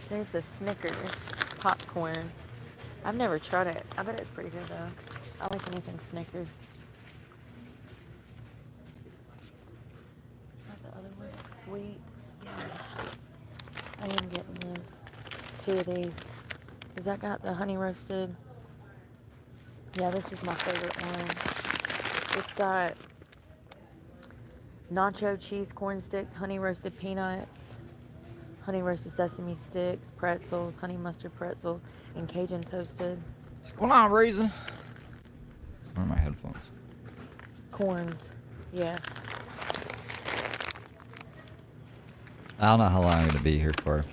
There's the Snickers popcorn. I've never tried it. I bet it's pretty good though. I like anything Snickers. Not the other one. Sweet. Yeah. I am getting this. 2 of these. Has that got the honey roasted? Yeah, this is my favorite one. It's got nacho cheese corn sticks, honey roasted peanuts, honey roasted sesame sticks, pretzels, honey mustard pretzels, and Cajun toasted. What's going on, Raisin? Where are my headphones? Corns. Yeah. I don't know how long I'm gonna be here for.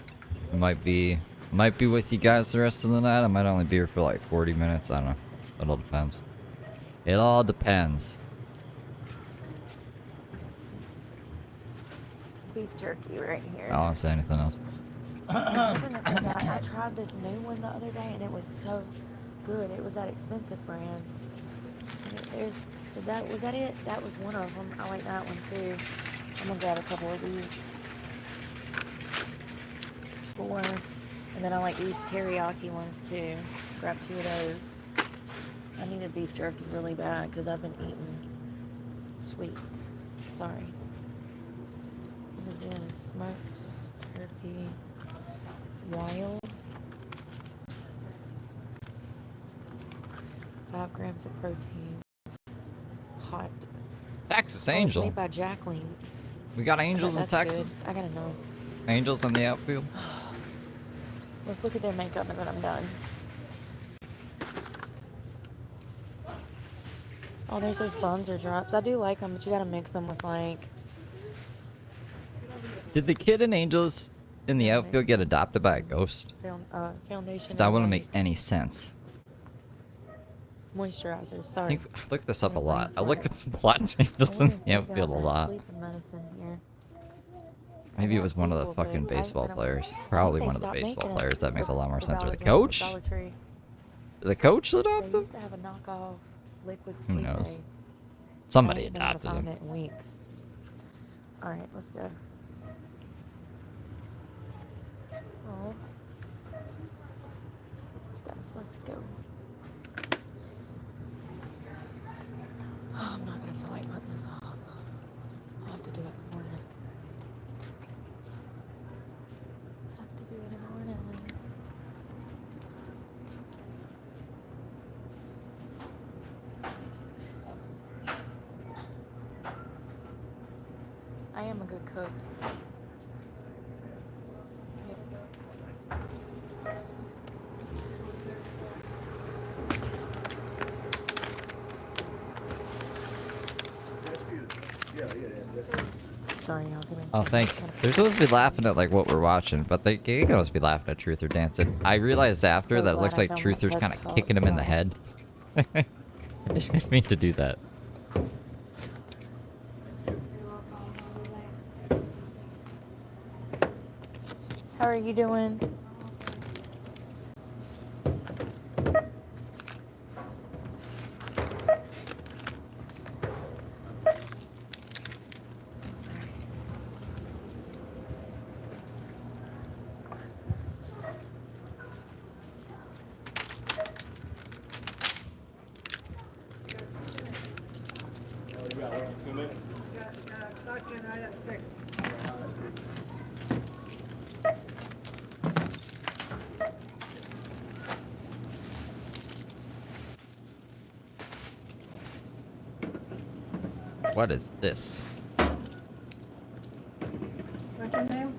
I might be with you guys the rest of the night. I might only be here for like 40 minutes. I don't know. It all depends. It all depends. Beef jerky right here. I don't want to say anything else. I tried this new one the other day and it was so good. It was that expensive brand. Was that it? That was one of them. I like that one too. I'm gonna grab a couple of these. 4. And then I like these teriyaki ones too. Grab 2 of those. I need a beef jerky really bad because I've been eating sweets. Sorry. What is this? Smoked turkey. Wild. 5 grams of protein. Hot. Texas Angel. Made by Jacqueline's. We got angels in Texas. Good. I gotta know. Angels in the outfield. Let's look at their makeup and then I'm done. Oh, there's those bronzer drops. I do like them, but you gotta mix them with like... Did the kid in Angels in the outfield get adopted by a ghost? Foundation. Because that wouldn't make any sense. Moisturizer, sorry. I looked this up a lot. I look at a lot of Angels in the outfield a lot. Maybe it was one of the fucking baseball players. Probably one of the baseball players. That makes a lot more sense. Or the coach? The coach adopted him? They used to have a knockoff liquid Who sleep knows? aid. Somebody adopted him. It in weeks. Alright, let's go. Oh. Stuff, let's go. Oh, I'm not gonna feel like putting this off. I'll have to do it in the morning. I am a good cook. Sorry, y'all. Give me Oh, thank you. They're supposed to be laughing at like what we're watching, but they can almost be laughing at Truth or Dancing. I realized after that it looks like Truther's kind of kicking him in the head. I didn't mean to do that. How are you doing? What is this? What's your name?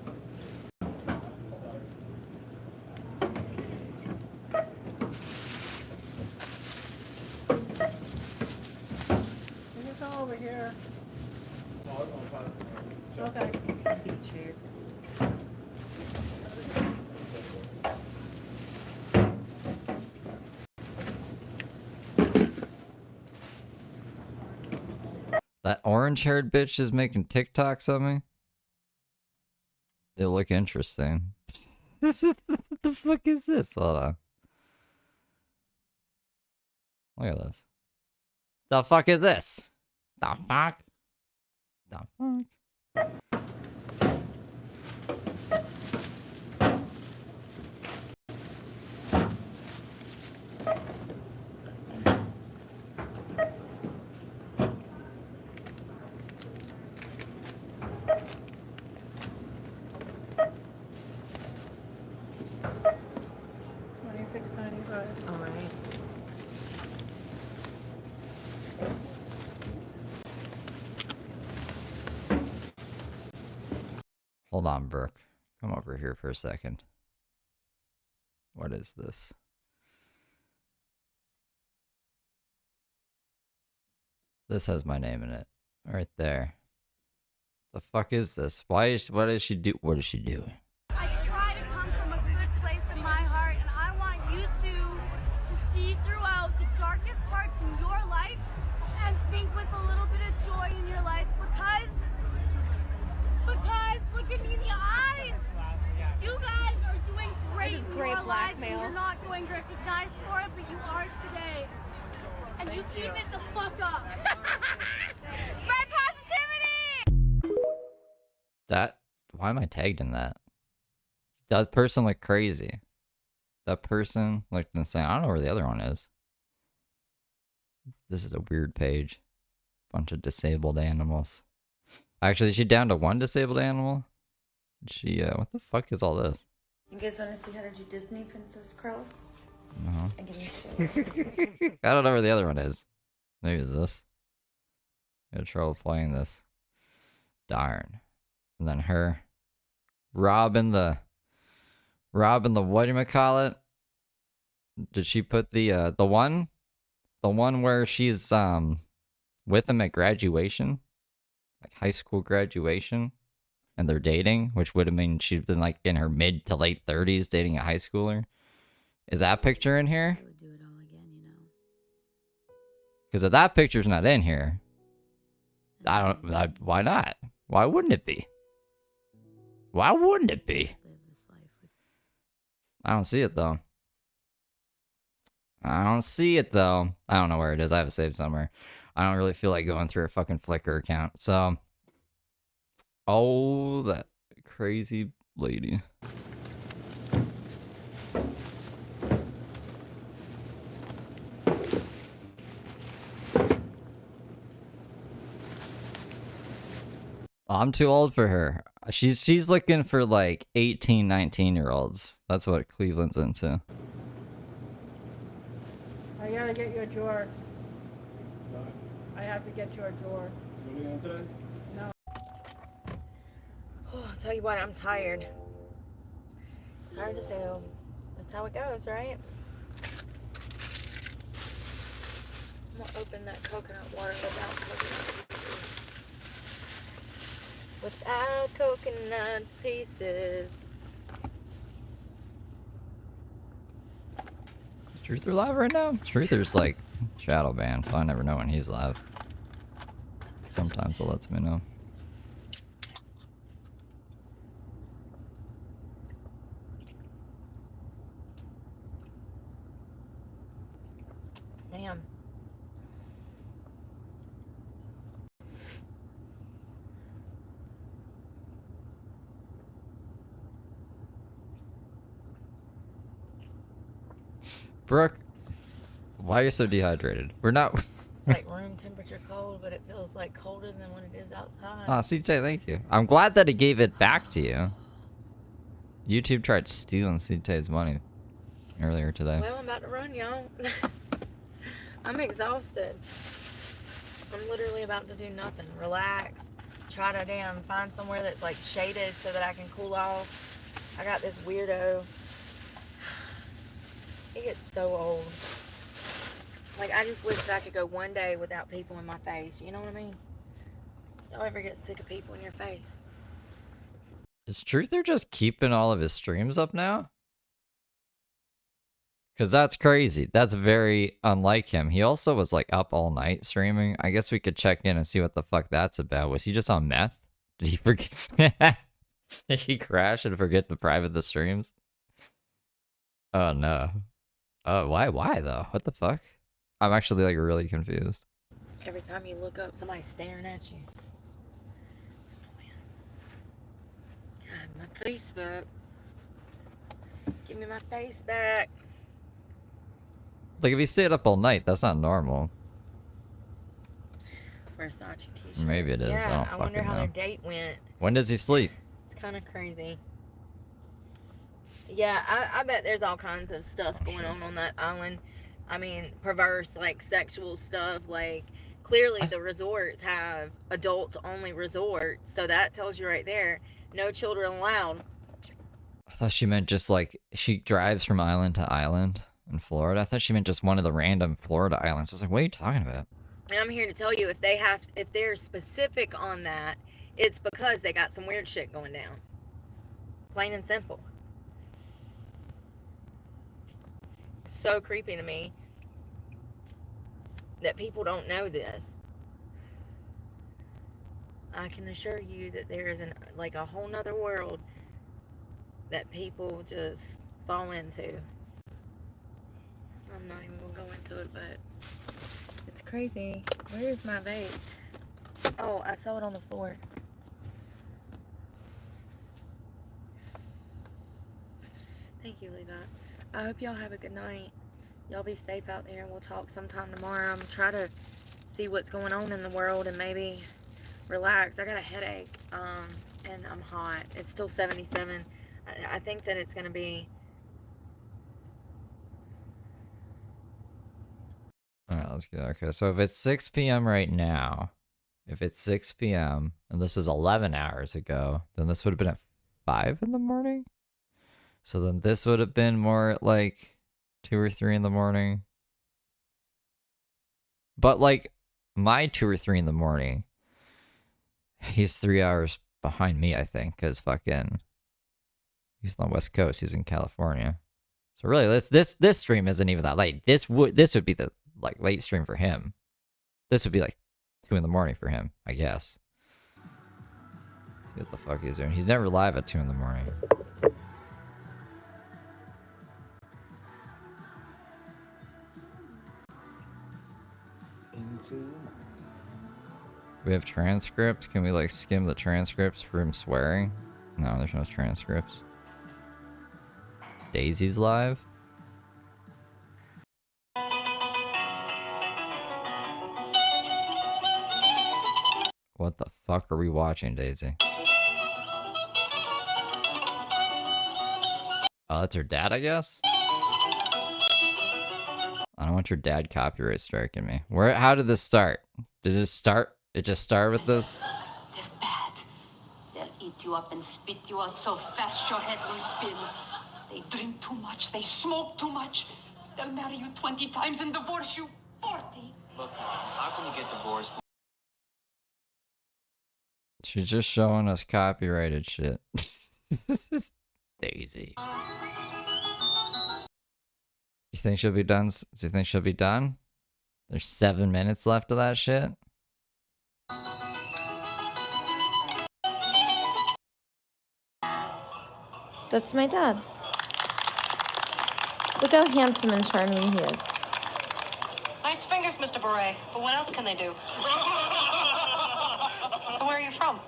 Can you come over here? Okay. Beach here. That orange-haired bitch is making TikToks of me. They look interesting. What the fuck is this? Hold on. Look at this. The fuck is this? The fuck? The fuck? Hold on, Brooke. Come over here for a second. What is this? This has my name in it. Right there. The fuck is this? What does she do? What is she doing? I try to come from a good place in my heart, and I want you to see throughout the darkest parts in your life and think with a little bit of joy in your life because look at me in the eyes. You guys are doing great This is in great your lives, and blackmail. you're not going recognized for it, but you are today. And you keep it the fuck up. Spread positivity! Why am I tagged in that? That person looked crazy. That person looked insane. I don't know where the other one is. This is a weird page. Bunch of disabled animals. Actually, is she down to one disabled animal? She, what the fuck is all this? You guys want to see how to do Disney Princess Curls? No. I can show you. I don't know where the other one is. Maybe it's this. I had trouble playing this. Darn. And then her. Robin the whatchamacallit? Did she put the one where she's with him at graduation? Like high school graduation? And they're dating, which would have mean she'd been like in her mid to late 30s dating a high schooler. Is that picture in here? I would do it all again, you know. Because if that picture's not in here, why not? Why wouldn't it be? Why wouldn't it be? Live this life with I don't see it though. I don't know where it is. I have it saved somewhere. I don't really feel like going through her fucking Flickr account. So, oh, that crazy lady. I'm too old for her. She's looking for like 18, 19-year-olds. That's what Cleveland's into. I gotta get you a drawer. I have to get you a drawer. What are you doing today? No. Oh, I'll tell you what, I'm tired. Tired as hell. That's how it goes, right? I'm gonna open that coconut water without coconut pieces. Without coconut pieces. Is Truther live right now? Truther's like shadow banned, so I never know when he's live. Sometimes it lets me know. Damn. Brooke, why are you so dehydrated? We're not. It's like room temperature cold, but it feels like colder than when it is outside. Aw, CJ, thank you. I'm glad that he gave it back to you. YouTube tried stealing CJ's money earlier today. Well, I'm about to run, y'all. I'm exhausted. I'm literally about to do nothing. Relax. Try to find somewhere that's like shaded so that I can cool off. I got this weirdo. He gets so old. Like, I just wish that I could go one day without people in my face. You know what I mean? Y'all ever get sick of people in your face? Is Truther just keeping all of his streams up now? Because that's crazy. That's very unlike him. He also was like up all night streaming. I guess we could check in and see what the fuck that's about. Was he just on meth? Did he forget? Did he crash and forget to private the streams? Oh no. Oh, why though? What the fuck? I'm actually like really confused. Every time you look up, somebody's staring at you. It's annoying. God, my face back. Give me my face back. Like if he stayed up all night, that's not normal. Versace t-shirt. Maybe it is. Yeah, I don't wonder fucking how know. their date went. When does he sleep? It's kind of crazy. Yeah, I bet there's all kinds of stuff going on that island. I mean, perverse, like sexual stuff, like Clearly, the resorts have adults-only resorts, so that tells you right there, no children allowed. I thought she meant just like she drives from island to island in Florida. I thought she meant just one of the random Florida islands. I was like, what are you talking about? And I'm here to tell you, if they're specific on that, it's because they got some weird shit going down. Plain and simple. So creepy to me that people don't know this. I can assure you that there is like a whole nother world that people just fall into. I'm not even gonna go into it, but it's crazy. Where is my vape? Oh, I saw it on the floor. Thank you, Levi. I hope y'all have a good night. Y'all be safe out there, and we'll talk sometime tomorrow. I'm trying to see what's going on in the world and maybe relax. I got a headache, and I'm hot. It's still 77. I think that it's going to be... Alright, let's get okay. So if it's 6 p.m. right now, if it's 6 p.m. and this was 11 hours ago, then this would have been at 5 in the morning? So then this would have been more at like 2 or 3 in the morning. But like my 2 or 3 in the morning, he's 3 hours behind me, I think, because fucking he's on the West Coast. He's in California. So really, this stream isn't even that late. This would be the like late stream for him. This would be like 2 in the morning for him, I guess. Let's see what the fuck he's doing. He's never live at 2 in the morning. We have transcripts. Can we like skim the transcripts for him swearing? No, there's no transcripts. Daisy's live. What the fuck are we watching, Daisy? Oh, that's her dad, I guess? I don't want your dad copyright striking me. How did this start? Did it start? It just started with this? They're bad. They'll eat you up and spit you out so fast your head will spin. They drink too much. They smoke too much. They'll marry you 20 times and divorce you 40. Look, how can we get divorced? She's just showing us copyrighted shit. This is Daisy. You think she'll be done? Do you think she'll be done? There's 7 minutes left of that shit. That's my dad. Look how handsome and charming he is. Nice fingers, Mr. Beret. But what else can they do? So where are you from?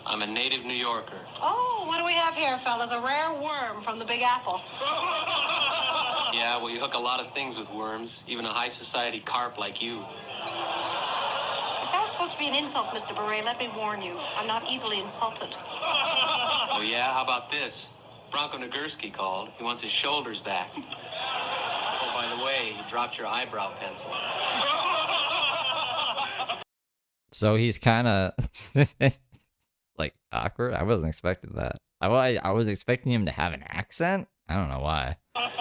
I'm a native New Yorker. Oh, what do we have here, fellas? A rare worm from the Big Apple. Yeah, well, you hook a lot of things with worms, even a high society carp like you. If that was supposed to be an insult, Mr. Beret, let me warn you. I'm not easily insulted. Oh, yeah? How about this? Bronco Nagurski called. He wants his shoulders back. Oh, by the way, he dropped your eyebrow pencil. So he's kind of like awkward. I wasn't expecting that. I was expecting him to have an accent. I don't know why. What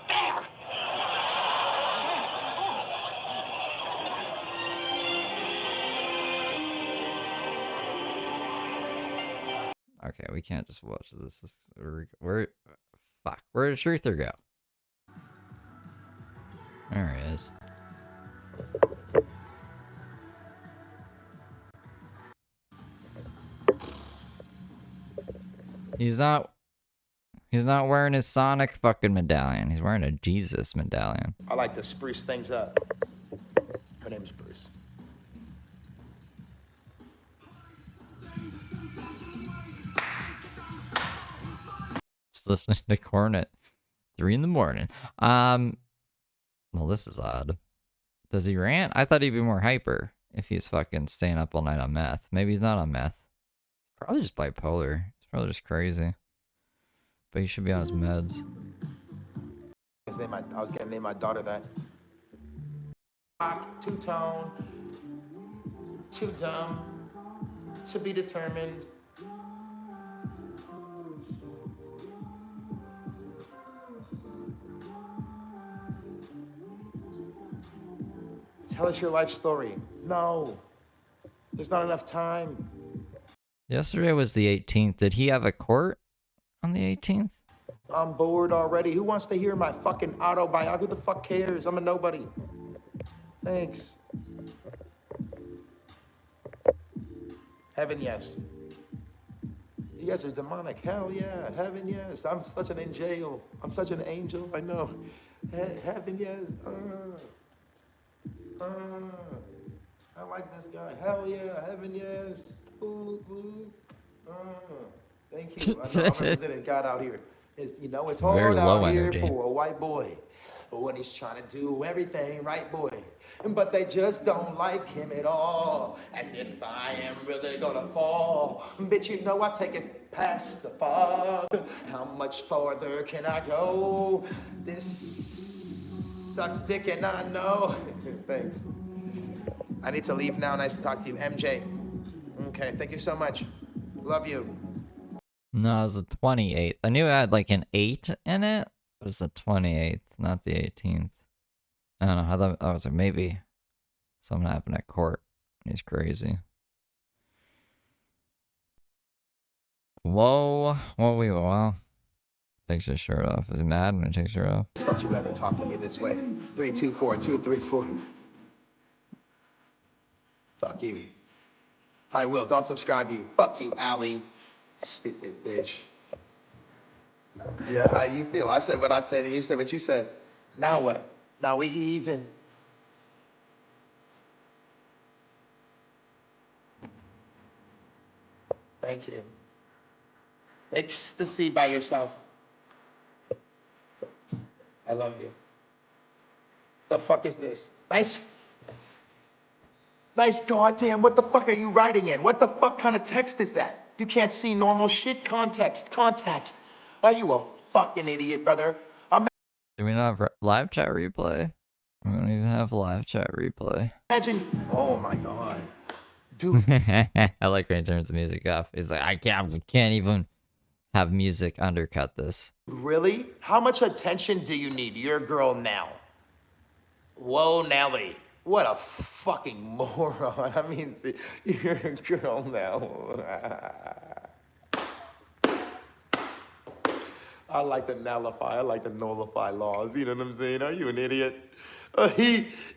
there? Okay, we can't just watch this. Fuck, where did Truther go? There he is. He's not wearing his Sonic fucking medallion. He's wearing a Jesus medallion. I like to spruce things up. My name's Bruce. Just listening to Korn at 3 in the morning. Well, this is odd. Does he rant? I thought he'd be more hyper if he's fucking staying up all night on meth. Maybe he's not on meth. Probably just bipolar. He's probably just crazy. But he should be on his meds. I was gonna name my daughter that. Two-tone, too dumb, to be determined. Tell us your life story. No, there's not enough time. Yesterday was the 18th. Did he have a court on the 18th? I'm bored already. Who wants to hear my fucking autobiography? Who the fuck cares? I'm a nobody. Thanks. Heaven, yes. You guys are demonic. Hell yeah. Heaven, yes. I'm such an angel. I'm such an angel. I know. Heaven, yes. I like this guy. Hell yeah. Heaven, yes. Ooh, ooh. Thank you. I know I'm representing God out here. It's hard Very low out here energy. for a white boy when he's trying to do everything right, boy. But they just don't like him at all, as if I am really gonna fall. Bitch, I take it past the fog. How much farther can I go? This sucks dick and I know. Thanks. I need to leave now. Nice to talk to you. MJ. Okay, thank you so much. Love you. No, it was the 28th. I knew it had like an 8 in it, but it was the 28th, not the 18th. I don't know. I thought I was like, maybe something happened at court. He's crazy. Whoa. Well. Takes his shirt off. Is he mad when he takes his shirt off? Don't you ever talk to me this way. 3, 2, 4, 2, 3, 4. Fuck you. I will. Don't subscribe you. Fuck you, Allie. Stupid bitch. Yeah, how you feel? I said what I said and you said what you said. Now what? Now we even. Thank you. Ecstasy by yourself. I love you. The fuck is this? Nice goddamn, what the fuck are you writing in? What the fuck kind of text is that? You can't see normal shit. Context. Are you a fucking idiot, brother? Do we not have live chat replay? We don't even have live chat replay. Imagine, oh my god. Dude. I like when he turns the music off. He's like, we can't even have music undercut this. Really? How much attention do you need? Your girl now. Whoa, Nelly. What a fucking moron. I mean, see, you're a girl now. I like to nullify laws. You know what I'm saying? Are you an idiot?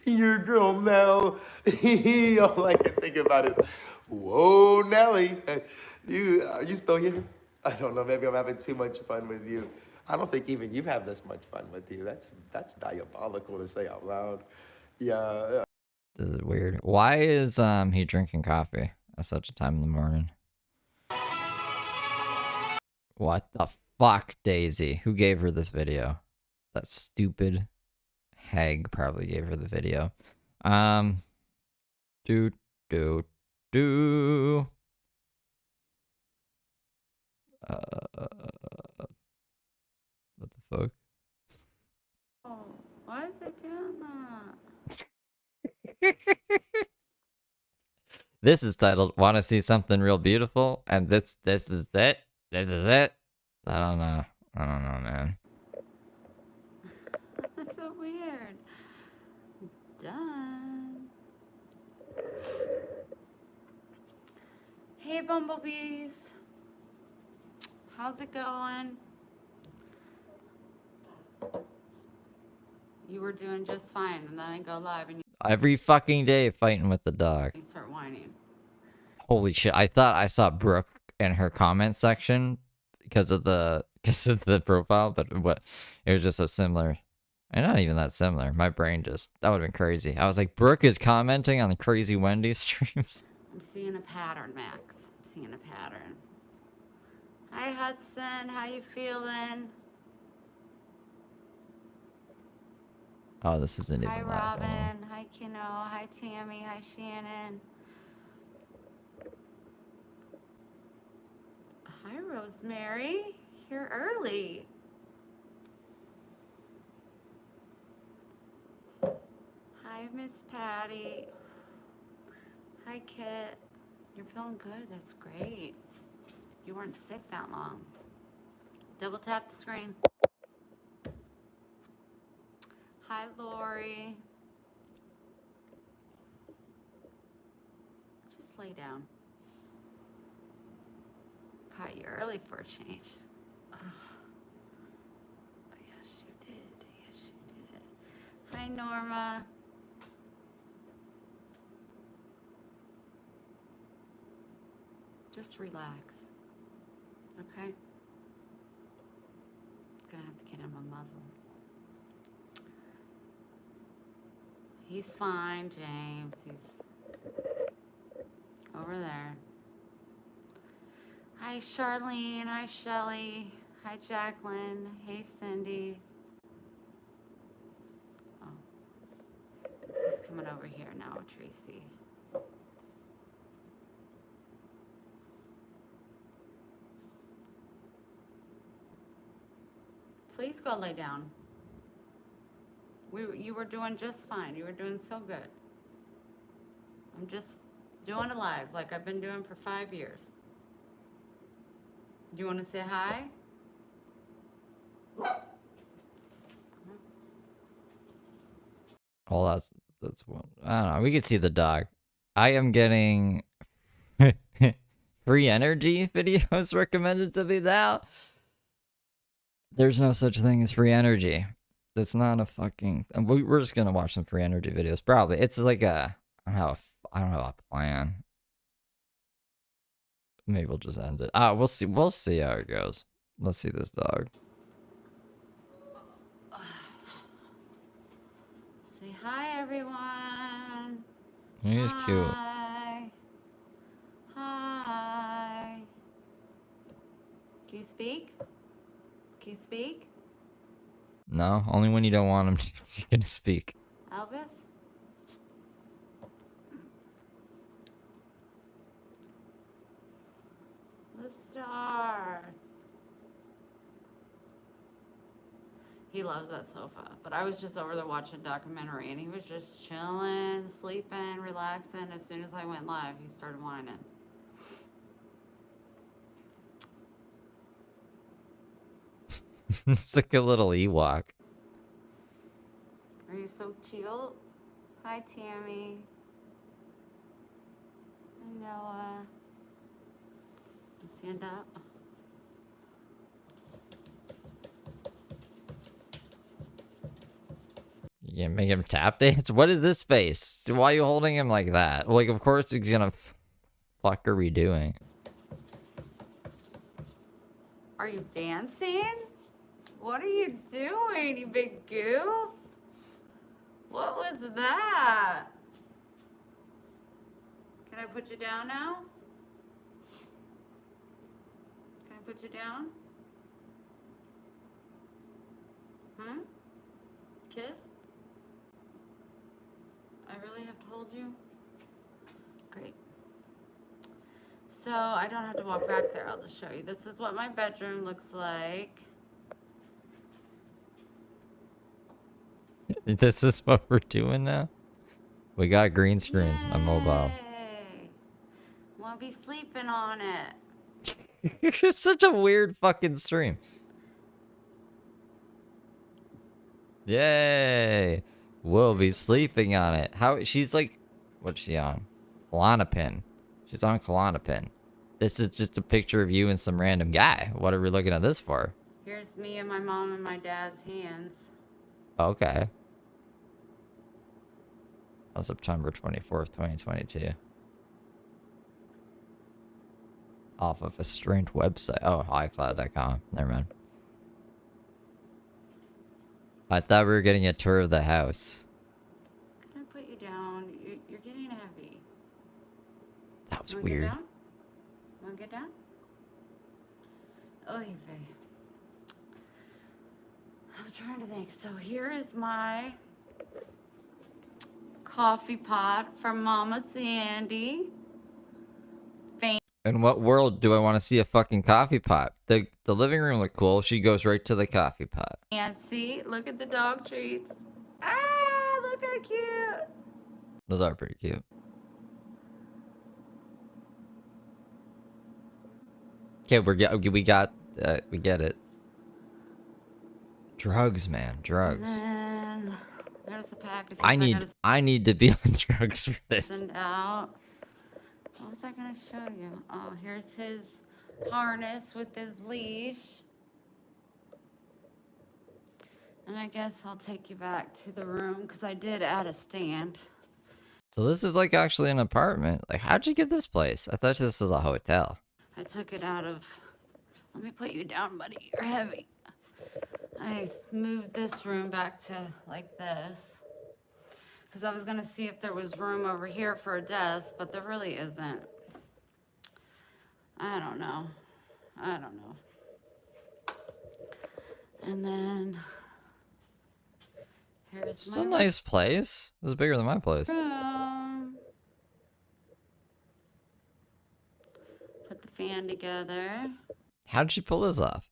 You're a girl now. All I can think about is, whoa, Nelly. Are you still here? I don't know. Maybe I'm having too much fun with you. I don't think even you have this much fun with you. That's diabolical to say out loud. Yeah. This is weird. Why is he drinking coffee at such a time in the morning? What the fuck, Daisy? Who gave her this video? That stupid hag probably gave her the video. Do. What the fuck? Oh, why is it doing that? This is titled "Want to See Something Real Beautiful," and this is it. This is it. I don't know, man. That's so weird. Done. Hey, bumblebees. How's it going? You were doing just fine, and then I go live, and you Every fucking day fighting with the dog. start whining. Holy shit! I thought I saw Brooke in her comment section because of the profile, but what? It was just so similar. And not even that similar. My brain just, that would have been crazy. I was like, Brooke is commenting on the Crazy Wendy streams. I'm seeing a pattern, Max. I'm seeing a pattern. Hi, Hudson. How you feeling? Oh, this isn't even Hi, live. Robin. Hi, Kino. Hi, Tammy. Hi, Shannon. Hi, Rosemary. You're early. Hi, Miss Miss Patty. Hi, Kit. You're feeling good. That's great. You weren't sick that long. Double tap the screen. Hi, Lori. Just lay down. Caught you early for a change. Oh, yes, you did. Yes, you did. Hi, Norma. Just relax. Okay? Gonna have to get him a muzzle. He's fine, James. He's over there. Hi, Charlene. Hi, Shelly. Hi, Jacqueline. Hey, Cindy. Oh. He's coming over here now, Tracy. Please go lay down. You were doing just fine. You were doing so good. I'm just doing it live like I've been doing for 5 years. Do you want to say hi? Well, that's one. I don't know. We could see the dog. I am getting free energy videos recommended to me now. There's no such thing as free energy. That's not a fucking. We're just gonna watch some free energy videos. Probably it's like a. I don't have a plan. Maybe we'll just end it. We'll see. We'll see how it goes. Let's see this dog. Say hi, everyone. He's cute. Hi. Hi. Can you speak? Can you speak? No, only when you don't want him to speak. Elvis? The star. He loves that sofa. But I was just over there watching a documentary and he was just chilling, sleeping, relaxing. As soon as I went live, he started whining. It's like a little Ewok. Are you so cute? Hi, Tammy. Hi, Noah. Stand up. You make him tap dance? What is this face? Why are you holding him like that? Like, of course he's gonna. Fuck are we doing? Are you dancing? What are you doing, you big goof? What was that? Can I put you down now? Can I put you down? Kiss? I really have to hold you? Great. So I don't have to walk back there. I'll just show you. This is what my bedroom looks like. This is what we're doing now? We got green screen on mobile. Won't be sleeping on it. It's such a weird fucking stream. Yay! We'll be sleeping on it. How she's like, what's she on? Klonopin. She's on Klonopin. This is just a picture of you and some random guy. What are we looking at this for? Here's me and my mom and my dad's hands. Okay. On September 24th, 2022. Off of a strange website. Oh, iCloud.com. Never mind. I thought we were getting a tour of the house. Can I put you down? You're getting heavy. That was Wanna weird. Get down? Wanna get down? Oy vey. I'm trying to think. So here is my coffee pot from Mama Sandy. In what world do I want to see a fucking coffee pot? The living room looked cool. She goes right to the coffee pot. Fancy. Look at the dog treats. Ah, look how cute. Those are pretty cute. Okay, we get it. Drugs, man, drugs. And then there's the packages I need to be on drugs for this. send out. What was I gonna show you? Oh, here's his harness with his leash. And I guess I'll take you back to the room because I did add a stand. So this is like actually an apartment. Like, how'd you get this place? I thought this was a hotel. I took it out of. Let me put you down, buddy. You're heavy. I moved this room back to like this. Because I was going to see if there was room over here for a desk, but there really isn't. I don't know. And then here's It's my a nice place. This is bigger than my place. room. Put the fan together. How'd she pull this off?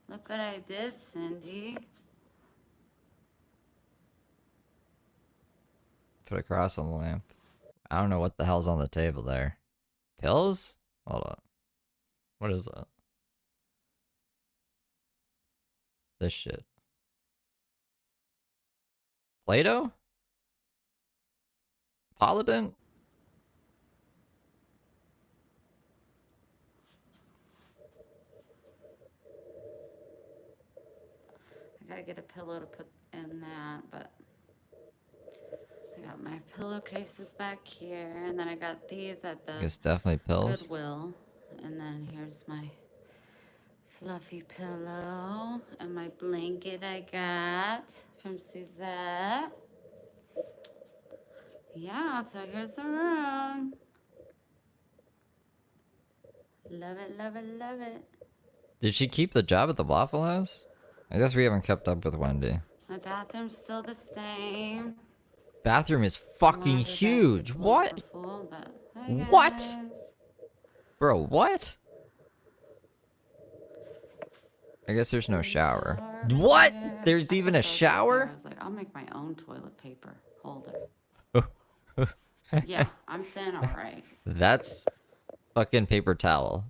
Look what I did, Cindy. Put a cross on the lamp. I don't know what the hell's on the table there. Pills? Hold on. What is that? This shit. Play-Doh? Paladin? I gotta get a pillow to put in that, but I got my pillowcases back here, and then I got these at the It's definitely pills. Goodwill, and then here's my fluffy pillow and my blanket I got from Suzette. Yeah, so here's the room. Love it, love it, love it. Did she keep the job at the Waffle House? I guess we haven't kept up with Wendy. My bathroom's still the same. Bathroom is fucking huge. What? Full, but What? guys. Bro, what? I guess there's no shower. What? There's even a shower? I was like, I'll make my own toilet paper holder. Yeah, I'm thin, all right. That's fucking paper towel.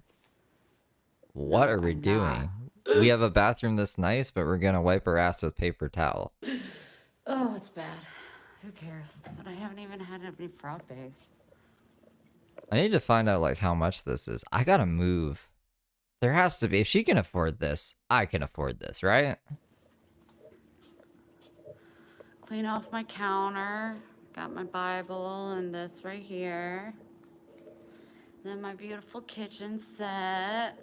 What are we doing? We have a bathroom this nice, but we're gonna wipe our ass with paper towel. Oh, it's bad. Who cares? But I haven't even had any frappes. I need to find out like how much this is. I gotta move. There has to be. If she can afford this, I can afford this, right? Clean off my counter. Got my Bible and this right here. Then my beautiful kitchen set.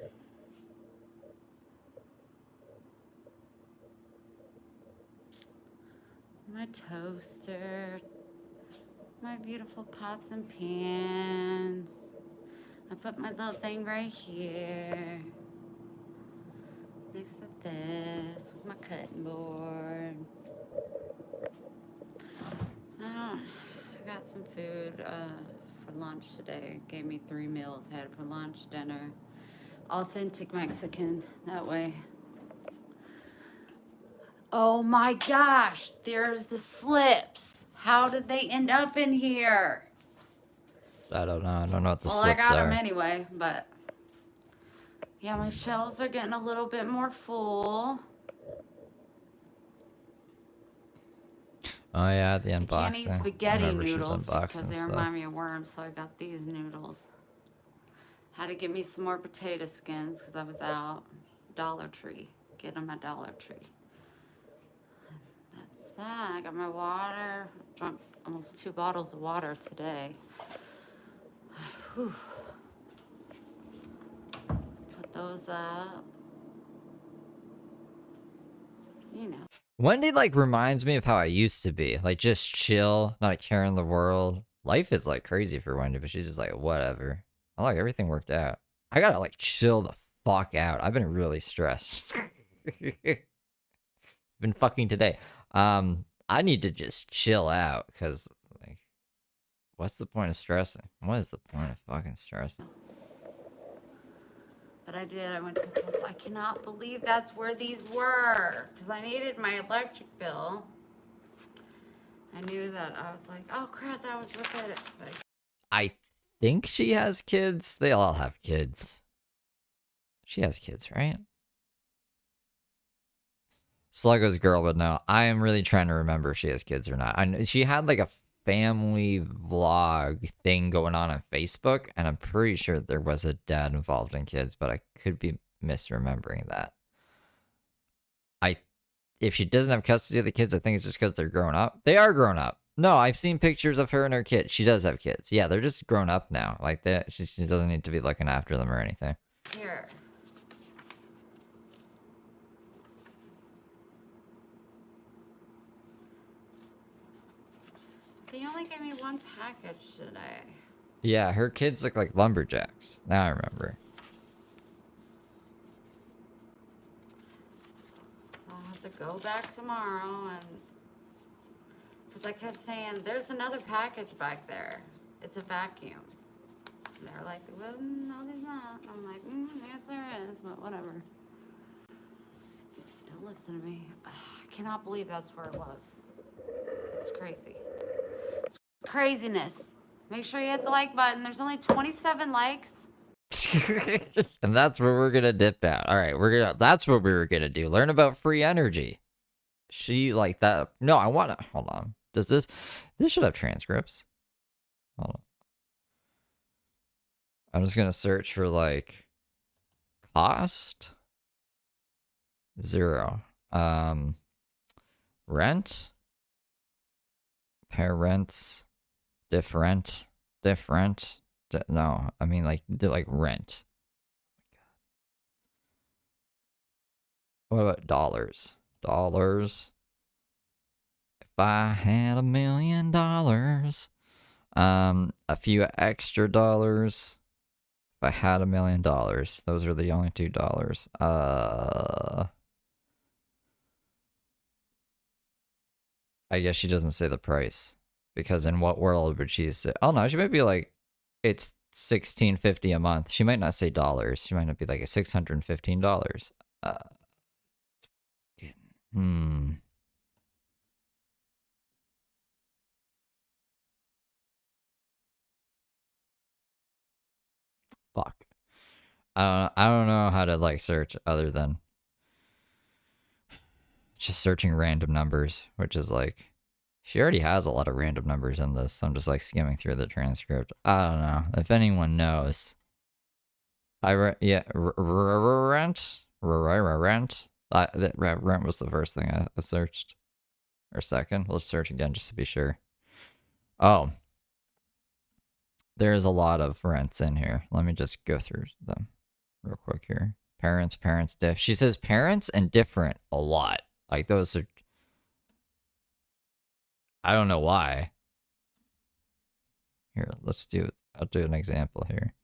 My toaster. My beautiful pots and pans. I put my little thing right here. Next to this with my cutting board. I got some food for lunch today. Gave me 3 meals. Had it for lunch, dinner. Authentic Mexican, that way. Oh my gosh, there's the slips. How did they end up in here? I don't know. I don't know what the Well, slips I got are. them anyway, but yeah, my shelves are getting a little bit more full. Oh yeah, the unboxing. I can't eat spaghetti Remember she was noodles unboxing because they stuff. remind me of worms, so I got these noodles. Had to get me some more potato skins because I was out. Dollar Tree. Get them at Dollar Tree. That's that. I got my water. Drunk almost 2 bottles of water today. Whew. Put those up. You know. Wendy like reminds me of how I used to be. Like just chill, not a care in the world. Life is like crazy for Wendy, but she's just like whatever. I like everything worked out. I gotta like chill the fuck out. I've been really stressed. Been fucking today. I need to just chill out because like what's the point of stressing? What is the point of fucking stressing? But I did. I went to the post. I cannot believe that's where these were because I needed my electric bill. I knew that. I was like, oh crap, that was worth it. But I think she has kids. They all have kids. She has kids, right? Sluggo's girl would know. I am really trying to remember if she has kids or not. She had like a family vlog thing going on Facebook, and I'm pretty sure there was a dad involved in kids, but I could be misremembering that. If she doesn't have custody of the kids, I think it's just because they're grown up. They are grown up. No, I've seen pictures of her and her kids. She does have kids. Yeah, they're just grown up now. Like that, she doesn't need to be looking after them or anything. here. They only gave me one package today. Yeah, her kids look like lumberjacks. Now I remember. So I'll have to go back tomorrow and... Because I kept saying, there's another package back there. It's a vacuum. And they're like, well, no, there's not. And I'm like, yes, there is, but whatever. Don't listen to me. I cannot believe that's where it was. It's crazy. It's craziness. Make sure you hit the like button. There's only 27 likes. And that's where we're gonna dip out. All right, that's what we were gonna do. Learn about free energy. She like that. No, I wanna hold on. Does this should have transcripts. Hold on. I'm just gonna search for like cost 0. Rent, parents, different. No, I mean like rent. What about dollars? If I had $1 million, a few extra dollars. If I had $1 million, those are the only $2. I guess she doesn't say the price, because in what world would she say? Oh no, she might be like, it's $16.50 a month. She might not say dollars. She might not be like $615. Fuck. I don't know how to like search other than just searching random numbers, which is like, she already has a lot of random numbers in this. So I'm just like skimming through the transcript. I don't know if anyone knows. Rent. Rent was the first thing I searched, or second. Let's search again just to be sure. Oh, there's a lot of rents in here. Let me just go through them real quick here. Parents, diff. She says parents and different a lot. Like those are, I don't know why. Here, I'll do an example here.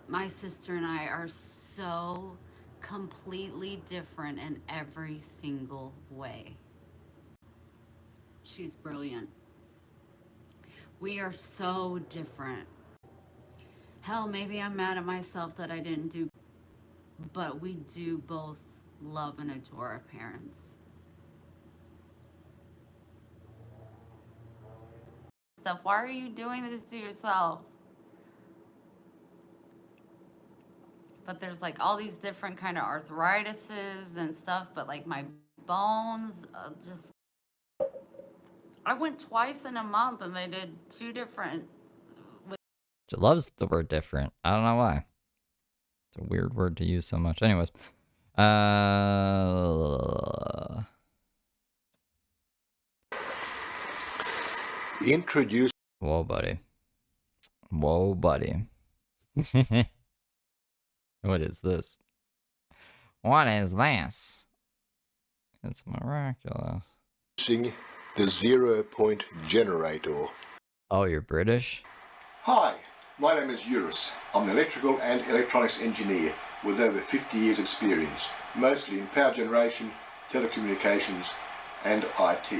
My sister and I are so completely different in every single way. She's brilliant. We are so different. Hell, maybe I'm mad at myself that I didn't do, but we do both love and adore our parents. Stuff. Why are you doing this to yourself? But there's like all these different kind of arthritises and stuff, but like my bones just... I went twice in a month and they did 2 different... She loves the word different. I don't know why. It's a weird word to use so much. Anyways. Introduce. Whoa, buddy. What is this? What is this? It's miraculous. Using the 0-point generator. Oh, you're British? Hi, my name is Eurus. I'm an electrical and electronics engineer with over 50 years experience, mostly in power generation, telecommunications, and IT.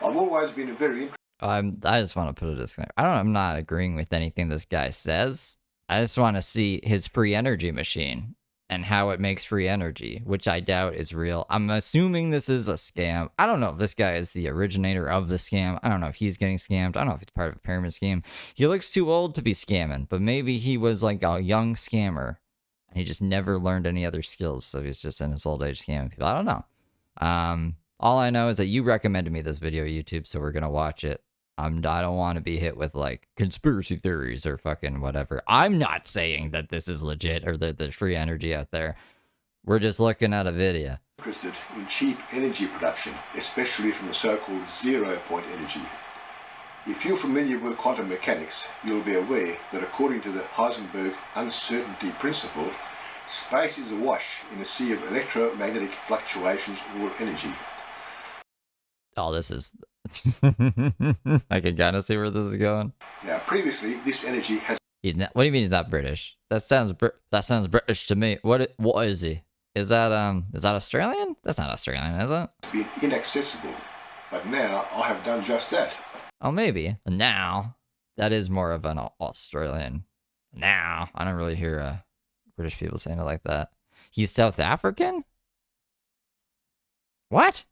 I've always been a very I just want to put a disclaimer. I'm not agreeing with anything this guy says. I just want to see his free energy machine. and how it makes free energy, which I doubt is real. I'm assuming this is a scam. I don't know if this guy is the originator of the scam. I don't know if he's getting scammed. I don't know if he's part of a pyramid scheme. He looks too old to be scamming, but maybe he was like a young scammer. He just never learned any other skills, so he's just in his old age scamming people. I don't know. All I know is that you recommended me this video, YouTube, so we're gonna watch it. I don't want to be hit with, like, conspiracy theories or fucking whatever. I'm not saying that this is legit or that there's free energy out there. We're just looking at a video. Interested in cheap energy production, especially from the so-called zero-point energy. If you're familiar with quantum mechanics, you'll be aware that according to the Heisenberg uncertainty principle, space is awash in a sea of electromagnetic fluctuations or energy. Oh, this is... I can kind of see where this is going. Now, previously, this energy has... He's not... What do you mean he's not British? That sounds British to me. What is he? Is that Australian? That's not Australian, is it? Been inaccessible, but now I have done just that. Oh, maybe. Now. That is more of an Australian. Now. I don't really hear British people saying it like that. He's South African? What?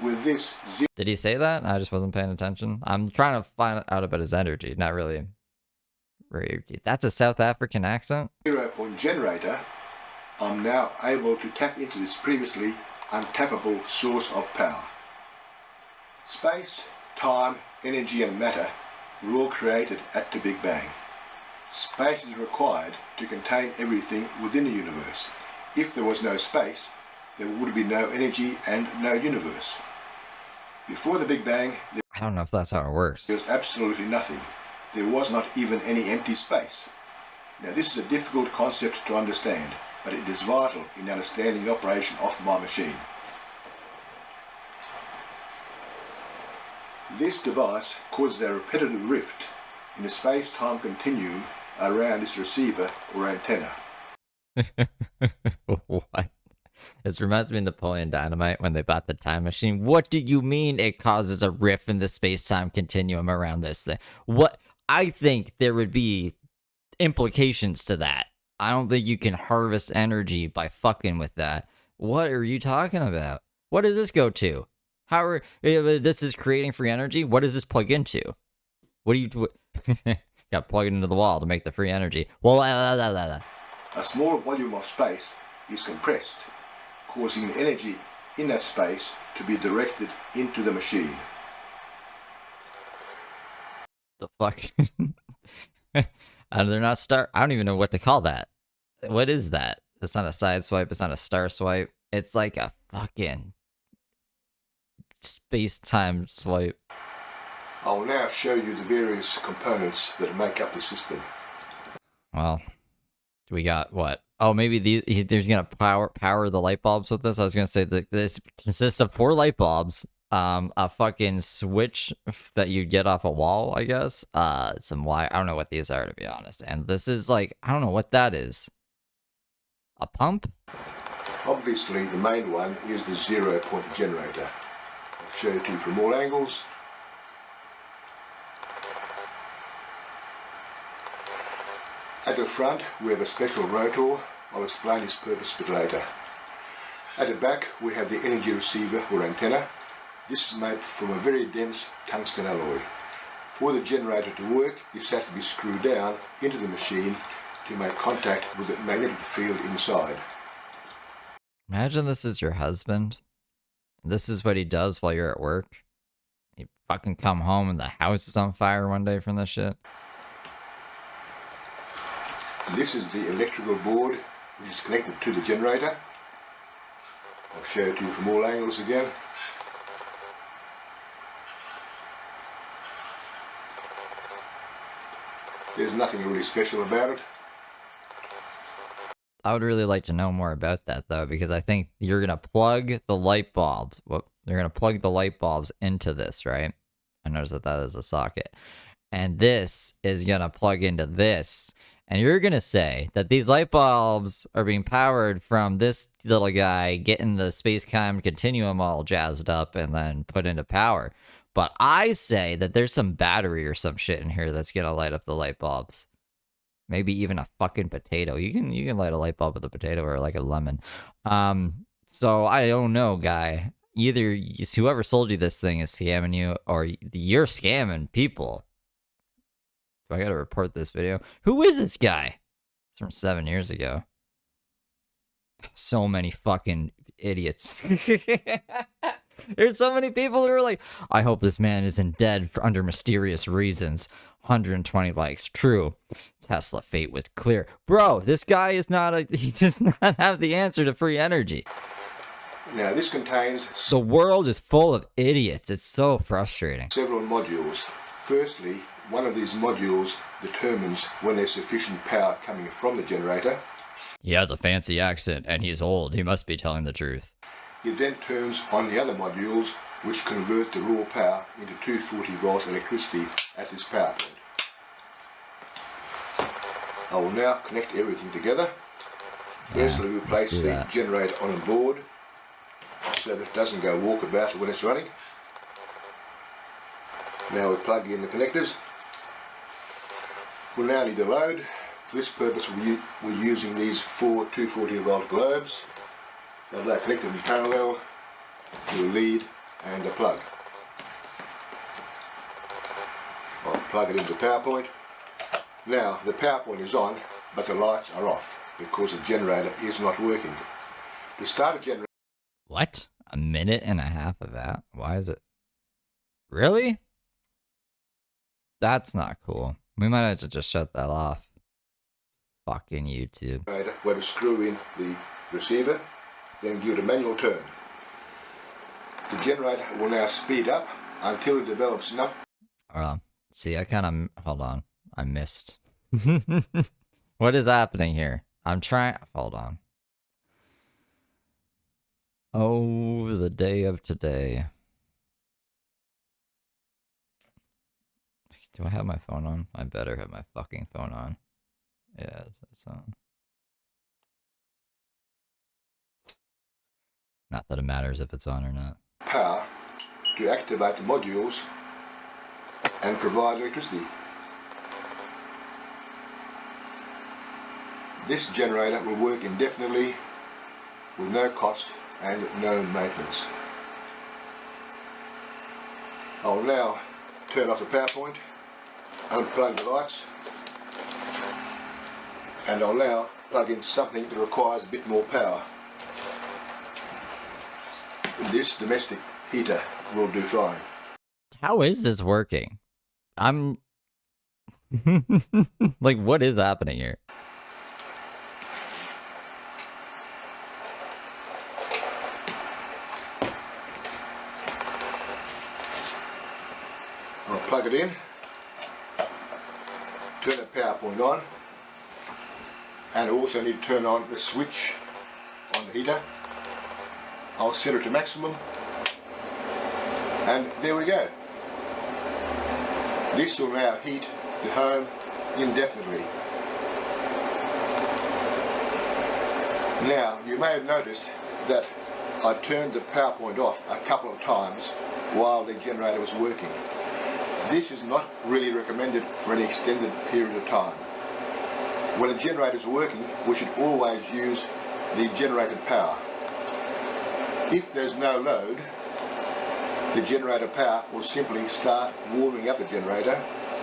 With this... Did he say that? I just wasn't paying attention. I'm trying to find out about his energy. Not really. That's a South African accent? Zero-point generator, I'm now able to tap into this previously untappable source of power. Space, time, energy and matter were all created at the Big Bang. Space is required to contain everything within the universe. If there was no space, there would be no energy and no universe. Before the Big Bang, I don't know if that's how it works. There was absolutely nothing. There was not even any empty space. Now this is a difficult concept to understand, but it is vital in understanding the operation of my machine. This device causes a repetitive rift in the space-time continuum around this receiver or antenna. What? This reminds me of Napoleon Dynamite when they bought the time machine. What do you mean it causes a rift in the space-time continuum around this thing? What? I think there would be implications to that. I don't think you can harvest energy by fucking with that. What are you talking about? What does this go to? How are this is creating free energy? What does this plug into? What do you got plugged into the wall to make the free energy? Well, a small volume of space is compressed, causing the energy in that space to be directed into the machine. The fuck? They're not I don't even know what to call that. What is that? It's not a side swipe. It's not a star swipe. It's like a fucking space-time swipe. I'll now show you the various components that make up the system. Well, we got what? Oh, maybe there's gonna power the light bulbs with this. I was gonna say that this consists of 4 light bulbs, a fucking switch that you get off a wall, I guess, some wire. I don't know what these are, to be honest. And this is like, I don't know what that is. A pump? Obviously, the main one is the zero-point generator. I'll show it to you from all angles. At the front, we have a special rotor. I'll explain its purpose a bit later. At the back, we have the energy receiver or antenna. This is made from a very dense tungsten alloy. For the generator to work, this has to be screwed down into the machine to make contact with the magnetic field inside. Imagine this is your husband. This is what he does while you're at work. You fucking come home and the house is on fire one day from this shit. This is the electrical board which is connected to the generator. I'll show it to you from all angles again. There's nothing really special about it. I would really like to know more about that, though, because I think you're going to plug the light bulbs. Well, they're going to plug the light bulbs into this, right? I notice that is a socket. And this is going to plug into this. And you're going to say that these light bulbs are being powered from this little guy getting the space-time continuum all jazzed up and then put into power. But I say that there's some battery or some shit in here that's going to light up the light bulbs. Maybe even a fucking potato. You can light a light bulb with a potato or like a lemon. So I don't know, guy. Either whoever sold you this thing is scamming you, or you're scamming people. Do I gotta report this video? Who is this guy? It's from 7 years ago. So many fucking idiots. There's so many people that are like, I hope this man isn't dead under mysterious reasons. 120 likes. True. Tesla fate was clear. Bro, this guy is he does not have the answer to free energy. Now this contains the world is full of idiots. It's so frustrating. Several modules. Firstly, one of these modules determines when there's sufficient power coming from the generator. He has a fancy accent and he's old. He must be telling the truth. It then turns on the other modules which convert the raw power into 240 volts electricity at this power point. I will now connect everything together. Firstly, we place the generator on a board so that it doesn't go walkabout when it's running. Now we plug in the connectors. We'll now need a load. For this purpose we're using these 4 240 volt globes. They're connected in parallel to a lead and a plug. I'll plug it into the power point. Now the power point is on, but the lights are off because the generator is not working. To start a generator... What? A minute and a half of that? Why is it... Really? That's not cool. We might have to just shut that off. Fucking YouTube. Where to screw in the receiver, then give it a manual turn. The generator will now speed up until it develops enough... See, I kind of... Hold on. I missed. What is happening here? I'm trying... Hold on. Oh, the day of today. Do I have my phone on? I better have my fucking phone on. Yeah, it's on. Not that it matters if it's on or not. Power to activate the modules and provide electricity. This generator will work indefinitely with no cost and no maintenance. I'll now turn off the power point, unplug the lights, and I'll now plug in something that requires a bit more power. This domestic heater will do fine. How is this working? I'm... like, what is happening here? I'll plug it in, turn the power point on, and I also need to turn on the switch on the heater. I'll set it to maximum, and there we go. This will now heat the home indefinitely. Now, you may have noticed that I turned the power point off a couple of times while the generator was working. This is not really recommended for any extended period of time. When a generator is working, we should always use the generated power. If there's no load, the generator power will simply start warming up the generator,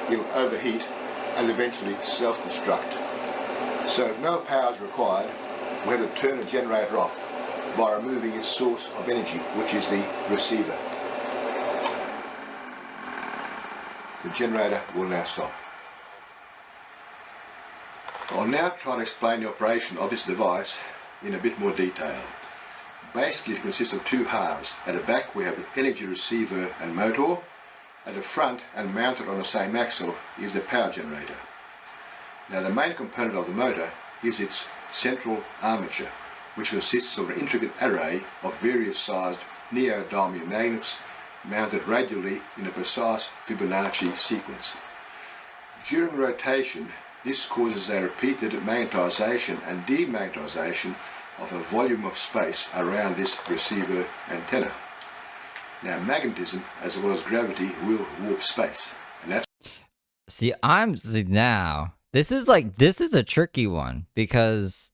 it'll overheat and eventually self-destruct. So if no power is required, we have to turn the generator off by removing its source of energy, which is the receiver. The generator will now stop. I'll now try to explain the operation of this device in a bit more detail. Basically, it consists of two halves. At the back we have the energy receiver and motor. At the front, and mounted on the same axle, is the power generator. Now the main component of the motor is its central armature, which consists of an intricate array of various sized neodymium magnets mounted radially in a precise Fibonacci sequence. During rotation, this causes a repeated magnetisation and demagnetisation of a volume of space around this receiver antenna. Now magnetism as well as gravity will warp space, and that's... See, now This is a tricky one because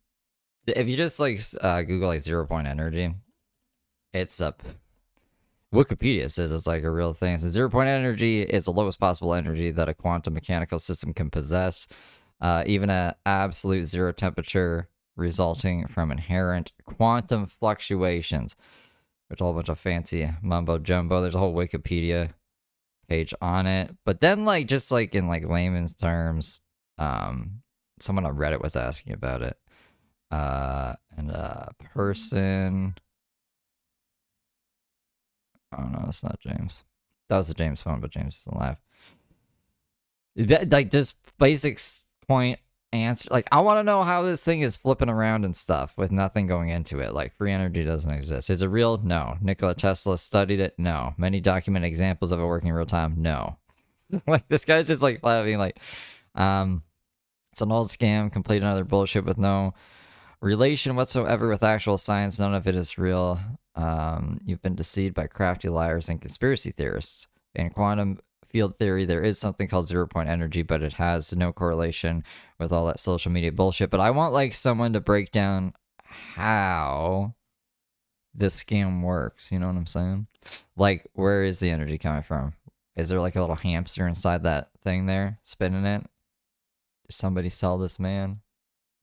if you just like Google like 0-point energy, it's up. Wikipedia says it's like a real thing. So 0-point energy is the lowest possible energy that a quantum mechanical system can possess, even at absolute zero temperature, resulting from inherent quantum fluctuations. There's a whole bunch of fancy mumbo jumbo. There's a whole Wikipedia page on it. But then like just like in like layman's terms, someone on Reddit was asking about it. And a person. Oh no, that's not James. That was the James phone, but James is alive. Like just basic point answer. Like I want to know how this thing is flipping around and stuff with nothing going into it. Like free energy doesn't exist. Is it real? No. Nikola Tesla studied it? No. Many documented examples of it working in real time? No. Like this guy's just like being like, it's an old scam, complete another bullshit with no relation whatsoever with actual science. None of it is real. You've been deceived by crafty liars and conspiracy theorists. In quantum field theory, there is something called 0-point energy, but it has no correlation with all that social media bullshit. But I want like someone to break down how this scam works. You know what I'm saying? Like, where is the energy coming from? Is there like a little hamster inside that thing there spinning it? Did somebody sell this man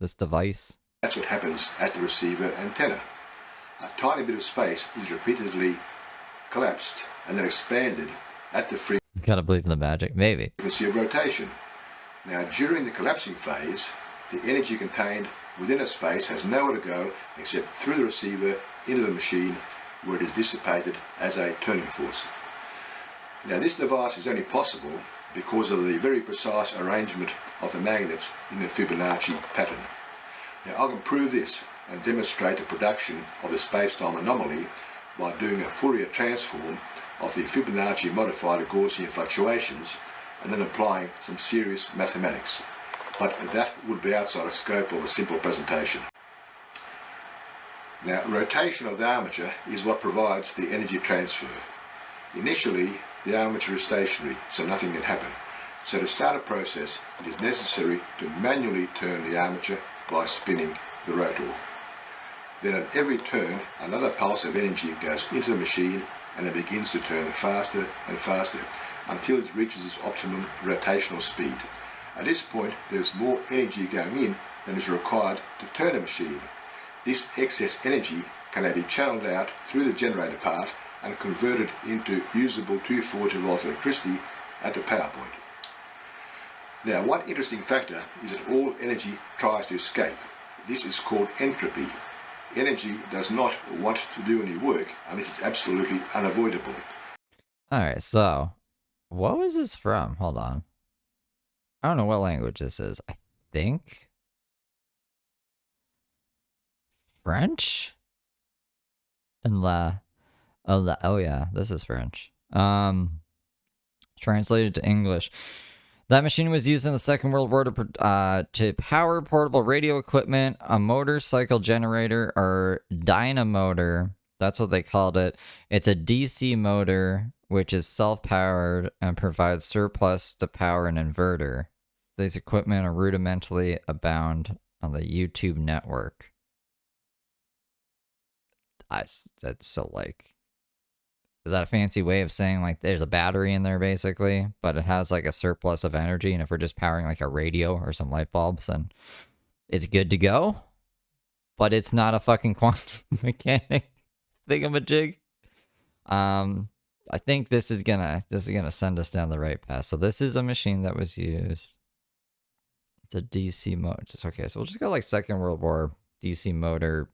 this device? That's what happens at the receiver antenna. A tiny bit of space is repeatedly collapsed and then expanded at the frequency Gotta believe in the magic, maybe. of rotation. Now, during the collapsing phase, the energy contained within a space has nowhere to go except through the receiver into the machine, where it is dissipated as a turning force. Now, this device is only possible because of the very precise arrangement of the magnets in the Fibonacci pattern. Now, I can prove this and demonstrate the production of the space-time anomaly by doing a Fourier transform of the Fibonacci modified Gaussian fluctuations and then applying some serious mathematics. But that would be outside the scope of a simple presentation. Now, rotation of the armature is what provides the energy transfer. Initially, the armature is stationary, so nothing can happen. So to start a process, it is necessary to manually turn the armature by spinning the rotor. Then at every turn, another pulse of energy goes into the machine and it begins to turn faster and faster until it reaches its optimum rotational speed. At this point, there's more energy going in than is required to turn a machine. This excess energy can now be channeled out through the generator part and converted into usable 240 volts electricity at the power point. Now, one interesting factor is that all energy tries to escape. This is called entropy. Energy does not want to do any work unless it's absolutely unavoidable. Alright, so what was this from? Hold on. I don't know what language this is. I think French? Oh yeah, this is French. Translated to English. That machine was used in the Second World War to power portable radio equipment, a motorcycle generator, or dynamotor. That's what they called it. It's a DC motor, which is self-powered and provides surplus to power an inverter. These equipment are rudimentally abound on the YouTube network. That's so like... Is that a fancy way of saying, like, there's a battery in there, basically, but it has, like, a surplus of energy, and if we're just powering, like, a radio or some light bulbs, then it's good to go? But it's not a fucking quantum mechanic thingamajig. I think this is gonna send us down the right path. So this is a machine that was used. It's a DC motor. Okay, so we'll just go, like, Second World War DC motor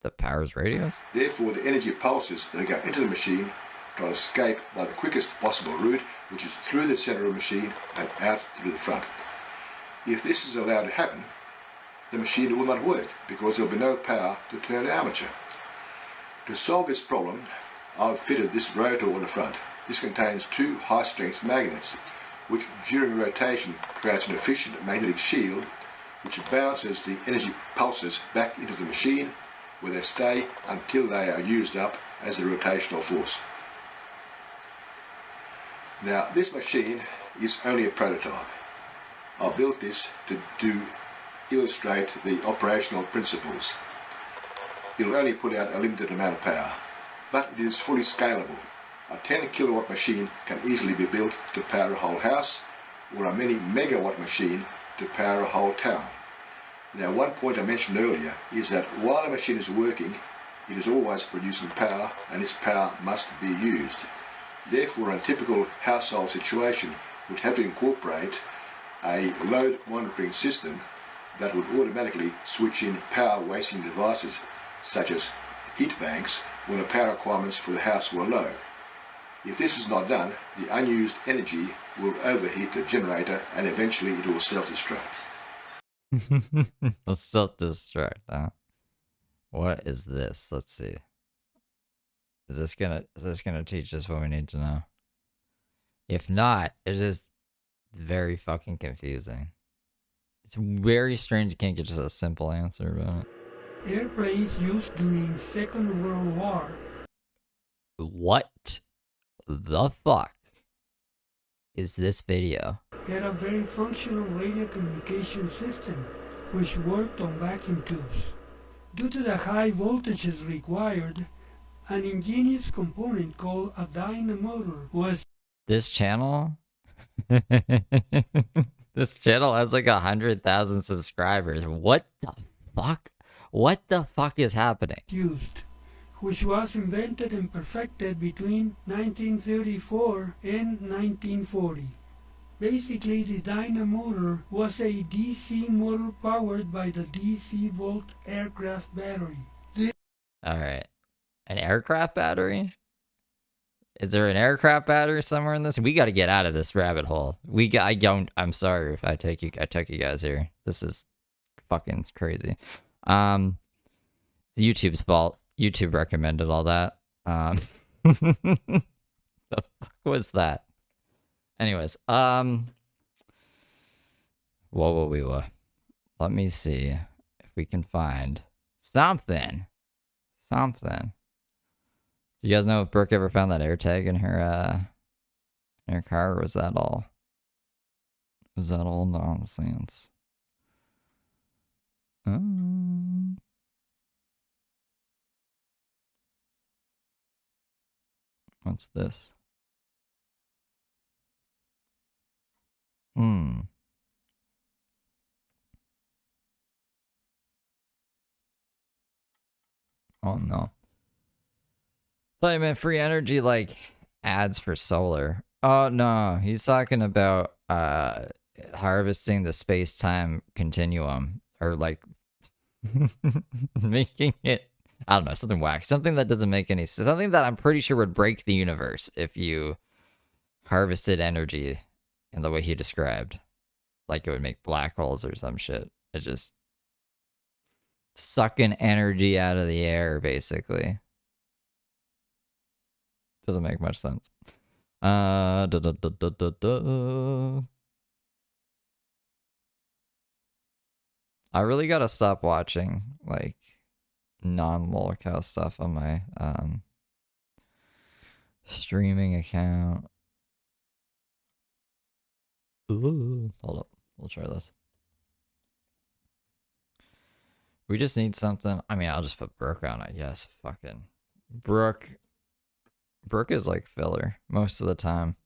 that powers radios. Therefore, the energy pulses that go into the machine try to escape by the quickest possible route, which is through the center of the machine and out through the front. If this is allowed to happen, the machine will not work because there will be no power to turn the armature. To solve this problem, I've fitted this rotor on the front. This contains two high-strength magnets, which during rotation creates an efficient magnetic shield, which bounces the energy pulses back into the machine, where they stay until they are used up as a rotational force. Now, this machine is only a prototype. I built this to illustrate the operational principles. It'll only put out a limited amount of power, but it is fully scalable. A 10 kilowatt machine can easily be built to power a whole house, or a many megawatt machine to power a whole town. Now, one point I mentioned earlier is that while a machine is working, it is always producing power, and this power must be used. Therefore, in a typical household situation would have to incorporate a load monitoring system that would automatically switch in power wasting devices such as heat banks when the power requirements for the house were low. If this is not done, the unused energy will overheat the generator and eventually it will self-destruct. Self-destruct, huh? What is this? Let's see. Is this gonna teach us what we need to know? If not, it's just very fucking confusing. It's very strange you can't get just a simple answer about it. Airplanes used during Second World War. What the fuck is this video? Had a very functional radio communication system which worked on vacuum tubes. Due to the high voltages required, an ingenious component called a dynamotor was... This channel? This channel has like 100,000 subscribers. What the fuck? What the fuck is happening? Used, which was invented and perfected between 1934 and 1940. Basically, the dynamotor was a DC motor powered by the DC volt aircraft battery. Alright. An aircraft battery? Is there an aircraft battery somewhere in this? We gotta get out of this rabbit hole. I'm sorry if I took you guys here. This is fucking crazy. It's YouTube's fault. YouTube recommended all that. The fuck was that? Anyways, whoa. Let me see if we can find something. Do you guys know if Brooke ever found that air tag in her car, or was that all nonsense? What's this? Oh no. Thought you meant free energy like ads for solar. Oh no, he's talking about harvesting the space-time continuum, or like making it, I don't know, something whack, something that doesn't make any sense, something that I'm pretty sure would break the universe if you harvested energy in the way he described. Like it would make black holes or some shit. It just sucking energy out of the air, basically. Doesn't make much sense. I really gotta stop watching like non-lolcow stuff on my streaming account. Ooh, hold up, we'll try this. We just need something. I mean, I'll just put Brooke on, I guess. Fucking Brooke is like filler most of the time.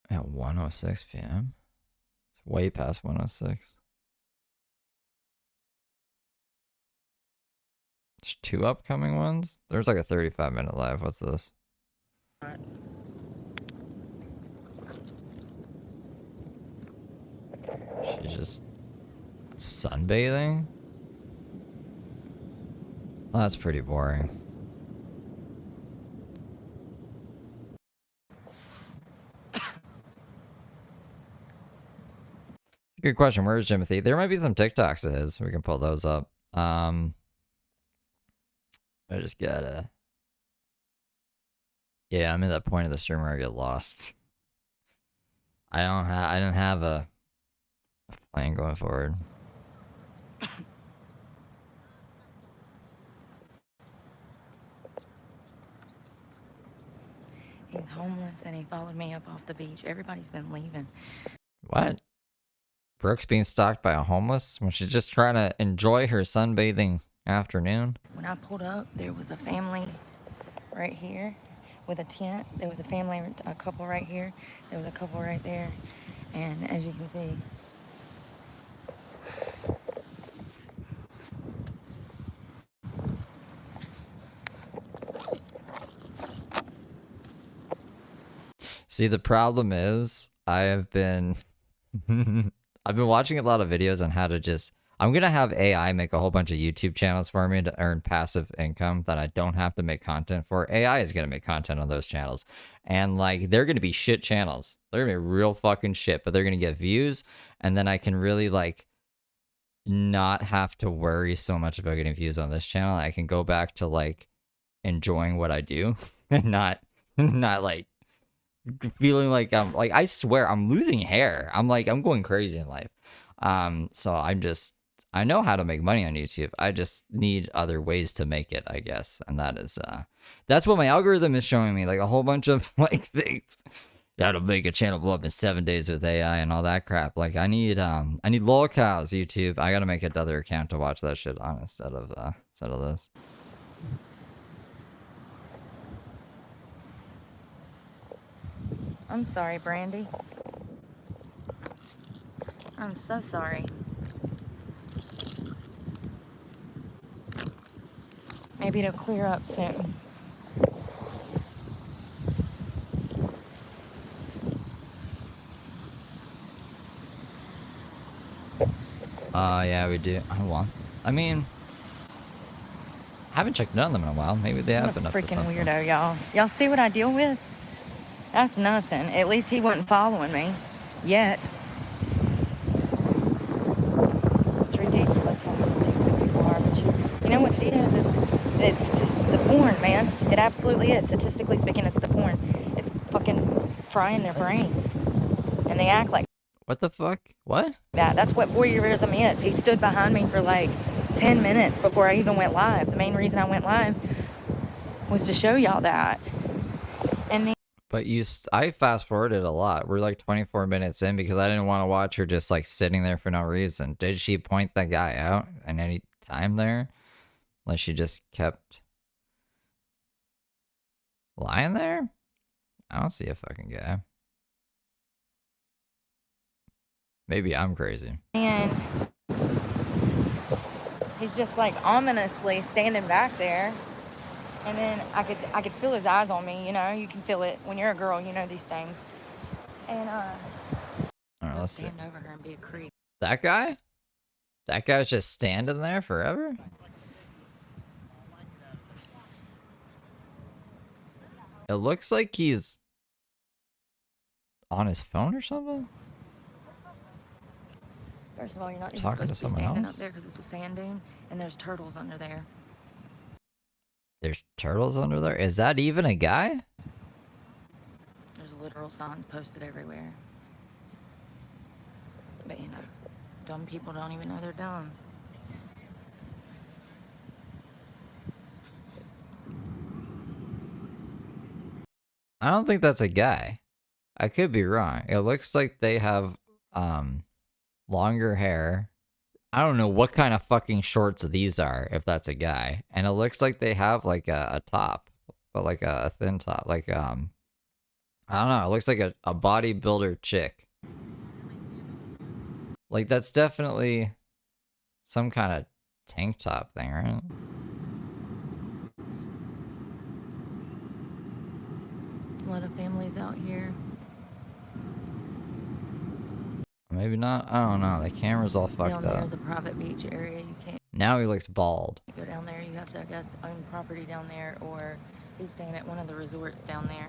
At 1:06 p.m. It's way past 1:06. There's 2 upcoming ones. There's like a 35-minute live. What's this? She's just sunbathing? Well, that's pretty boring. Good question. Where is Jimothy? There might be some TikToks of his. We can pull those up. I just gotta... Yeah, I'm at that point of the stream where I get lost. I don't have a plan going forward. He's homeless and he followed me up off the beach. Everybody's been leaving. What? Brooke's being stalked by a homeless when she's just trying to enjoy her sunbathing afternoon? When I pulled up, there was a family right here with a tent. There was a family, a couple right here. There was a couple right there. And as you can see, See, the problem is I have been I've been watching a lot of videos on how to just I'm gonna have AI make a whole bunch of YouTube channels for me to earn passive income that I don't have to make content for. AI is gonna make content on those channels. And like they're gonna be shit channels. They're gonna be real fucking shit, but they're gonna get views, and then I can really like not have to worry so much about getting views on this channel. I can go back to like enjoying what I do and not like feeling like I'm like I swear I'm losing hair. I'm going crazy in life. So I know how to make money on YouTube. I just need other ways to make it, I guess. And that's what my algorithm is showing me, like a whole bunch of like things. How to make a channel blow up in 7 days with AI and all that crap. Like I need lolcows, YouTube. I gotta make another account to watch that shit on instead of this. I'm sorry, Brandy. I'm so sorry. Maybe it'll clear up soon. Yeah, we do. Hold on. I mean, I haven't checked none of them in a while. Maybe they have been up to Freaking something. weirdo, y'all. Y'all see what I deal with? That's nothing. At least he wasn't following me. Yet. It's ridiculous how stupid people are. But you know what it is? It's the porn, man. It absolutely is. Statistically speaking, it's the porn. It's fucking frying their brains. And they act like What the fuck? What? that's what voyeurism is. He stood behind me for like 10 minutes before I even went live. The main reason I went live was to show y'all that. And But I fast forwarded a lot. We're like 24 minutes in because I didn't want to watch her just like sitting there for no reason. Did she point that guy out at any time there? Like she just kept lying there? I don't see a fucking guy. Maybe I'm crazy. And he's just like ominously standing back there. And then I could feel his eyes on me, you know. You can feel it when you're a girl, you know these things. And all right, let's stand over her and be a creep. That guy? That guy's just standing there forever? It looks like he's on his phone or something. First of all, you're not even Talking supposed to to be someone standing else? up there because it's a sand dune, and there's turtles under there. There's turtles under there? Is that even a guy? There's literal signs posted everywhere. But you know, dumb people don't even know they're dumb. I don't think that's a guy. I could be wrong. It looks like they have longer hair. I don't know what kind of fucking shorts these are, if that's a guy. And it looks like they have like a top, but like a thin top. Like I don't know, it looks like a bodybuilder chick. Like that's definitely some kind of tank top thing, right? A lot of families out here. Maybe not. I don't know. The camera's all fucked Down there up. is a private beach area. You can't Now he looks bald. go down there. You have to, I guess, own property down there or be staying at one of the resorts down there.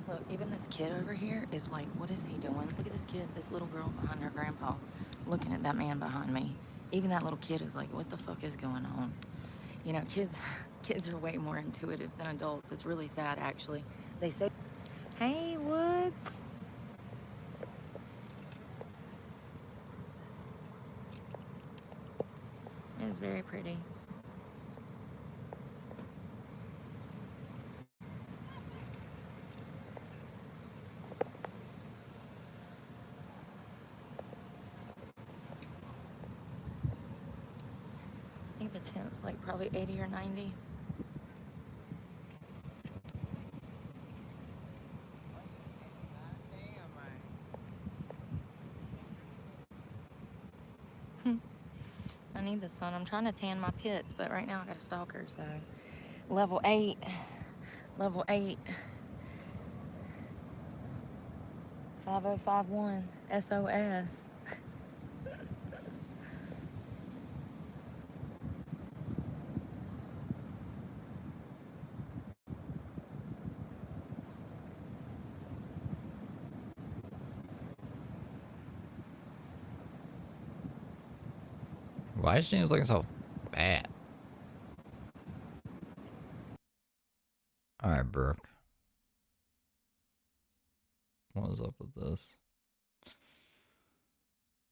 Look, even this kid over here is like, what is he doing? Look at this kid, this little girl behind her grandpa, looking at that man behind me. Even that little kid is like, what the fuck is going on? You know, kids are way more intuitive than adults. It's really sad, actually. They say, hey, Woods. It is very pretty. I think the tent's like probably 80 or 90. I need the sun. I'm trying to tan my pits, but right now I got a stalker, so level 8. Level 8. 5051 SOS. Why is James looking so bad? Alright, Brooke. What was up with this?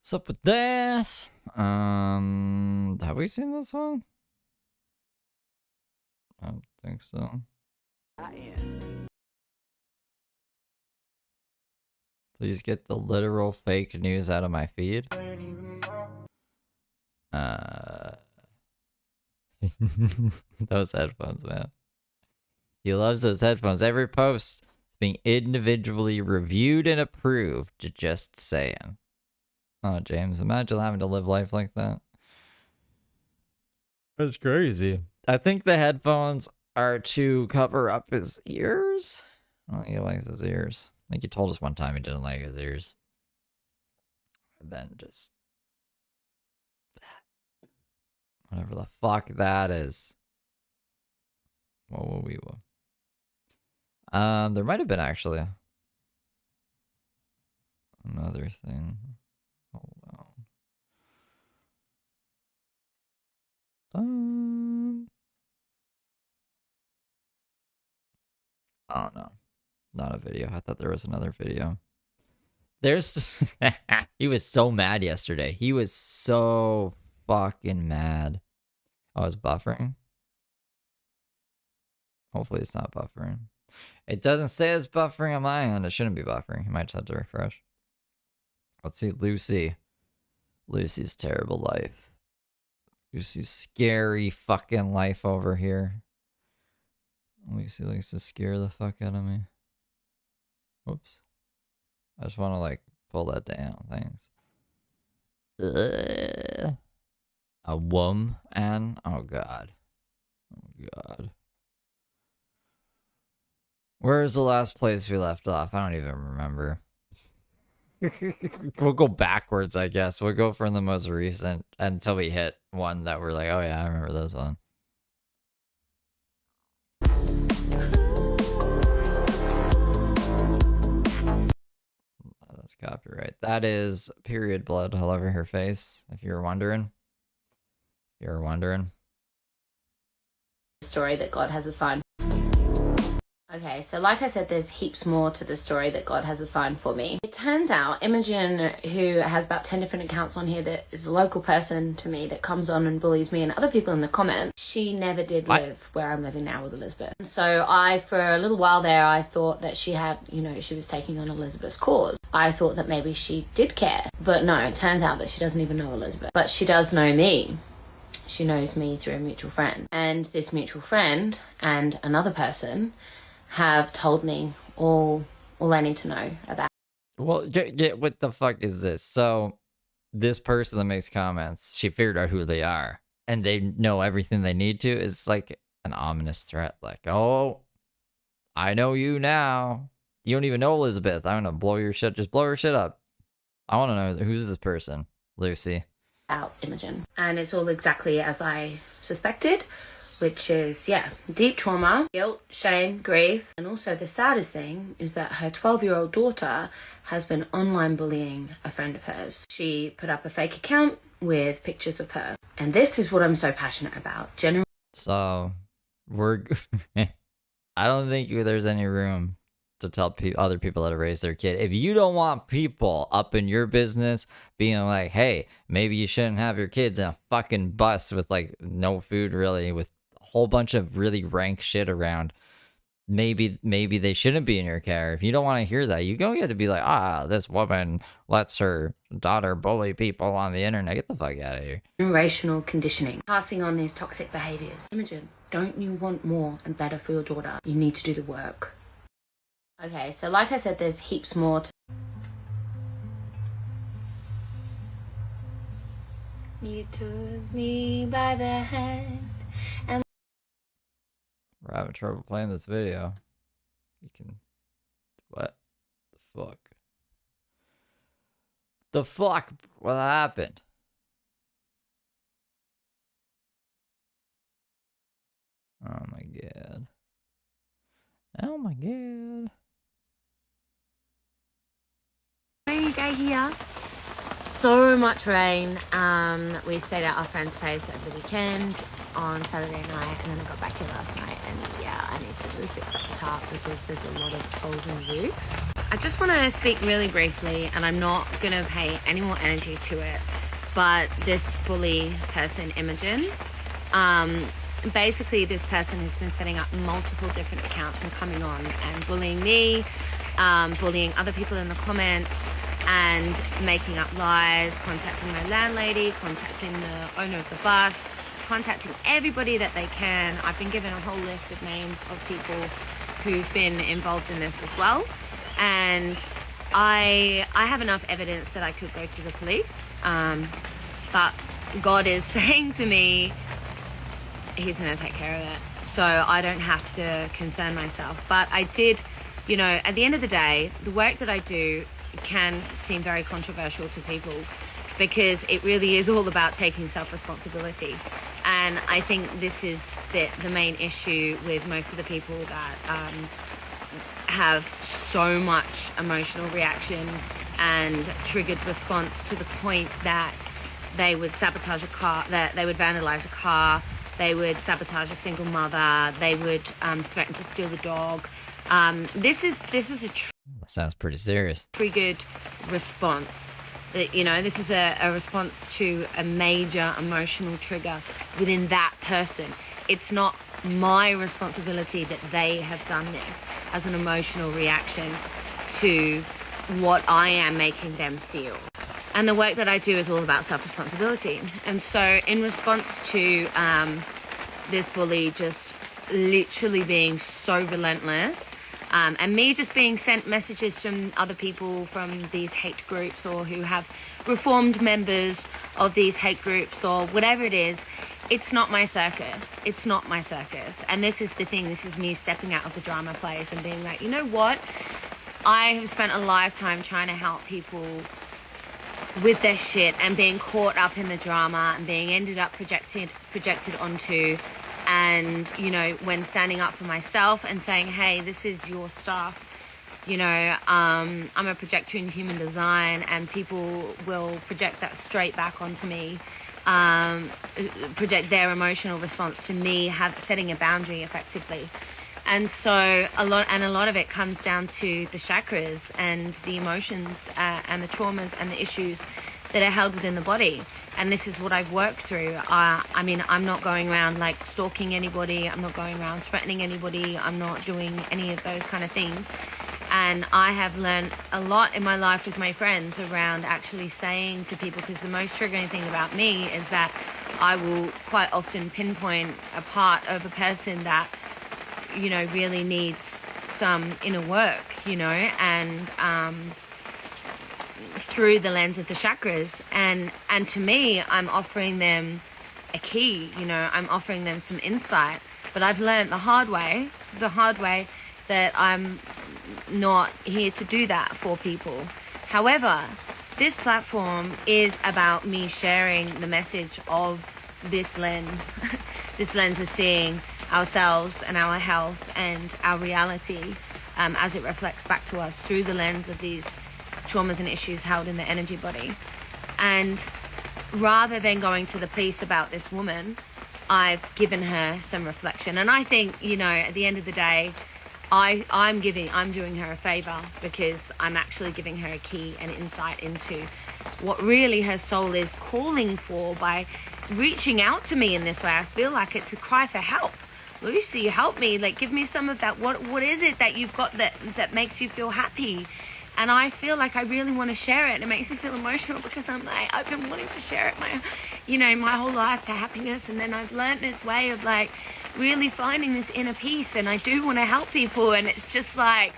What's up with this? Have we seen this one? I don't think so. Please get the literal fake news out of my feed. Those headphones, man. He loves those headphones. Every post is being individually reviewed and approved. Just saying. Oh, James, imagine having to live life like that. That's crazy. I think the headphones are to cover up his ears. I don't think he likes his ears. I think he told us one time he didn't like his ears. And then just... whatever the fuck that is. What will we... there might have been actually another thing. Hold on. Oh no, not a video. I thought there was another video. There's he was so mad yesterday. He was so fucking mad. Oh, it's buffering. Hopefully it's not buffering. It doesn't say it's buffering on my end. It shouldn't be buffering. You might just have to refresh. Let's see, Lucy. Lucy's terrible life. Lucy's scary fucking life over here. Lucy likes to scare the fuck out of me. Whoops. I just want to, like, pull that down. Thanks. A wom, Anne? Oh, God. Oh, God. Where's the last place we left off? I don't even remember. We'll go backwards, I guess. We'll go from the most recent until we hit one that we're like, oh yeah, I remember this one. That's copyright. That is period blood all over her face, if you're wondering. You're wondering. Story that God has assigned. Okay, so like I said, there's heaps more to the story that God has assigned for me. It turns out Imogen, who has about 10 different accounts on here, that is a local person to me that comes on and bullies me and other people in the comments, she never did live where I'm living now with Elizabeth. So for a little while there, I thought that she had, she was taking on Elizabeth's cause. I thought that maybe she did care. But no, it turns out that she doesn't even know Elizabeth. But she does know me. She knows me through a mutual friend. And this mutual friend and another person have told me all I need to know about. Well, what the fuck is this? So, this person that makes comments, she figured out who they are, and they know everything they need to. It's like an ominous threat, like, oh, I know you now. You don't even know Elizabeth. I'm gonna blow your shit. Just blow her shit up. I want to know who's this person, Lucy. Out Imogen, and it's all exactly as I suspected. Which is, deep trauma, guilt, shame, grief. And also the saddest thing is that her 12-year-old daughter has been online bullying a friend of hers. She put up a fake account with pictures of her. And this is what I'm so passionate about. So, I don't think there's any room to tell other people how to raise their kid. If you don't want people up in your business being like, hey, maybe you shouldn't have your kids in a fucking bus with like no food really, with a whole bunch of really rank shit around, maybe they shouldn't be in your care. If you don't want to hear that, you don't get to be like, this woman lets her daughter bully people on the internet. Get the fuck out of here. Generational conditioning, passing on these toxic behaviors. Imogen, don't you want more and better for your daughter? You need to do the work. Okay, so like I said, there's heaps more to... You took me by the hand and... We're having trouble playing this video. You can... What the fuck? The fuck? What happened? Oh my god. Oh my god. Rainy day here. So much rain. We stayed at our friend's place over the weekend on Saturday night, and then I got back here last night, and yeah, I need to really fix up the tarp because there's a lot of holes in the roof. I just want to speak really briefly, and I'm not going to pay any more energy to it, but this bully person, Imogen, basically this person has been setting up multiple different accounts and coming on and bullying me, bullying other people in the comments, and making up lies, contacting my landlady, contacting the owner of the bus, contacting everybody that they can. I've been given a whole list of names of people who've been involved in this as well. And I have enough evidence that I could go to the police. But God is saying to me, he's going to take care of it. So I don't have to concern myself. But I did, you know, at the end of the day, the work that I do can seem very controversial to people because it really is all about taking self-responsibility. And I think this is the main issue with most of the people that have so much emotional reaction and triggered response to the point that they would sabotage a car, that they would vandalize a car, they would sabotage a single mother, they would threaten to steal the dog. This is a That sounds pretty serious. triggered response. You know, this is a response to a major emotional trigger within that person. It's not my responsibility that they have done this as an emotional reaction to what I am making them feel. And the work that I do is all about self-responsibility. And so in response to this bully just literally being so relentless, and me just being sent messages from other people from these hate groups or who have reformed members of these hate groups or whatever it is, it's not my circus. It's not my circus. And this is the thing. This is me stepping out of the drama place and being like, you know what? I have spent a lifetime trying to help people with their shit and being caught up in the drama and being ended up projected onto. And, you know, when standing up for myself and saying, hey, this is your stuff, you know, I'm a projector in human design and people will project that straight back onto me, project their emotional response to me setting a boundary effectively. And so a lot of it comes down to the chakras and the emotions and the traumas and the issues that are held within the body. And this is what I've worked through. I mean, I'm not going around like stalking anybody. I'm not going around threatening anybody. I'm not doing any of those kind of things. And I have learned a lot in my life with my friends around actually saying to people, because the most triggering thing about me is that I will quite often pinpoint a part of a person that, you know, really needs some inner work, you know, and through the lens of the chakras. And to me, I'm offering them a key, you know, I'm offering them some insight. But I've learned the hard way that I'm not here to do that for people. However, this platform is about me sharing the message of this lens, this lens of seeing ourselves and our health and our reality as it reflects back to us through the lens of these traumas and issues held in the energy body. And rather than going to the police about this woman, I've given her some reflection. And I think, you know, at the end of the day, I'm doing her a favor, because I'm actually giving her a key and insight into what really her soul is calling for by reaching out to me in this way. I feel like it's a cry for help. Lucy, help me, like give me some of that. What is it that you've got that makes you feel happy? And I feel like I really want to share it, and it makes me feel emotional, because I'm like, I've been wanting to share it my whole life, the happiness, and then I've learned this way of like really finding this inner peace, and I do want to help people, and it's just like,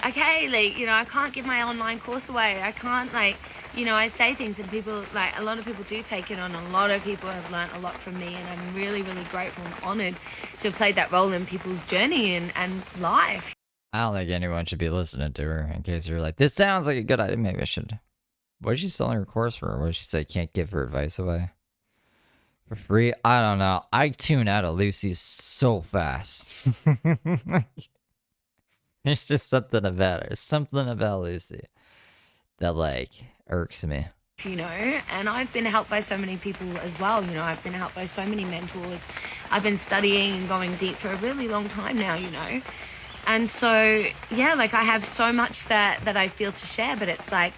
okay, like, I can't give my online course away. I can't, like, I say things and people, like, a lot of people do take it on. A lot of people have learned a lot from me, and I'm really, really grateful and honored to have played that role in people's journey and life. I don't think anyone should be listening to her, in case you're like, this sounds like a good idea. Maybe I should. What is she selling her course for? What did she say? Can't give her advice away for free? I don't know. I tune out of Lucy so fast. There's just something about her. Something about Lucy that, like, irks me. And I've been helped by so many people as well. I've been helped by so many mentors. I've been studying and going deep for a really long time now, And so, yeah, like, I have so much that I feel to share, but it's like,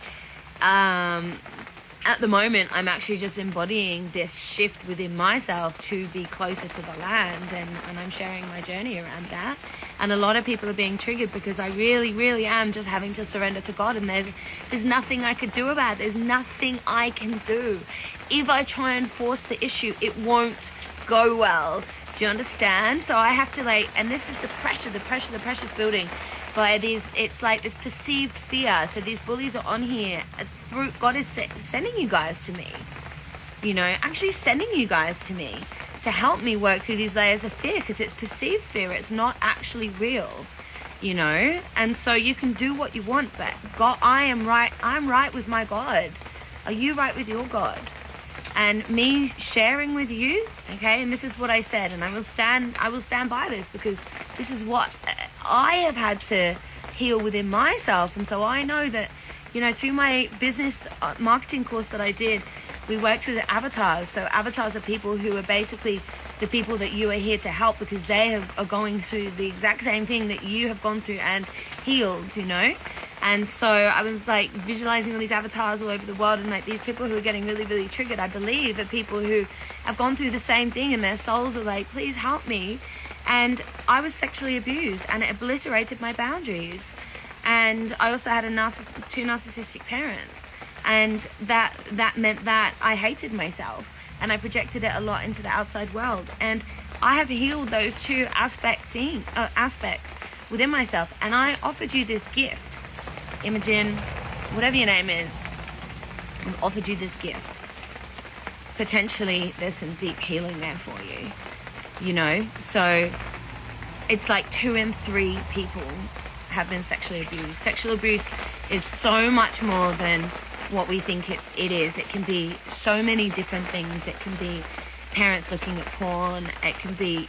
at the moment, I'm actually just embodying this shift within myself to be closer to the land, and I'm sharing my journey around that. And a lot of people are being triggered because I really, really am just having to surrender to God, and there's nothing I could do about it. There's nothing I can do. If I try and force the issue, it won't go well. Do you understand? So I have to, like, and this is the pressure's building by these, it's like this perceived fear. So these bullies are on here through, God is sending you guys to me, actually sending you guys to me to help me work through these layers of fear, because it's perceived fear. It's not actually real, and so you can do what you want, but God, I'm right with my God. Are you right with your God? And me sharing with you, okay, and this is what I said, and I will stand by this, because this is what I have had to heal within myself. And so I know that, through my business marketing course that I did, we worked with avatars. So avatars are people who are basically the people that you are here to help, because they are going through the exact same thing that you have gone through and healed, And so I was like visualizing all these avatars all over the world, and like these people who are getting really, really triggered, I believe, are people who have gone through the same thing, and their souls are like, please help me. And I was sexually abused, and it obliterated my boundaries. And I also had two narcissistic parents, and that meant that I hated myself, and I projected it a lot into the outside world. And I have healed those two aspects within myself, and I offered you this gift. Imogen, whatever your name is, I've offered you this gift. Potentially there's some deep healing there for you, so it's like 2 in 3 people have been sexually abused. Sexual abuse is so much more than what we think it is. It can be so many different things. It can be parents looking at porn. It can be,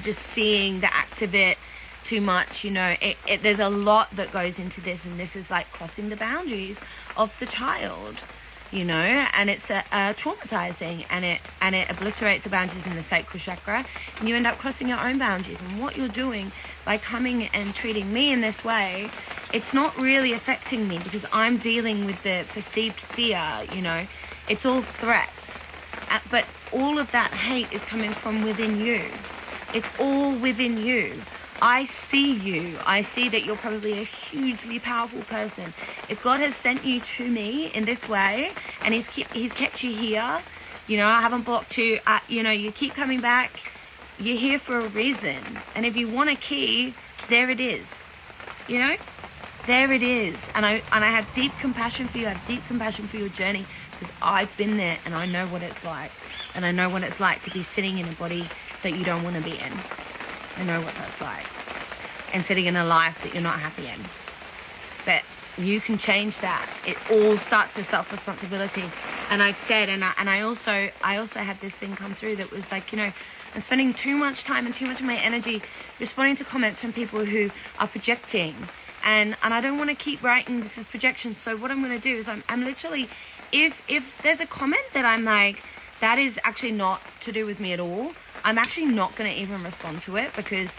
just seeing the act of it too much, there's a lot that goes into this, and this is like crossing the boundaries of the child, and it's traumatizing, and it obliterates the boundaries in the sacral chakra, and you end up crossing your own boundaries. And what you're doing by coming and treating me in this way, it's not really affecting me, because I'm dealing with the perceived fear, it's all threats, but all of that hate is coming from within you. It's all within you. I see you. I see that you're probably a hugely powerful person. If God has sent you to me in this way, and He's kept you here, I haven't blocked you. You keep coming back. You're here for a reason. And if you want a key, there it is. There it is. And I have deep compassion for you. I have deep compassion for your journey, because I've been there, and I know what it's like. And I know what it's like to be sitting in a body that you don't want to be in. I know what that's like. And sitting in a life that you're not happy in. But you can change that. It all starts with self-responsibility. And I've said, and I also had this thing come through that was like, I'm spending too much time and too much of my energy responding to comments from people who are projecting. And I don't want to keep writing this as projection. So what I'm going to do is I'm literally, if there's a comment that I'm like, that is actually not to do with me at all, I'm actually not going to even respond to it, because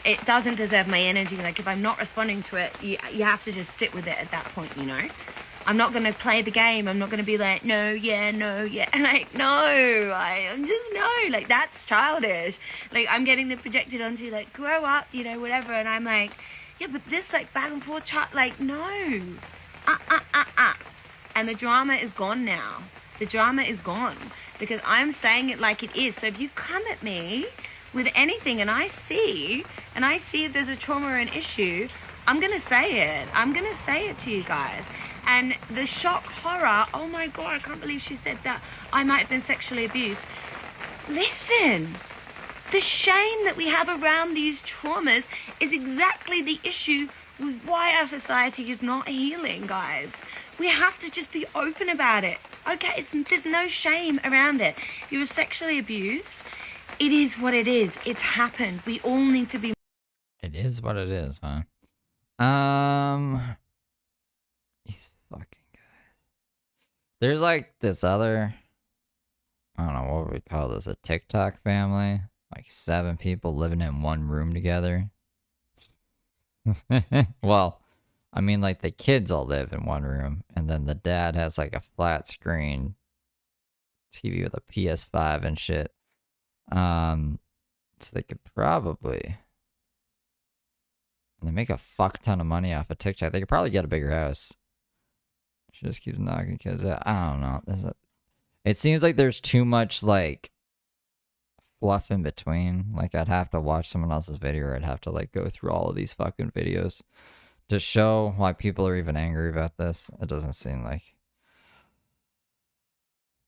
it doesn't deserve my energy. Like, if I'm not responding to it, you have to just sit with it at that point, you know? I'm not going to play the game. I'm not going to be like, no, yeah, no, yeah. And like, no, I'm just, no. Like, that's childish. Like, I'm getting the projected onto, like, grow up, you know, whatever. And I'm like, yeah, but this, like, back and forth chat, like, no. And the drama is gone now. The drama is gone. Because I'm saying it like it is. So if you come at me with anything and I see if there's a trauma or an issue, I'm going to say it. I'm going to say it to you guys. And the shock, horror, oh my God, I can't believe she said that I might have been sexually abused. Listen, the shame that we have around these traumas is exactly the issue with why our society is not healing, guys. We have to just be open about it. Okay, there's no shame around it. You were sexually abused. It is what it is. It's happened. We all need to be... It is what it is, huh? These fucking guys. There's like this other, I don't know, what would we call this? A TikTok family? Like 7 people living in one room together. Well, I mean, like the kids all live in one room, and then the dad has like a flat screen TV with a PS5 and shit. So they could probably, and they make a fuck ton of money off of TikTok. They could probably get a bigger house. She just keeps knocking kids out. I don't know. It seems like there's too much like fluff in between. Like I'd have to watch someone else's video, or I'd have to like go through all of these fucking videos to show why people are even angry about this. It doesn't seem like.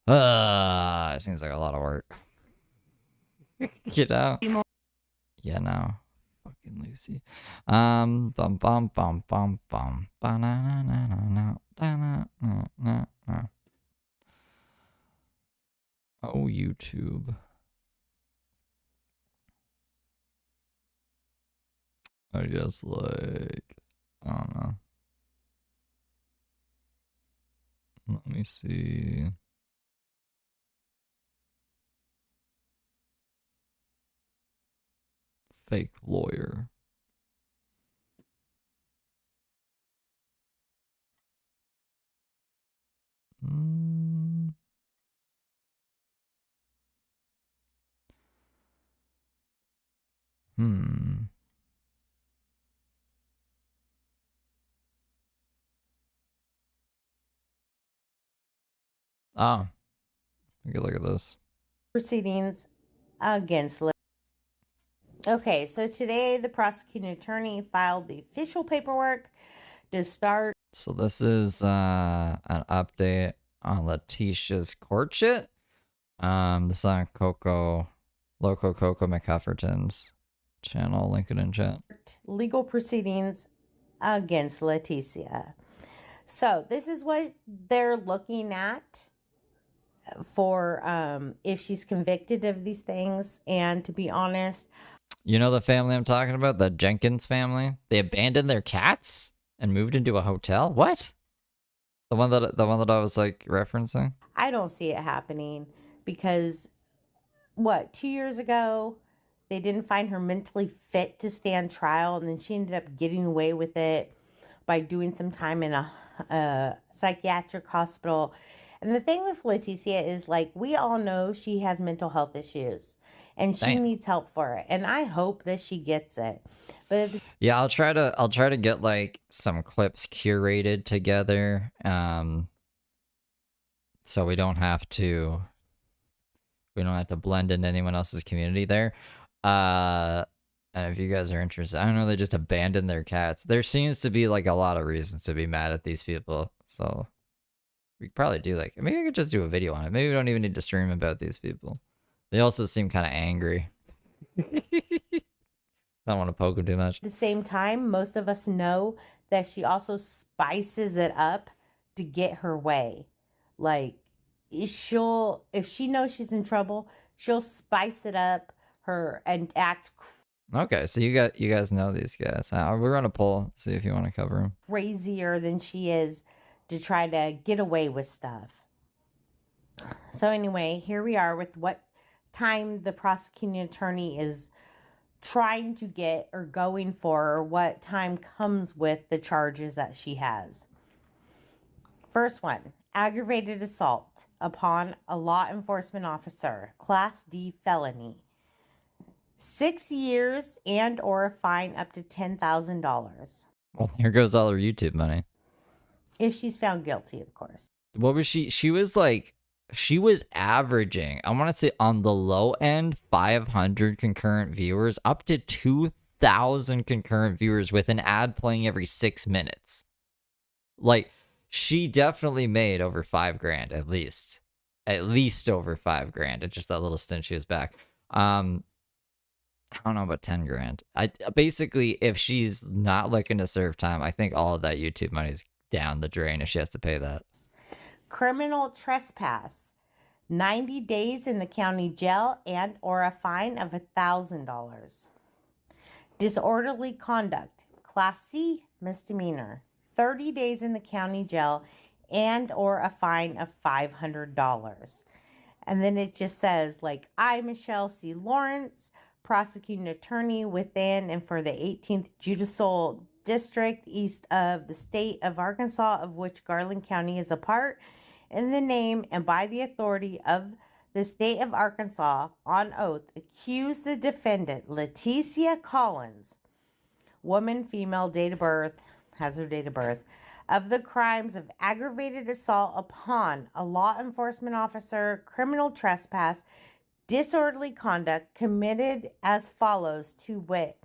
It seems like a lot of work. You know? Yeah, no. Fucking Lucy. Bum bum bum bum bum. Ba-na-na-na-na-na. Da-na-na-na-na. Oh, YouTube. I guess, like, I don't know. Let me see. Fake lawyer. Oh. Take a look at this. Proceedings against. Okay, so today the prosecuting attorney filed the official paperwork to start. So this is an update on Leticia's court shit. This is on Loco Coco McHufferton's channel. Link it in chat. Legal proceedings against Leticia. So this is what they're looking at for if she's convicted of these things. And to be honest, you know the family I'm talking about, the Jenkins family. They abandoned their cats and moved into a hotel. What? The one that I was like referencing. I don't see it happening because 2 years ago they didn't find her mentally fit to stand trial, and then she ended up getting away with it by doing some time in a psychiatric hospital. And the thing with Leticia is, like, we all know she has mental health issues and she needs help for it. And I hope that she gets it. But yeah, I'll try to get like some clips curated together. So we don't have to blend into anyone else's community there. And if you guys are interested, I don't know, they just abandoned their cats. There seems to be like a lot of reasons to be mad at these people. So we could probably do like, maybe I could just do a video on it. Maybe we don't even need to stream about these people. They also seem kind of angry. I don't want to poke them too much. At the same time, most of us know that she also spices it up to get her way. Like, if she knows she's in trouble, she'll spice it up and act Okay, so you guys know these guys. We're on a poll, see if you want to cover them. Crazier than she is to try to get away with stuff. So anyway, here we are with what time the prosecuting attorney is trying to get or going for, or what time comes with the charges that she has. First one, aggravated assault upon a law enforcement officer, Class D felony. 6 years and or a fine up to $10,000. Well, here goes all her YouTube money. If she's found guilty, of course. What was she? She was averaging, I want to say on the low end, 500 concurrent viewers, up to 2,000 concurrent viewers with an ad playing every 6 minutes. Like, she definitely made over $5,000 at least. At least over $5,000. It's just that little stint she was back. I don't know about $10,000. Basically, if she's not looking to serve time, I think all of that YouTube money is down the drain if she has to pay that. Criminal trespass, 90 days in the county jail and or a fine of $1,000. Disorderly conduct, Class C misdemeanor, 30 days in the county jail and or a fine of $500. And then it just says, like, I, Michelle C. Lawrence, prosecuting attorney within and for the 18th Judicial District east of the state of Arkansas, of which Garland County is a part, in the name and by the authority of the state of Arkansas, on oath, accuse the defendant, Leticia Collins, woman, female, date of birth, has her date of birth, of the crimes of aggravated assault upon a law enforcement officer, criminal trespass, disorderly conduct committed as follows, to wit.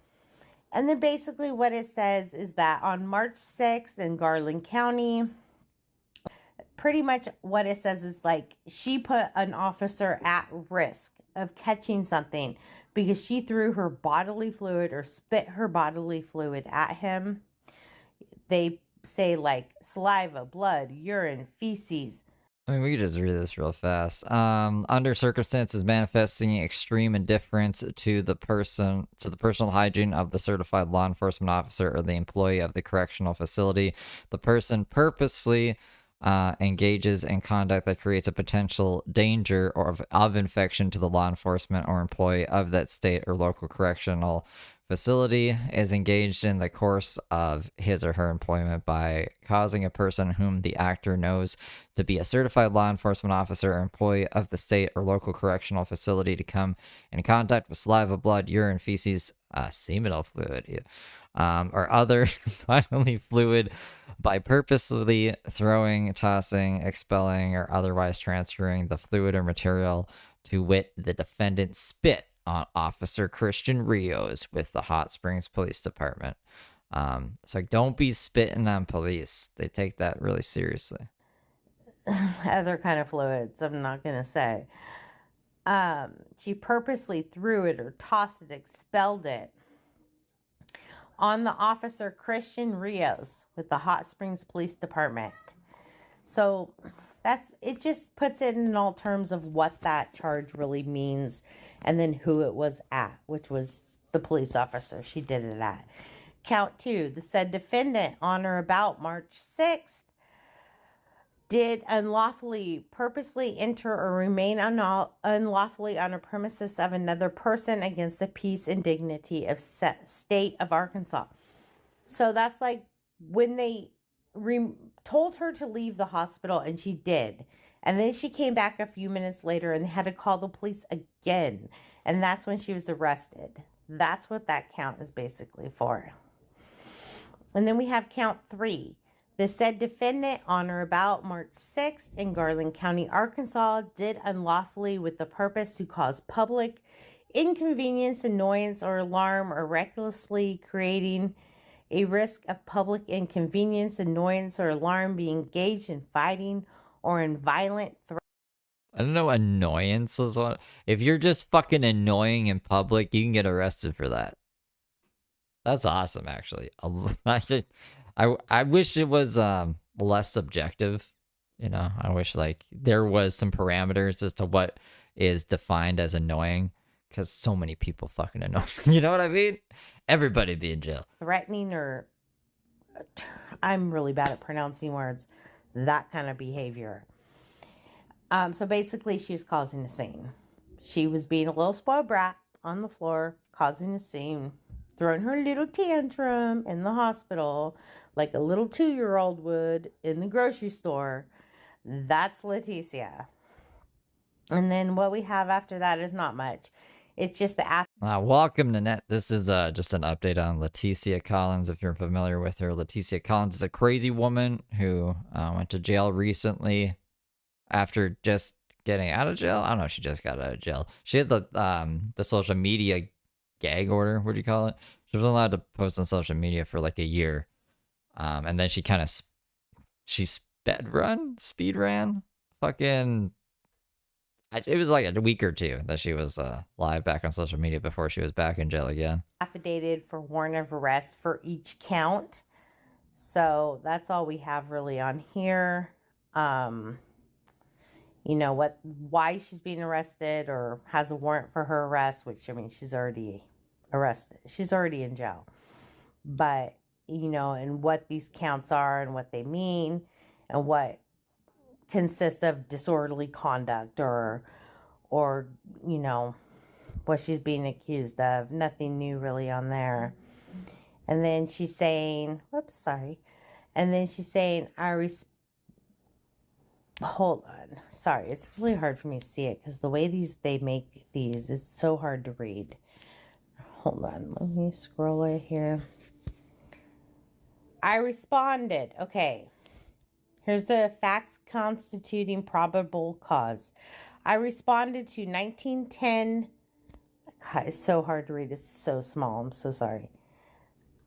And then basically what it says is that on March 6th in Garland County, pretty much what it says is like she put an officer at risk of catching something because she threw her bodily fluid or spit her bodily fluid at him. They say like saliva, blood, urine, feces. I mean, we could just read this real fast. Under circumstances manifesting extreme indifference to the personal hygiene of the certified law enforcement officer or the employee of the correctional facility, the person purposefully engages in conduct that creates a potential danger of infection to the law enforcement or employee of that state or local correctional facility, is engaged in the course of his or her employment by causing a person whom the actor knows to be a certified law enforcement officer or employee of the state or local correctional facility to come in contact with saliva, blood, urine, feces, seminal fluid, or other bodily fluid by purposely throwing, tossing, expelling, or otherwise transferring the fluid or material, to wit, the defendant's spit on Officer Christian Rios with the Hot Springs Police Department. So don't be spitting on police. They take that really seriously. Other kind of fluids, I'm not going to say. She purposely threw it or tossed it, expelled it on the Officer Christian Rios with the Hot Springs Police Department. So it just puts it in all terms of what that charge really means, and then who it was at, which was the police officer she did it at. Count 2, the said defendant on or about March 6th did unlawfully purposely enter or remain unlawfully on a premises of another person against the peace and dignity of state of Arkansas. So that's like when they told her to leave the hospital, and she did. And then she came back a few minutes later and they had to call the police again. And that's when she was arrested. That's what that count is basically for. And then we have count 3. The said defendant on or about March 6th in Garland County, Arkansas, did unlawfully with the purpose to cause public inconvenience, annoyance, or alarm, or recklessly creating a risk of public inconvenience, annoyance, or alarm, be engaged in fighting or in violent threat. I don't know, annoyance is what. If you're just fucking annoying in public, you can get arrested for that. That's awesome, actually. I wish it was less subjective. You know, I wish like there was some parameters as to what is defined as annoying, because so many people fucking annoy. You know what I mean? Everybody be in jail. Threatening or I'm really bad at pronouncing words. That kind of behavior. So basically, she was causing a scene. She was being a little spoiled brat on the floor, causing a scene, throwing her little tantrum in the hospital like a little 2-year-old would in the grocery store. That's Leticia. And then what we have after that is not much. It's just the Welcome, Nanette. This is just an update on Leticia Collins, if you're familiar with her. Leticia Collins is a crazy woman who went to jail recently after just getting out of jail. I don't know if she just got out of jail. She had the social media gag order, what do you call it? She was allowed to post on social media for like a year. And then she kind of speed ran. Fucking, it was like a week or two that she was live back on social media before she was back in jail again. affidavit for warrant of arrest for each count. So that's all we have really on here. You know, why she's being arrested or has a warrant for her arrest, which, I mean, she's already arrested. She's already in jail. But, you know, and what these counts are and what they mean and what consists of disorderly conduct or, you know, what she's being accused of. Nothing new really on there. And then she's saying, whoops, sorry. And then she's saying, hold on. Sorry, it's really hard for me to see it because the way they make these, it's so hard to read. Hold on, let me scroll it here. I responded. Okay. Here's the facts constituting probable cause. I responded to 1910. God, it's so hard to read. It's so small. I'm so sorry.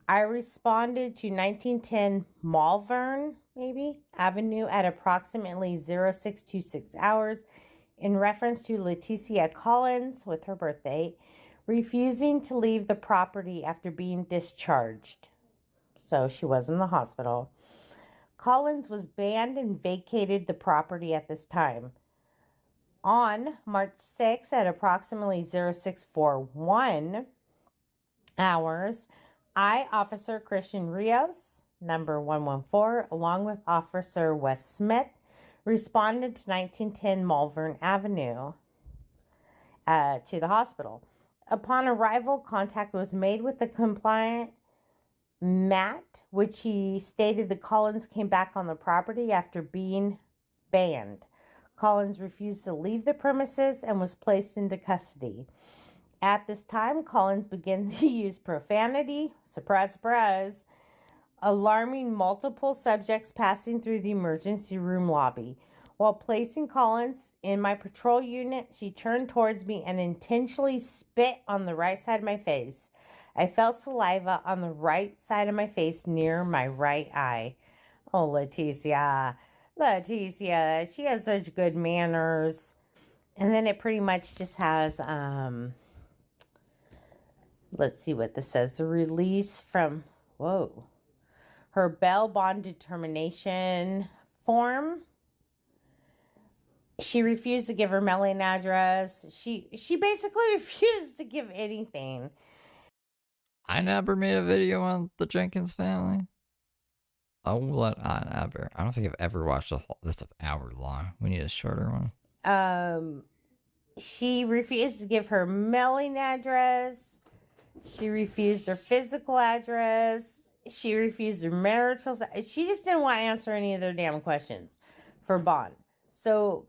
I responded to 1910 Malvern, maybe, Avenue at approximately 0626 hours in reference to Leticia Collins, with her birthday, refusing to leave the property after being discharged. So she was in the hospital. Collins was banned and vacated the property at this time. On March 6 at approximately 0641 hours, I, Officer Christian Rios, number 114, along with Officer Wes Smith, responded to 1910 Malvern Avenue to the hospital. Upon arrival, contact was made with the compliant Matt, which he stated that Collins came back on the property after being banned. Collins refused to leave the premises and was placed into custody. At this time, Collins began to use profanity, surprise, surprise, alarming multiple subjects passing through the emergency room lobby. While placing Collins in my patrol unit, she turned towards me and intentionally spit on the right side of my face. I felt saliva on the right side of my face near my right eye. Oh, Leticia, she has such good manners. And then it pretty much just has, let's see what this says. The release from, her bail bond determination form. She refused to give her mailing address. She basically refused to give anything. I never made a video on the Jenkins family. I don't think I've ever watched that's an hour long. We need a shorter one. She refused to give her mailing address. She refused her physical address. She refused her marital. She just didn't want to answer any of their damn questions for bond. So,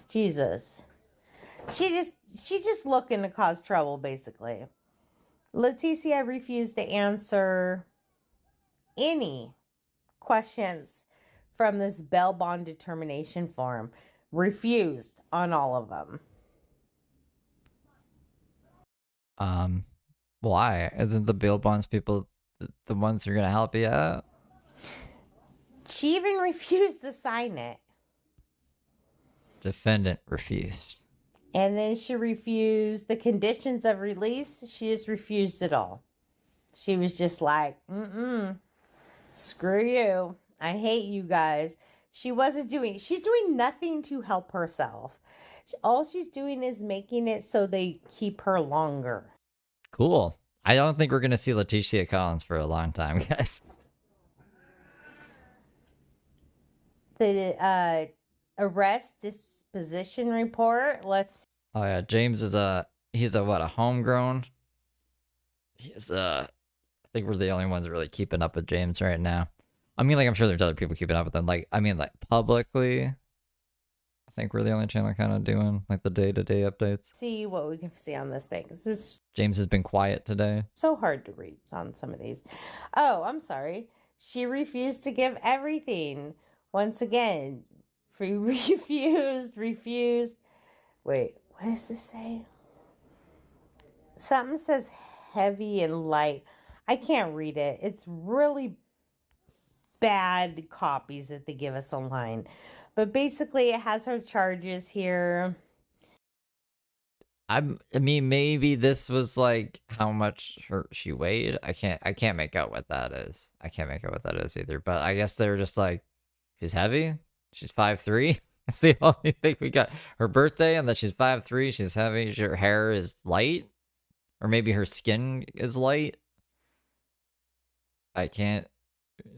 Jesus, she just looking to cause trouble, basically. Leticia refused to answer any questions from this bail bond determination form. Refused on all of them. Why? Isn't the bail bonds people the ones who are gonna help you out? She even refused to sign it. Defendant refused. And then she refused the conditions of release. She just refused it all. She was just like, screw you. I hate you guys. She's doing nothing to help herself. All she's doing is making it so they keep her longer. Cool. I don't think we're going to see Leticia Collins for a long time, guys. The arrest disposition report. Oh yeah, James is he's a what, a homegrown? He's I think we're the only ones really keeping up with James right now. I mean, like, I'm sure there's other people keeping up with them. Like, I mean, like, publicly, I think we're the only channel kind of doing, like, the day-to-day updates. See what we can see on this thing. This is James has been quiet today. so hard to read on some of these. Oh, I'm sorry. She refused to give everything. Once again, refused. Wait, what does this say? Something says heavy and light. I can't read it. It's really bad copies that they give us online. But basically, it has her charges here. I mean, maybe this was like how much she weighed. I can't make out what that is. I can't make out what that is either. But I guess they were just like, she's heavy. She's 5'3". That's the only thing we got. Her birthday, and that she's 5'3". She's heavy. Her hair is light, or maybe her skin is light. I don't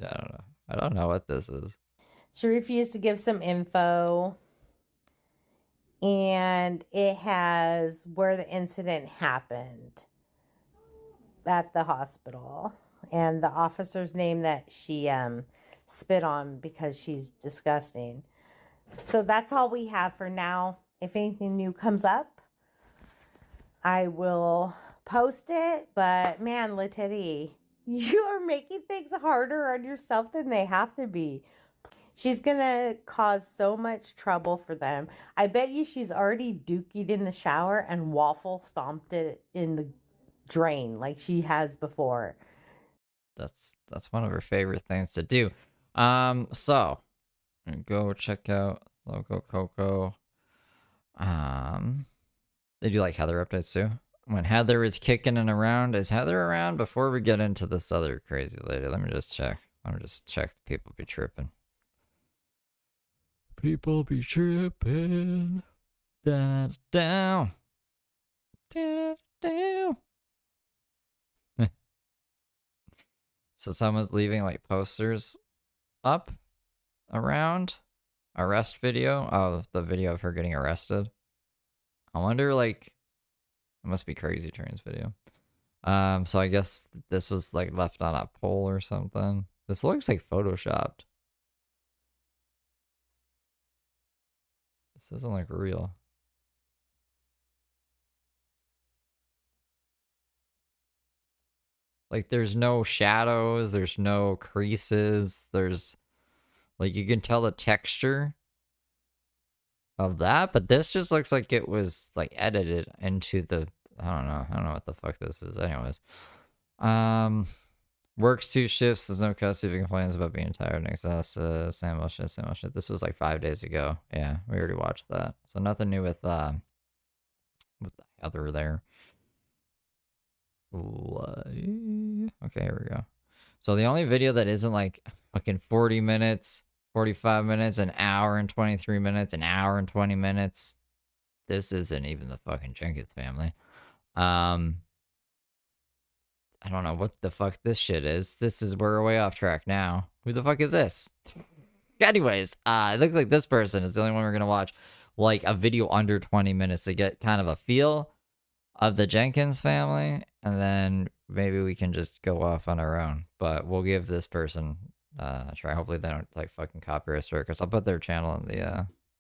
know. I don't know what this is. She refused to give some info. And it has where the incident happened at the hospital. And the officer's name that she spit on because she's disgusting. So that's all we have for now. If anything new comes up, I will post it. But man, Leticia, you are making things harder on yourself than they have to be. She's going to cause so much trouble for them. I bet you she's already dookied in the shower and waffle stomped it in the drain like she has before. That's one of her favorite things to do. So go check out Loco Coco. They do like Heather updates too. When Heather is kicking and around, is Heather around? Before we get into this other crazy lady, let me just check. The people be tripping. People be tripping. Down. Down. So someone's leaving like posters up around arrest video. Oh, the video of her getting arrested. I wonder, like, it must be Crazy Train's video. So I guess this was like left on a pole or something. This looks like photoshopped. This doesn't look real. Like, there's no shadows, there's no creases, there's, like, you can tell the texture of that, but this just looks like it was, like, edited into the, I don't know what the fuck this is. Anyways. Works 2 shifts, there's no custody, complains about being tired and exhausted, same old shit. This was like 5 days ago. Yeah, we already watched that. So nothing new with the other there. Okay, here we go. So the only video that isn't like fucking 40 minutes, 45 minutes, an hour and 23 minutes, an hour and 20 minutes. This isn't even the fucking Jenkins family. I don't know what the fuck this shit is. We're way off track now. Who the fuck is this? Anyways, it looks like this person is the only one we're gonna watch, like, a video under 20 minutes to get kind of a feel of the Jenkins family, and then maybe we can just go off on our own. But we'll give this person a try. Hopefully they don't like fucking copyright strike us. I'll put their channel in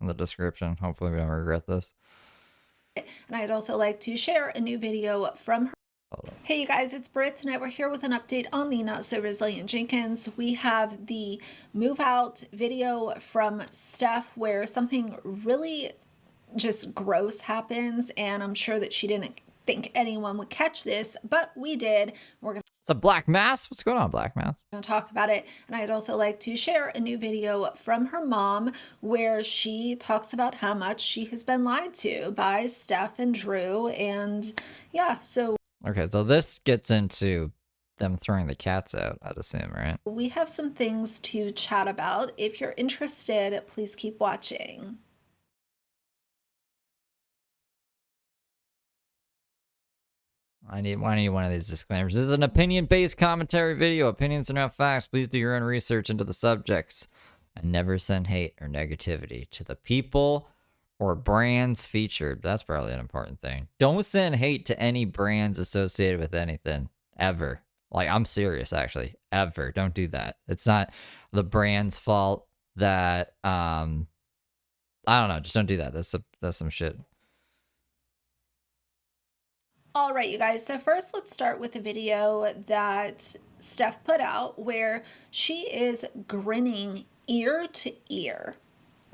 the description. Hopefully we don't regret this. And I'd also like to share a new video from her. Hey you guys, it's Britt. Tonight we're here with an update on the Not So Resilient Jenkins. We have the move out video from Steph where something really just gross happens, and I'm sure that she didn't think anyone would catch this, but we did. It's a Black Mass? What's going on, Black Mass? Going to talk about it. And I'd also like to share a new video from her mom where she talks about how much she has been lied to by Steph and Drew. And yeah, so okay, so this gets into them throwing the cats out, I'd assume, right? we have some things to chat about. If you're interested, please keep watching. I need one of these disclaimers. This is an opinion-based commentary video. Opinions are not facts. Please do your own research into the subjects and never send hate or negativity to the people or brands featured. That's probably an important thing. Don't send hate to any brands associated with anything ever. Like, I'm serious, actually. Ever. Don't do that. It's not the brand's fault that I don't know. Just don't do that. That's some shit. All right, you guys. So first, let's start with the video that Steph put out where she is grinning ear to ear,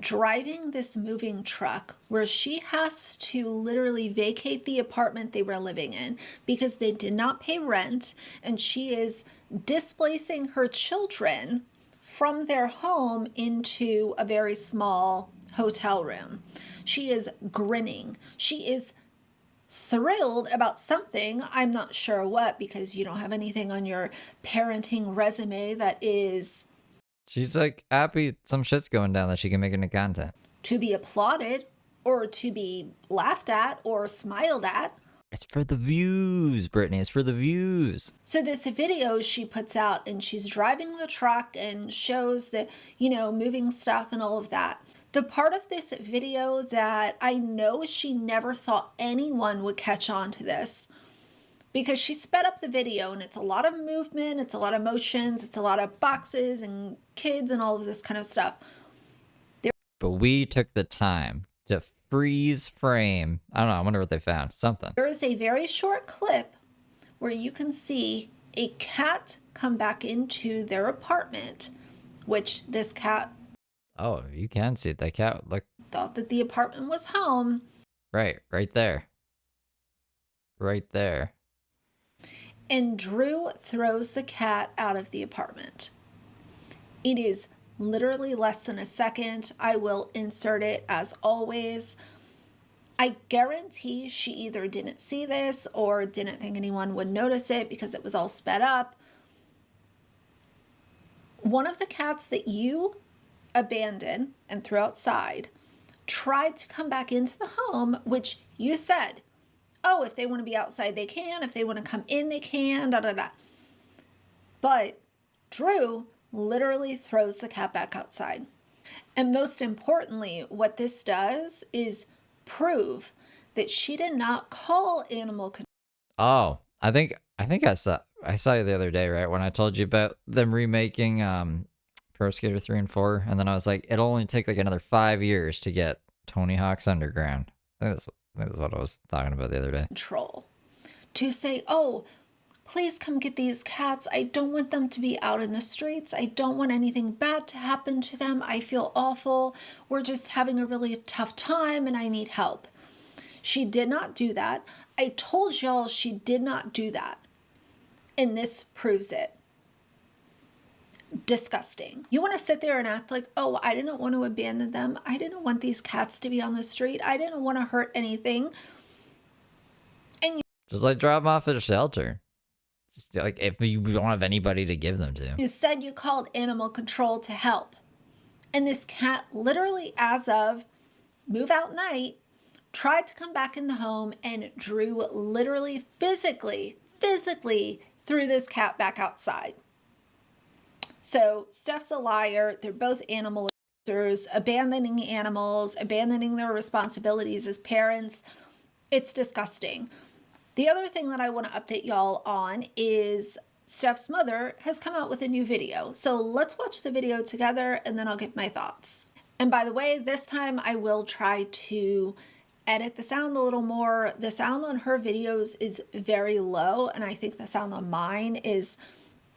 driving this moving truck where she has to literally vacate the apartment they were living in because they did not pay rent, and she is displacing her children from their home into a very small hotel room. She is grinning. She is thrilled about something. I'm not sure what, because you don't have anything on your parenting resume that is... She's like happy some shit's going down that she can make into content. to be applauded or to be laughed at or smiled at. It's for the views, Brittany. It's for the views. So this video she puts out, and she's driving the truck and shows the, moving stuff and all of that. The part of this video that I know she never thought anyone would catch on to this, because she sped up the video and it's a lot of movement, it's a lot of motions, it's a lot of boxes and kids and all of this kind of stuff. But we took the time to freeze frame. I don't know. I wonder what they found. Something. There is a very short clip where you can see a cat come back into their apartment, which this cat... Oh, you can see it. That cat, look. Thought that the apartment was home. Right there. Right there. And Drew throws the cat out of the apartment. It is literally less than a second. I will insert it as always. I guarantee she either didn't see this or didn't think anyone would notice it because it was all sped up. One of the cats that you abandoned and threw outside tried to come back into the home, which you said, oh, if they want to be outside, they can. If they want to come in, they can, da, da, da. But Drew literally throws the cat back outside. And most importantly, what this does is prove that she did not call animal control. Oh, I think I saw you the other day, right? When I told you about them remaking Pro Skater 3 and 4, and then I was like, it'll only take like another 5 years to get Tony Hawk's Underground. I think that's what I was talking about the other day. Control. To say, oh, please come get these cats. I don't want them to be out in the streets. I don't want anything bad to happen to them. I feel awful. We're just having a really tough time and I need help. She did not do that. I told y'all she did not do that. And this proves it. Disgusting. You want to sit there and act like, oh, I didn't want to abandon them. I didn't want these cats to be on the street. I didn't want to hurt anything. And you just like drop them off at a shelter. Just like if you don't have anybody to give them to. You said you called animal control to help. And this cat literally, as of move out night, tried to come back in the home, and Drew literally physically threw this cat back outside. So Steph's a liar. They're both animal abusers, abandoning animals, abandoning their responsibilities as parents. It's disgusting. The other thing that I want to update y'all on is Steph's mother has come out with a new video. So let's watch the video together and then I'll give my thoughts. And by the way, this time I will try to edit the sound a little more. The sound on her videos is very low, and I think the sound on mine is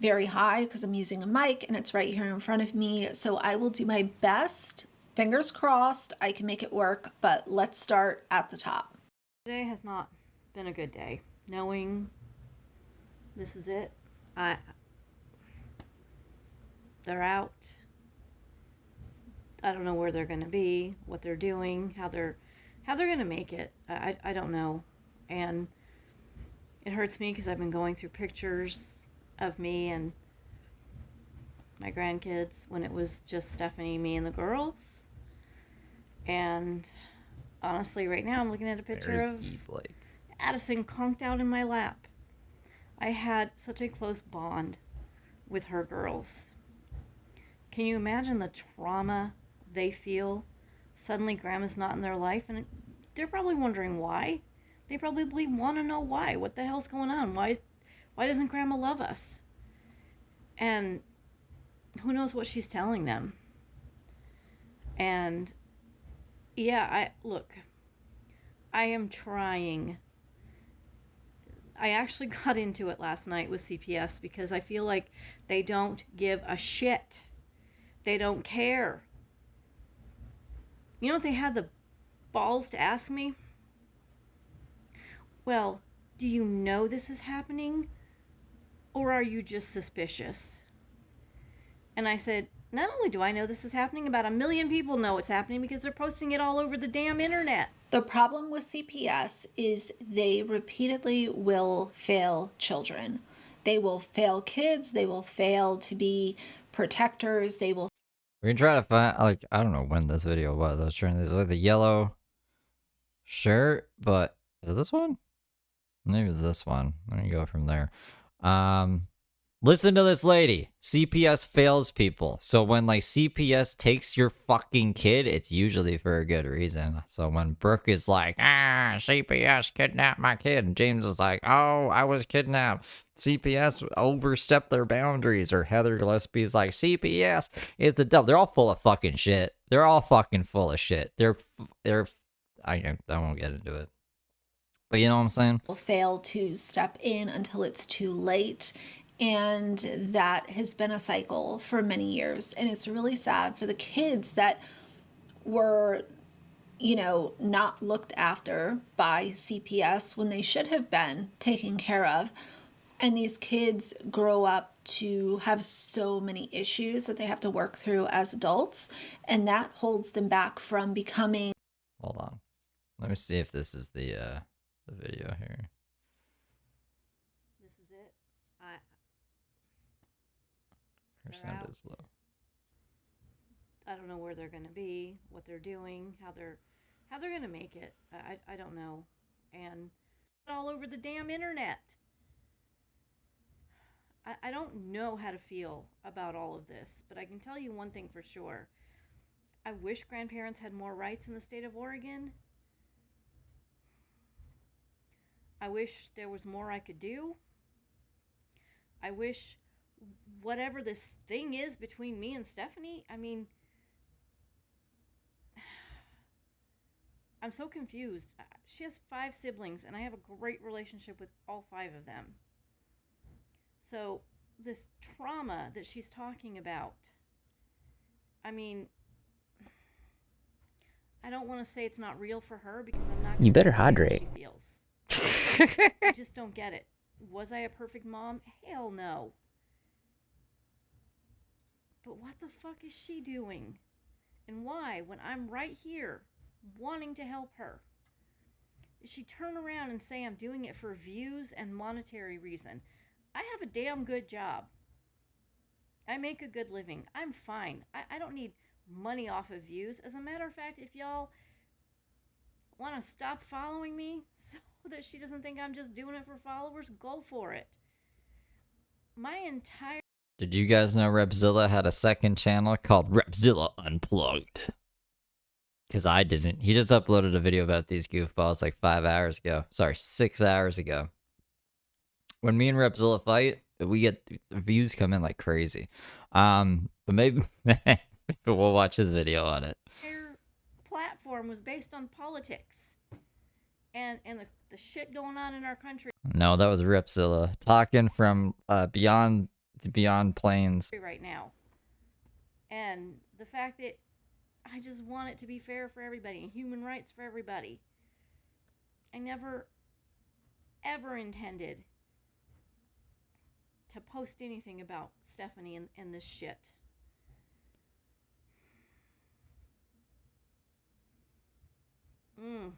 very high because I'm using a mic and it's right here in front of me. So I will do my best. Fingers crossed I can make it work, but let's start at the top. Today has not been a good day. Knowing this is it, they're out. I don't know where they're going to be, what they're doing, how they're going to make it. I don't know. And it hurts me because I've been going through pictures of me and my grandkids when it was just Stephanie, me, and the girls. And honestly, right now I'm looking at a picture of Addison conked out in my lap. I had such a close bond with her girls. Can you imagine the trauma they feel suddenly grandma's not in their life, and they're probably wondering why. They probably want to know why. What the hell's going on? Why doesn't grandma love us? And who knows what she's telling them. And yeah, I am trying. I actually got into it last night with CPS because I feel like they don't give a shit. They don't care. You know what they had the balls to ask me? Well, do you know this is happening? Or are you just suspicious? And I said, not only do I know this is happening, about 1 million people know it's happening because they're posting it all over the damn internet. The problem with CPS is they repeatedly will fail children. They will fail kids. They will fail to be protectors. They will. We can try to find, like, I don't know when this video was. I was trying to, there's like the yellow shirt, but is it this one? Maybe it's this one. Let me go from there. Listen to this lady. CPS fails people. So when like CPS takes your fucking kid, it's usually for a good reason. So when Brooke is like, CPS kidnapped my kid, and James is like, oh, I was kidnapped. CPS overstepped their boundaries. Or Heather Gillespie's like, CPS is the devil. They're all full of fucking shit. They're all fucking full of shit. I won't get into it. But you know what I'm saying? Will fail to step in until it's too late. And that has been a cycle for many years. And it's really sad for the kids that were, not looked after by CPS when they should have been taken care of. And these kids grow up to have so many issues that they have to work through as adults. And that holds them back from becoming. Hold on. Let me see if this is the video here. This is it. Her sound is low. I don't know where they're going to be, what they're doing, how they're going to make it. I don't know. And all over the damn internet. I don't know how to feel about all of this, but I can tell you one thing for sure. I wish grandparents had more rights in the state of Oregon. I wish there was more I could do. I wish whatever this thing is between me and Stephanie, I mean, I'm so confused. She has 5 siblings, and I have a great relationship with all 5 of them. So, this trauma that she's talking about, I mean, I don't want to say it's not real for her because I'm not. You better hydrate. She feels. I just don't get it. Was I a perfect mom? Hell no. But what the fuck is she doing? And why, when I'm right here, wanting to help her, did she turn around and say I'm doing it for views and monetary reason? I have a damn good job. I make a good living. I'm fine. I don't need money off of views. As a matter of fact, if y'all want to stop following me so that she doesn't think I'm just doing it for followers, go for it. My entire... Did you guys know Repzilla had a second channel called Repzilla Unplugged? Because I didn't. He just uploaded a video about these goofballs like 5 hours ago. Sorry, 6 hours ago. When me and Repzilla fight, we get views come in like crazy. But maybe we'll watch his video on it. Their platform was based on politics and the shit going on in our country. No, that was Repzilla talking from beyond plains Right now. And the fact that I just want it to be fair for everybody and human rights for everybody. I never, ever intended to post anything about Stephanie and this shit. I'm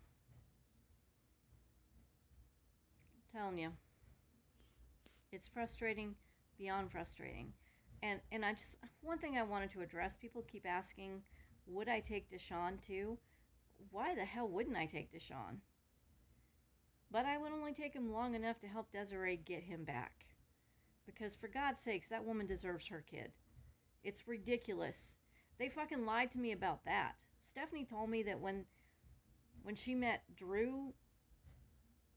telling you. It's frustrating beyond frustrating. And I just, one thing I wanted to address, people keep asking, would I take Deshaun too? Why the hell wouldn't I take Deshaun? But I would only take him long enough to help Desiree get him back. Because for God's sakes, that woman deserves her kid. It's ridiculous. They fucking lied to me about that. Stephanie told me that when she met Drew,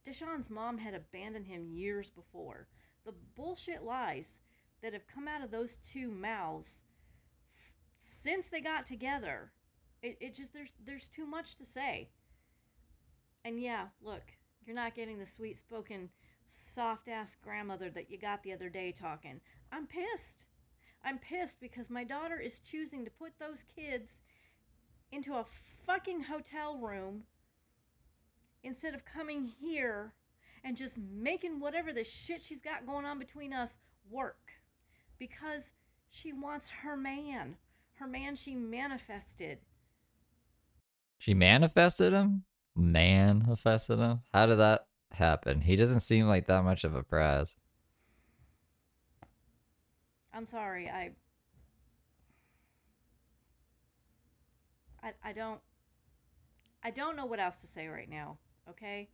Deshaun's mom had abandoned him years before. The bullshit lies that have come out of those two mouths since they got together. It just, there's too much to say. And yeah, look, you're not getting the sweet-spoken, soft-ass grandmother that you got the other day talking. I'm pissed. I'm pissed because my daughter is choosing to put those kids into a fucking hotel room instead of coming here and just making whatever the shit she's got going on between us work. Because she wants her man. Her man she manifested. She manifested him? Manifested him? How did that happen? He doesn't seem like that much of a prize. I'm sorry, I don't know what else to say right now, okay?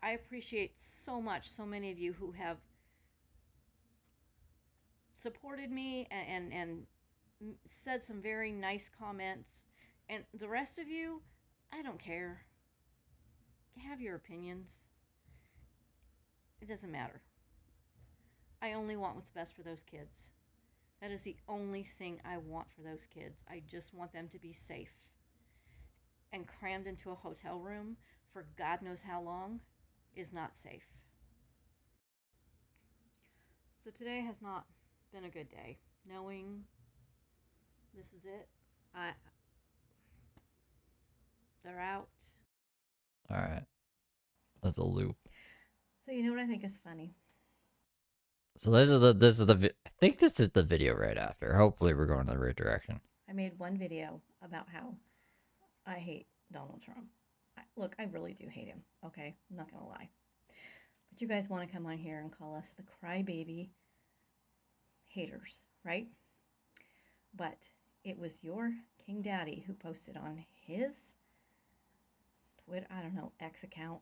I appreciate so much, so many of you who have supported me and said some very nice comments. And the rest of you, I don't care. Have your opinions. It doesn't matter. I only want what's best for those kids. That is the only thing I want for those kids. I just want them to be safe. And crammed into a hotel room for God knows how long is not safe. So today has not been a good day. Knowing this is it, they're out. Alright. That's a loop. So you know what I think is funny? So I think this is the video right after. Hopefully we're going in the right direction. I made one video about how I hate Donald Trump. Look, I really do hate him, okay? I'm not gonna lie. But you guys want to come on here and call us the crybaby haters, right? But it was your King Daddy who posted on his Twitter, I don't know, X account.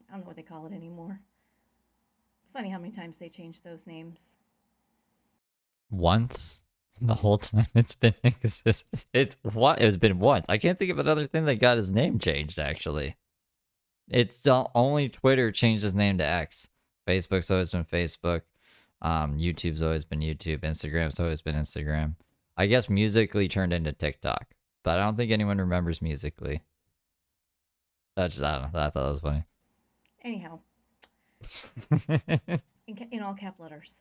I don't know what they call it anymore. It's funny how many times they change those names. Once? The whole time it's been it's been once. I can't think of another thing that got his name changed, actually. It's only Twitter changed his name to X. Facebook's always been Facebook. YouTube's always been YouTube. Instagram's always been Instagram. I guess Musically turned into TikTok. But I don't think anyone remembers Musically. I don't know. I thought that was funny. Anyhow. in all cap letters,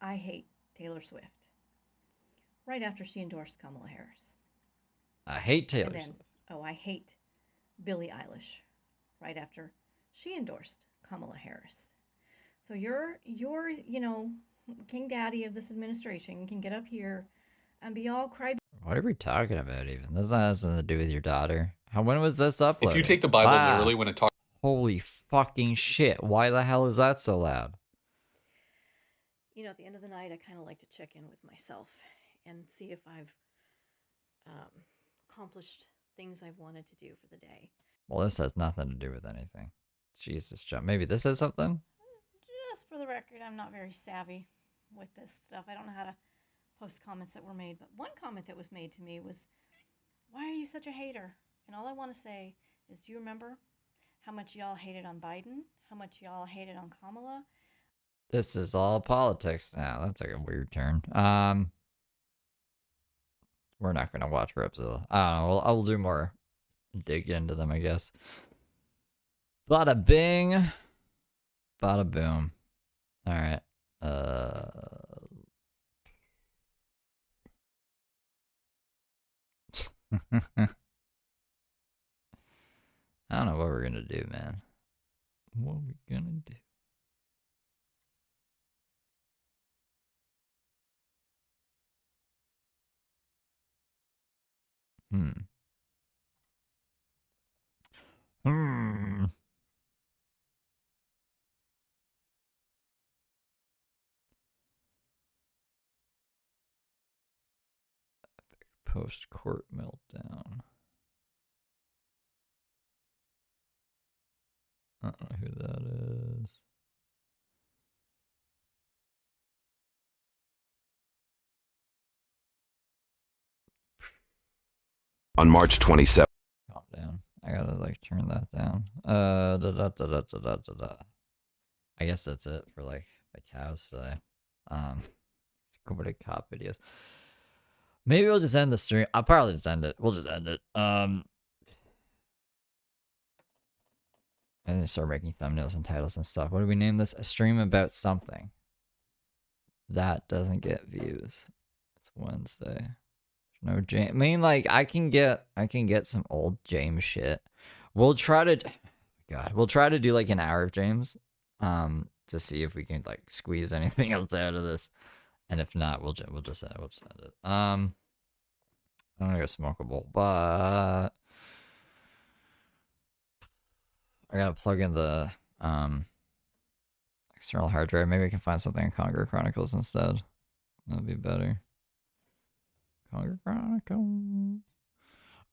I hate Taylor Swift. Right after she endorsed Kamala Harris. I hate Taylor Swift. Oh, I hate Billie Eilish. Right after she endorsed Kamala Harris. So you're King Daddy of this administration can get up here and be all cry. What are we talking about even? This has nothing to do with your daughter. When was this uploaded? If you take the Bible literally when it talks... Holy fucking shit. Why the hell is that so loud? You know, at the end of the night, I kind of like to check in with myself and see if I've accomplished things I've wanted to do for the day. Well, this has nothing to do with anything. Jesus, John. Maybe this is something? Just for the record, I'm not very savvy with this stuff. I don't know how to post comments that were made, but one comment that was made to me was, "Why are you such a hater?" And all I want to say is, do you remember how much y'all hated on Biden? How much y'all hated on Kamala? This is all politics now. That's like a weird turn. We're not gonna watch her episode. I don't know. I'll do more. Dig into them, I guess. Bada bing. Bada boom. Alright. I don't know what we're gonna do, man. What are we gonna do? Post-court meltdown. I don't know who that is. On March 27th. I gotta like turn that down. I guess that's it for like the cows today. What a cop videos. Maybe we'll just end the stream. I'll probably just end it. We'll just end it. And then start making thumbnails and titles and stuff. What do we name this? A stream about something. That doesn't get views. It's Wednesday. No James. I mean, like, I can get some old James shit. We'll try to we'll try to do like an hour of James. To see if we can like squeeze anything else out of this. And if not, we'll just end it. I'm gonna go smoke a bowl, but I gotta plug in the external hard drive. Maybe I can find something in Conger Chronicles instead. That'd be better. Conger Chronicles.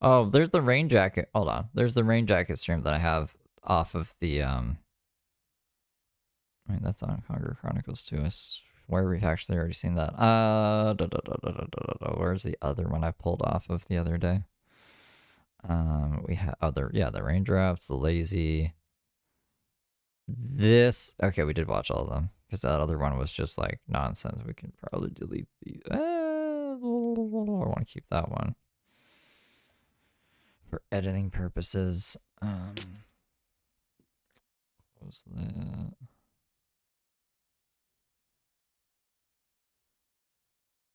Oh, there's the rain jacket. Hold on. There's the rain jacket stream that I have off of the I mean, that's on Conger Chronicles too. I swear we've actually already seen that. Where's the other one I pulled off of the other day? We have the raindrops, the lazy. This okay, we did watch all of them because that other one was just like nonsense. We can probably delete the. I want to keep that one for editing purposes. What was that?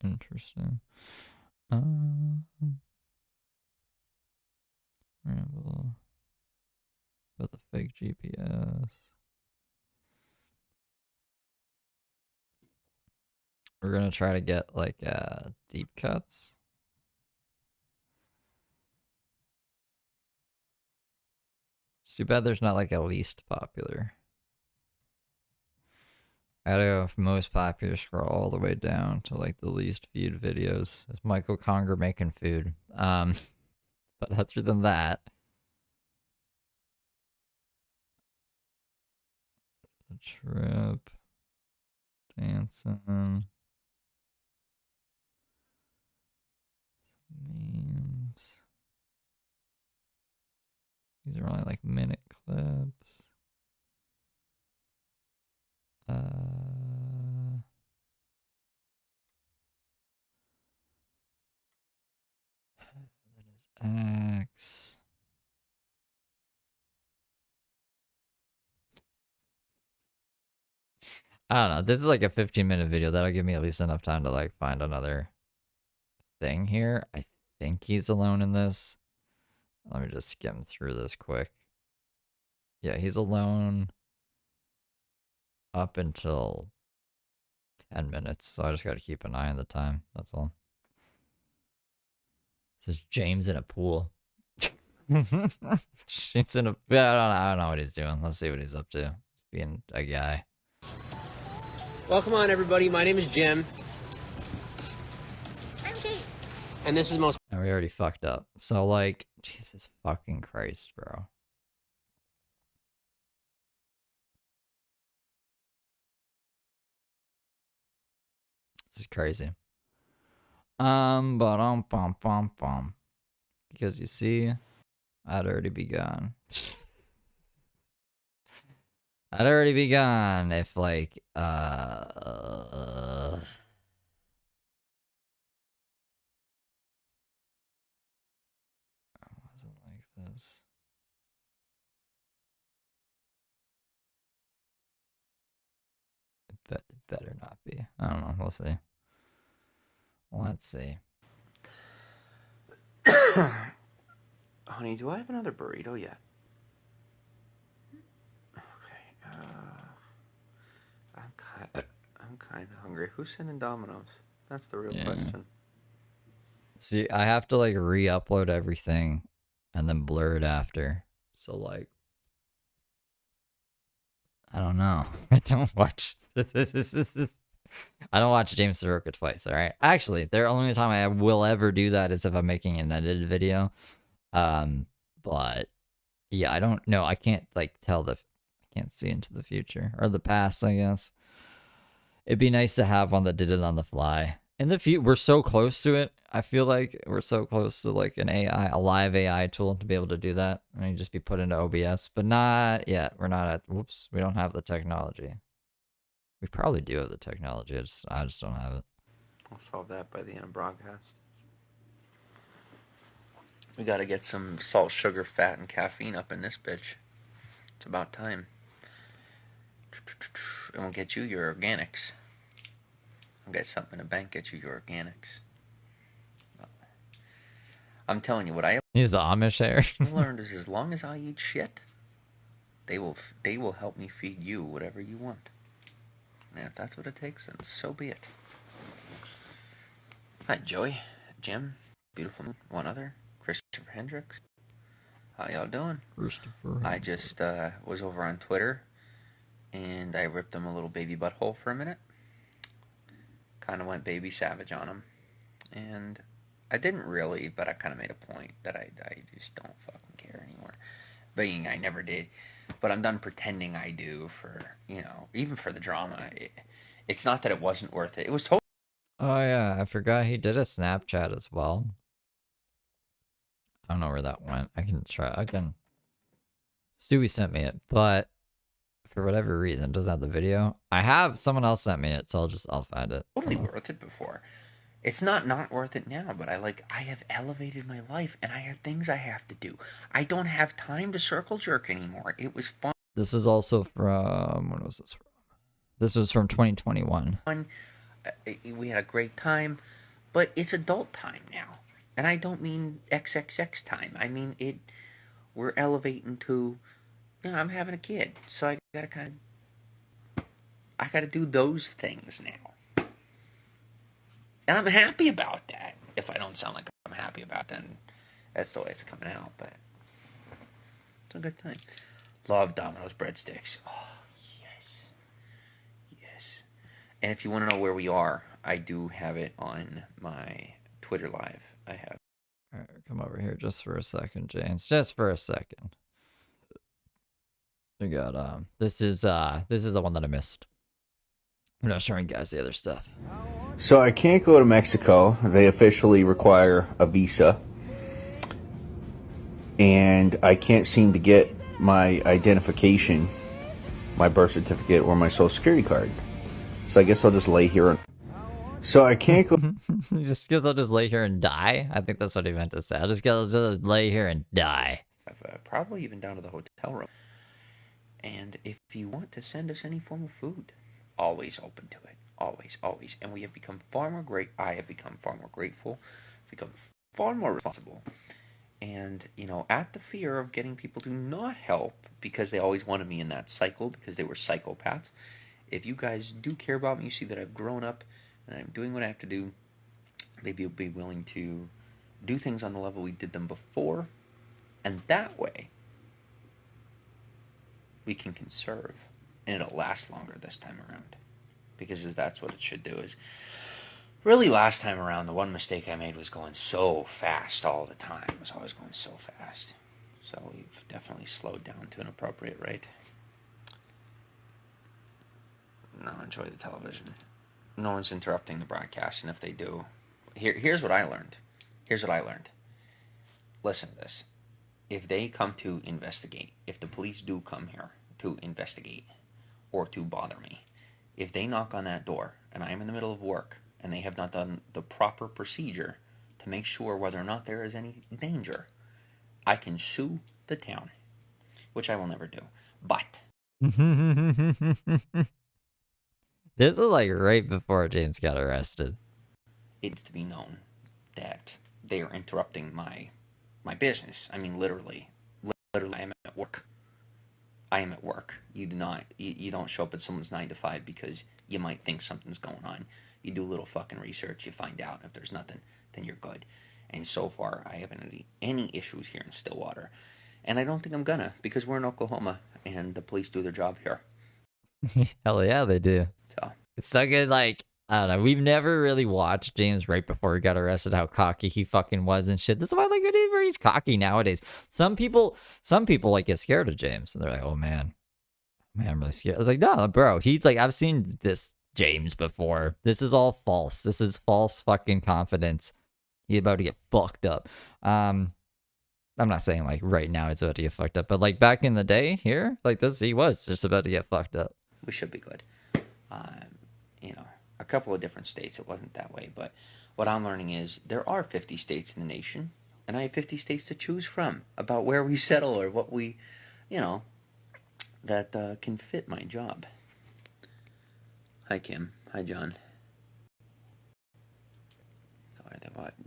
Interesting. Ramble about the fake GPS. We're gonna try to get like deep cuts. It's too bad there's not like a least popular. I gotta go from most popular, scroll all the way down to like the least viewed videos. It's Michael Conger making food. But other than that, the trip, dancing, memes. These are only like minute clips. That is X. I don't know. This is like a 15-minute video. That'll give me at least enough time to like find another thing here. I think he's alone in this. Let me just skim through this quick. Yeah, he's alone up until 10 minutes. So I just got to keep an eye on the time. That's all. This is James in a pool. James in a... I don't know what he's doing. Let's see what he's up to. Being a guy. Welcome on, everybody. My name is Jim. I'm Kate. And this is most... And we already fucked up. So, like, Jesus fucking Christ, bro. This is crazy. Because you see, I'd already be gone. I'd already be gone if like it wasn't like this. It better not be. I don't know. We'll see. Let's see. Honey, do I have another burrito yet? Okay. I'm kind of hungry. Who's sending Domino's? That's the real question. See, I have to like re-upload everything and then blur it after. So like, I don't know. I don't watch I don't watch James Soroka twice, alright? Actually, the only time I will ever do that is if I'm making an edited video. But yeah, I don't know. I can't like tell I can't see into the future or the past, I guess. It'd be nice to have one that did it on the fly In the future, we're so close to it. I feel like we're so close to like an AI, a live AI tool to be able to do that. And you just be put into OBS, but not yet. We're not at, whoops, we don't have the technology. We probably do have the technology. I just don't have it. I'll solve that by the end of broadcast. We gotta get some salt, sugar, fat, and caffeine up in this bitch. It's about time. And we'll get you your organics. We'll get something in the bank, get you your organics. I'm telling you, what I He's Amish hair. learned is as long as I eat shit, they will help me feed you whatever you want. And if that's what it takes, then so be it. Hi, Joey, Jim, beautiful one other, Christopher Hendricks. How y'all doing? Christopher. I just was over on Twitter, and I ripped him a little baby butthole for a minute. Kind of went baby savage on him, and I didn't really, but I kind of made a point that I just don't fucking care anymore. Being I never did, but I'm done pretending I do for, you know, even for the drama. It's not that it wasn't worth it. It was totally. Oh yeah, I forgot he did a Snapchat as well. I don't know where that went. I can try. Stewie sent me it, but for whatever reason, it doesn't have the video. I have someone else sent me it, so I'll find it. Totally worth it before. It's not worth it now, but I have elevated my life, and I have things I have to do. I don't have time to circle jerk anymore. It was fun. This is also from, when was this from? This was from 2021. We had a great time, but it's adult time now. And I don't mean XXX time. I mean we're elevating to, you know, I'm having a kid. So I gotta do those things now. And I'm happy about that. If I don't sound like I'm happy about it, then that's the way it's coming out. But it's a good time. Love Domino's breadsticks. Oh, yes. Yes. And if you want to know where we are, I do have it on my Twitter Live. I have. Alright, come over here just for a second, James. Just for a second. We got, this is the one that I missed. I'm not showing you guys the other stuff. So I can't go to Mexico. They officially require a visa. And I can't seem to get my identification, my birth certificate, or my social security card. So I guess I'll just lay here and... So I can't go... Just because I'll just lay here and die? I think that's what he meant to say. I'll just lay here and die. Probably even down to the hotel room. And if you want to send us any form of food, always open to it. Always, always. And we have become far more great. I have become far more grateful. Become far more responsible. And, you know, at the fear of getting people to not help because they always wanted me in that cycle because they were psychopaths. If you guys do care about me, you see that I've grown up and I'm doing what I have to do, maybe you'll be willing to do things on the level we did them before. And that way, we can conserve. And it'll last longer this time around. Because that's what it should do. Is really last time around, the one mistake I made was going so fast all the time. It was always going so fast. So we've definitely slowed down to an appropriate rate. No, enjoy the television. No one's interrupting the broadcast, and if they do, here's what I learned. Here's what I learned. Listen to this. If they come to investigate, if the police do come here to investigate or to bother me, if they knock on that door and I am in the middle of work and they have not done the proper procedure to make sure whether or not there is any danger, I can sue the town, which I will never do. But this is like right before James got arrested. It's to be known that they are interrupting my business. I mean, literally, I am at work. I am at work. You don't show up at someone's 9 to 5 because you might think something's going on. You do a little fucking research. You find out if there's nothing, then you're good. And so far, I haven't had any issues here in Stillwater. And I don't think I'm gonna, because we're in Oklahoma and the police do their job here. Hell yeah, they do. So it's so good. Like, I don't know. We've never really watched James right before he got arrested, how cocky he fucking was and shit. This is why, like, whenever he's cocky nowadays. Some people like get scared of James and they're like, oh man, I'm really scared. I was like, no, bro. He's like, I've seen this James before. This is all false. This is false fucking confidence. He's about to get fucked up. I'm not saying like right now it's about to get fucked up, but like back in the day here, like this, he was just about to get fucked up. We should be good. You know, a couple of different states, it wasn't that way, but what I'm learning is there are 50 states in the nation, and I have 50 states to choose from about where we settle or what we, you know, that can fit my job. Hi, Kim. Hi, John.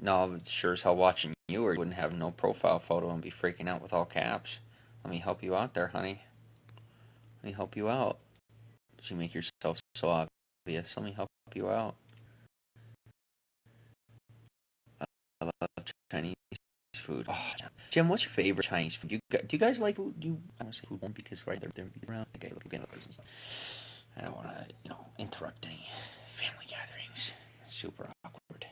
No, it's sure as hell watching you, or you wouldn't have no profile photo and be freaking out with all caps. Let me help you out there, honey. Let me help you out. You make yourself so obvious. Let me help you out. I love Chinese food. Oh, Jim, what's your favorite Chinese food? Do you guys like food? I don't say food one because right they're around. Okay, look at and stuff. I don't want to, interrupt any family gatherings. Super awkward.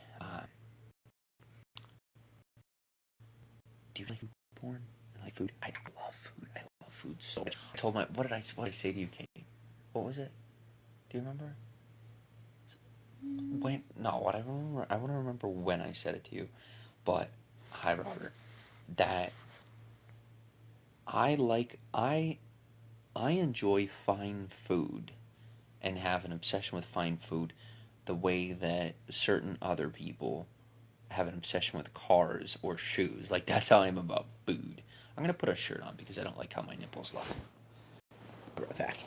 Do you like food porn? I like food. I love food. I love food so much. I told what did I say to you, Kate? What was it? Do you remember? I want to remember when I said it to you. But hi, Robert. That I enjoy fine food and have an obsession with fine food the way that certain other people have an obsession with cars or shoes. Like, that's how I am about food. I'm going to put a shirt on because I don't like how my nipples look. Be right back.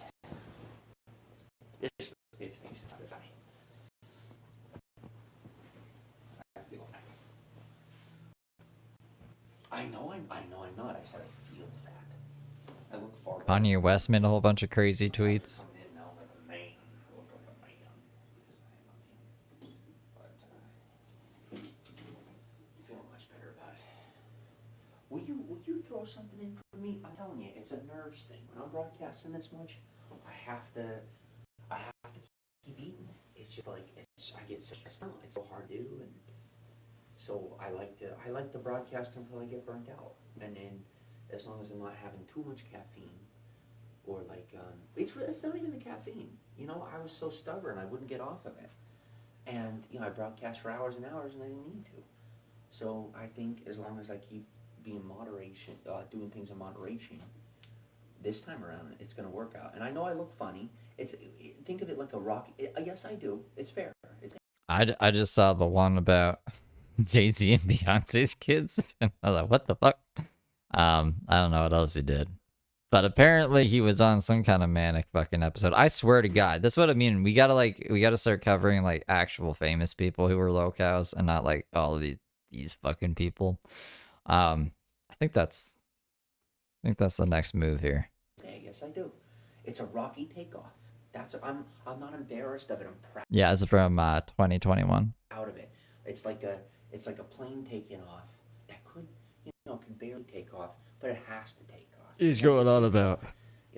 I know I'm not. I said I feel fat. I look far better. Kanye West made a whole bunch of crazy tweets. Will you throw something in for me? I'm telling you, it's a nerves thing. When I'm broadcasting this much, I have to keep eating. It's just like I get so stressed out. It's so hard to do, and so I like to broadcast until I get burnt out. And then, as long as I'm not having too much caffeine, or like it's not even the caffeine. I was so stubborn I wouldn't get off of it, and I broadcast for hours and hours, and I didn't need to. So I think as long as I keep being moderation, doing things in moderation, this time around it's going to work out. And I know I look funny. Think of it like a rock. Yes, I do. It's fair. I just saw the one about Jay-Z and Beyonce's kids, and I was like, what the fuck? I don't know what else he did. But apparently he was on some kind of manic fucking episode. I swear to God, that's what I mean. We gotta start covering like actual famous people who were locals and not like all of these fucking people. I think that's the next move here. Yeah, yes, I do. It's a rocky takeoff. I'm not embarrassed of it. I'm proud. Yeah, it's from 2021. Out of it. It's like a plane taking off that could barely take off, but it has to take off. He's going on about.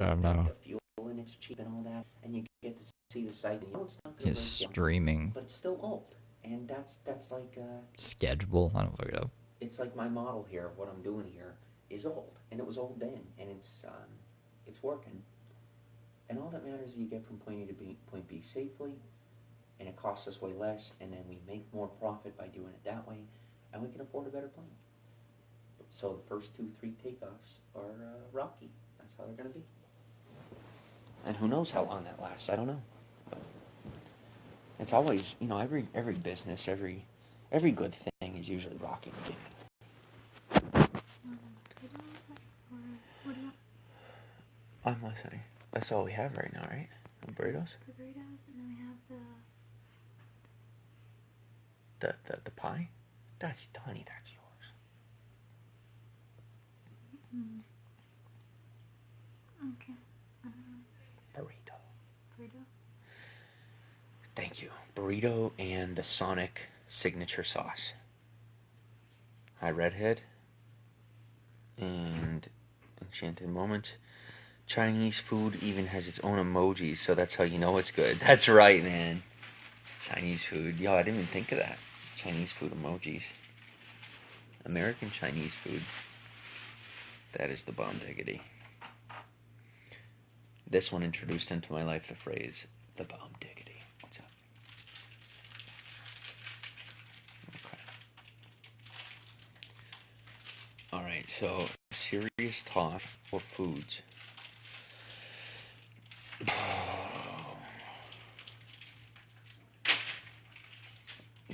I don't know. The fuel and it's cheap and all that, and you get to see the site. And it's not good. He's streaming. But it's still old, and that's like schedule. I don't fuck it up. It's like my model here of what I'm doing here is old, and it was old then, and it's working. And all that matters is you get from point A to point B safely, and it costs us way less, and then we make more profit by doing it that way, and we can afford a better plane. So the first 2-3 takeoffs are rocky. That's how they're going to be. And who knows how long that lasts? I don't know. But it's always, every business, every good thing is usually rocky. I'm listening. That's all we have right now, right? The burritos? The burritos, and then we have the pie? That's yours. Okay. Burrito. Thank you. Burrito and the Sonic signature sauce. Hi, Redhead. And Enchanted Moments. Chinese food even has its own emojis, so that's how you know it's good. That's right, man. Chinese food. Yo, I didn't even think of that. Chinese food emojis. American Chinese food. That is the bomb diggity. This one introduced into my life the phrase, the bomb diggity. So, serious talk or foods.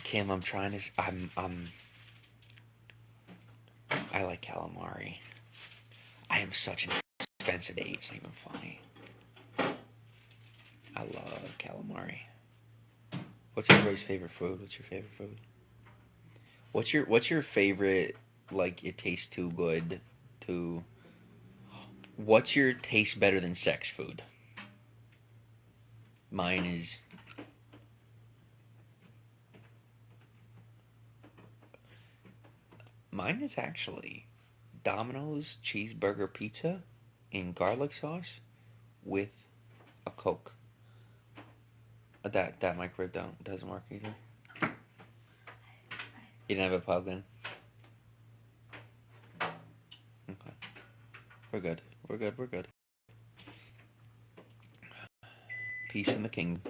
Kim, I'm trying to. I like calamari. I am such an expensive date. It's not even funny. I love calamari. What's everybody's favorite food? What's your favorite food? What's your favorite, like, it tastes too good to... What's your taste better than sex food? Mine is... Mine is actually Domino's cheeseburger pizza in garlic sauce with a Coke. That microwave doesn't work either. You didn't have a plug in? Okay. We're good. We're good. Peace in the king.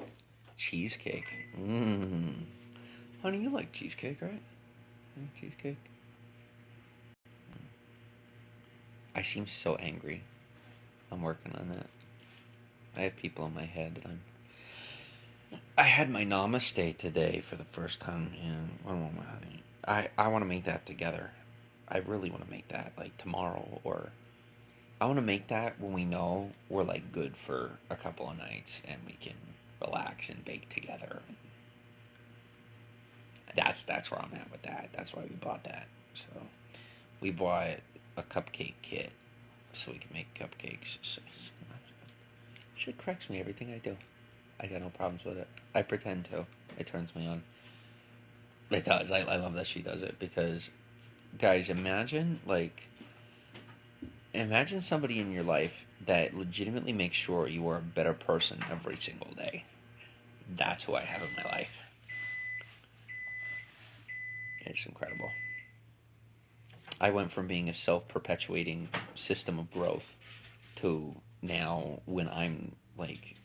Cheesecake. Honey, you like cheesecake, right? Cheesecake? I seem so angry. I'm working on that. I have people in my head that I had my namaste today for the first time in one moment, honey. I want to make that together. I really want to make that, like, tomorrow, or I want to make that when we know we're, like, good for a couple of nights and we can relax and bake together. That's where I'm at with that. That's why we bought that. So we bought a cupcake kit so we can make cupcakes. Shit cracks me, everything I do. I got no problems with it. I pretend to. It turns me on. It does. I love that she does it because, guys, imagine somebody in your life that legitimately makes sure you are a better person every single day. That's who I have in my life. It's incredible. I went from being a self-perpetuating system of growth to now when I'm like...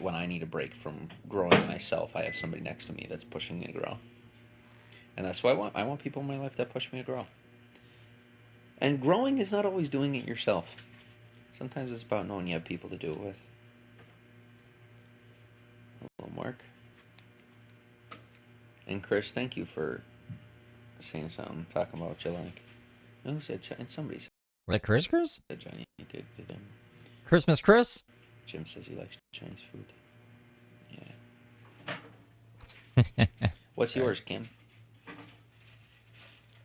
when I need a break from growing myself, I have somebody next to me that's pushing me to grow. And that's what I want. I want people in my life that push me to grow. And growing is not always doing it yourself. Sometimes it's about knowing you have people to do it with. A little Mark. And Chris, thank you for saying something, talking about what you like. Who said Chinese? Somebody said... Like Chris? Said Chinese did to him. Christmas Chris? Jim says he likes Chinese food. Yeah. What's yours, Kim?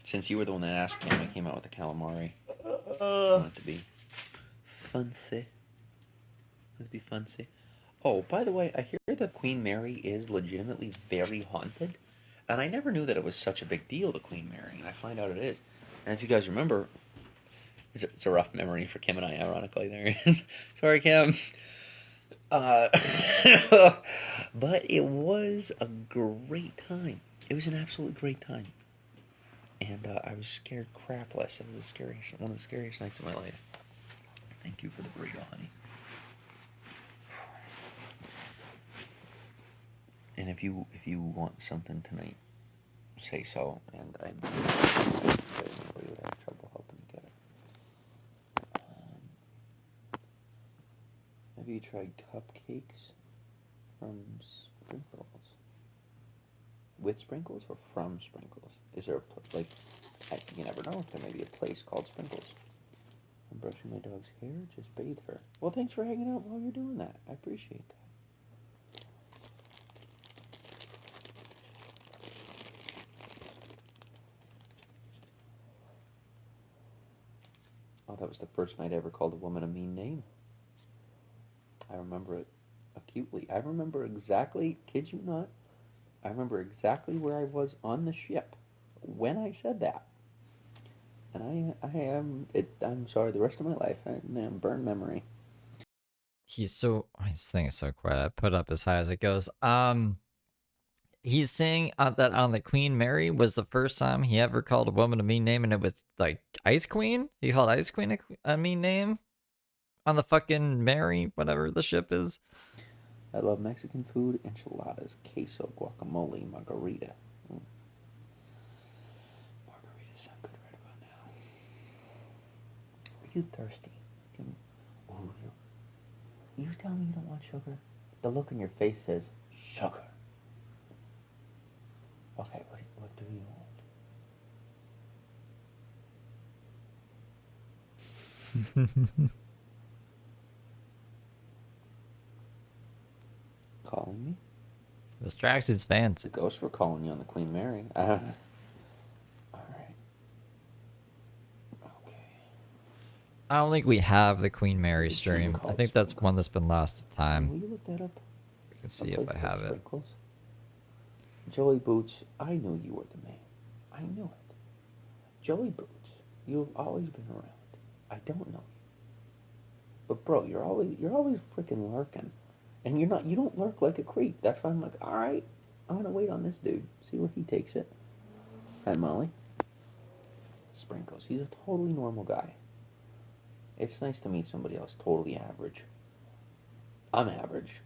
Since you were the one that asked, Kim, I came out with the calamari. I want it to be fancy. Let's be fancy. Oh, by the way, I hear that Queen Mary is legitimately very haunted. And I never knew that it was such a big deal, the Queen Mary. And I find out it is. And if you guys remember, it's a rough memory for Kim and I, ironically. There. Sorry, Kim. But it was a great time. It was an absolutely great time. And I was scared crapless. It was one of the scariest nights of my life. Thank you for the burrito, honey. And if you want something tonight, say so. And I would have trouble helping you get it. Have you tried cupcakes from Sprinkles? With Sprinkles or from Sprinkles? Is there you never know. There may be a place called Sprinkles. I'm brushing my dog's hair. Just bathe her. Well, thanks for hanging out while you're doing that. I appreciate that. Oh, that was the first night I ever called a woman a mean name. I remember it acutely. I remember exactly, kid you not, I remember exactly where I was on the ship when I said that. And I'm sorry, the rest of my life, I'm burned memory. His thing is so quiet. I put up as high as it goes. He's saying that on the Queen Mary was the first time he ever called a woman a mean name, and it was like Ice Queen. He called Ice Queen a mean name on the fucking Mary, whatever the ship is. I love Mexican food, enchiladas, queso, guacamole, margarita. Margarita sound good right about now. Are you thirsty? Oh, you tell me you don't want sugar? The look in your face says sugar. Okay, what do you want? Calling me? Distractions fans. The ghosts were calling you on the Queen Mary. I don't think we have the Queen Mary stream. I think that's one that's been lost to time. Will you look that up? I can see if I have it. Joey Boots, I knew you were the man. I knew it. Joey Boots, you've always been around. I don't know you. But bro, you're always freaking lurking. And you don't lurk like a creep. That's why I'm like, alright, I'm gonna wait on this dude. See where he takes it. Hi Molly. Sprinkles. He's a totally normal guy. It's nice to meet somebody else totally average. I'm average.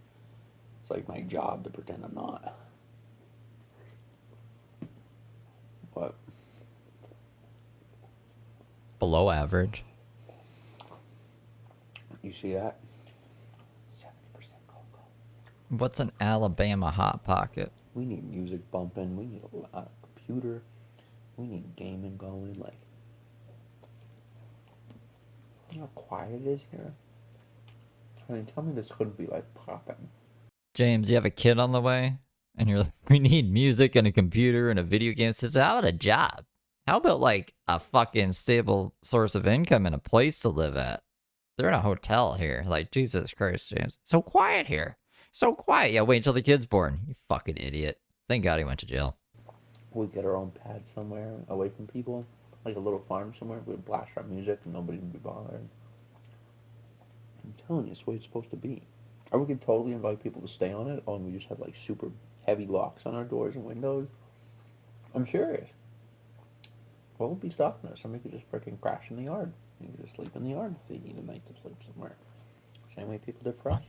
It's like my job to pretend I'm not. What? Below average. You see that? What's an Alabama Hot Pocket? We need music bumping. We need a computer. We need gaming going. Like, you know how quiet it is here? I mean, tell me this couldn't be like popping. James, you have a kid on the way? And you're like, we need music and a computer and a video game system. How about a job? How about like a fucking stable source of income and a place to live at? They're in a hotel here. Like, Jesus Christ, James. So quiet here. So quiet. Yeah, wait until the kid's born. You fucking idiot. Thank God he went to jail. We get our own pad somewhere away from people. Like a little farm somewhere. We'd blast our music and nobody would be bothered. I'm telling you, it's the way it's supposed to be. Or we could totally invite people to stay on it, and we just have like super heavy locks on our doors and windows. I'm serious. What would be stopping us? Somebody could just freaking crash in the yard. You could just sleep in the yard if they need a night to sleep somewhere. Same way people did for us.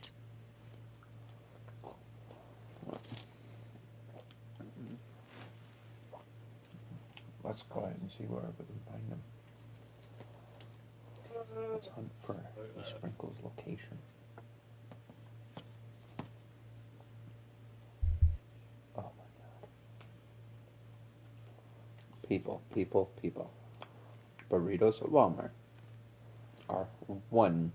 Let's go ahead and see where we can find them. Let's hunt for the Sprinkles location. Oh my god. People. Burritos at Walmart are $1.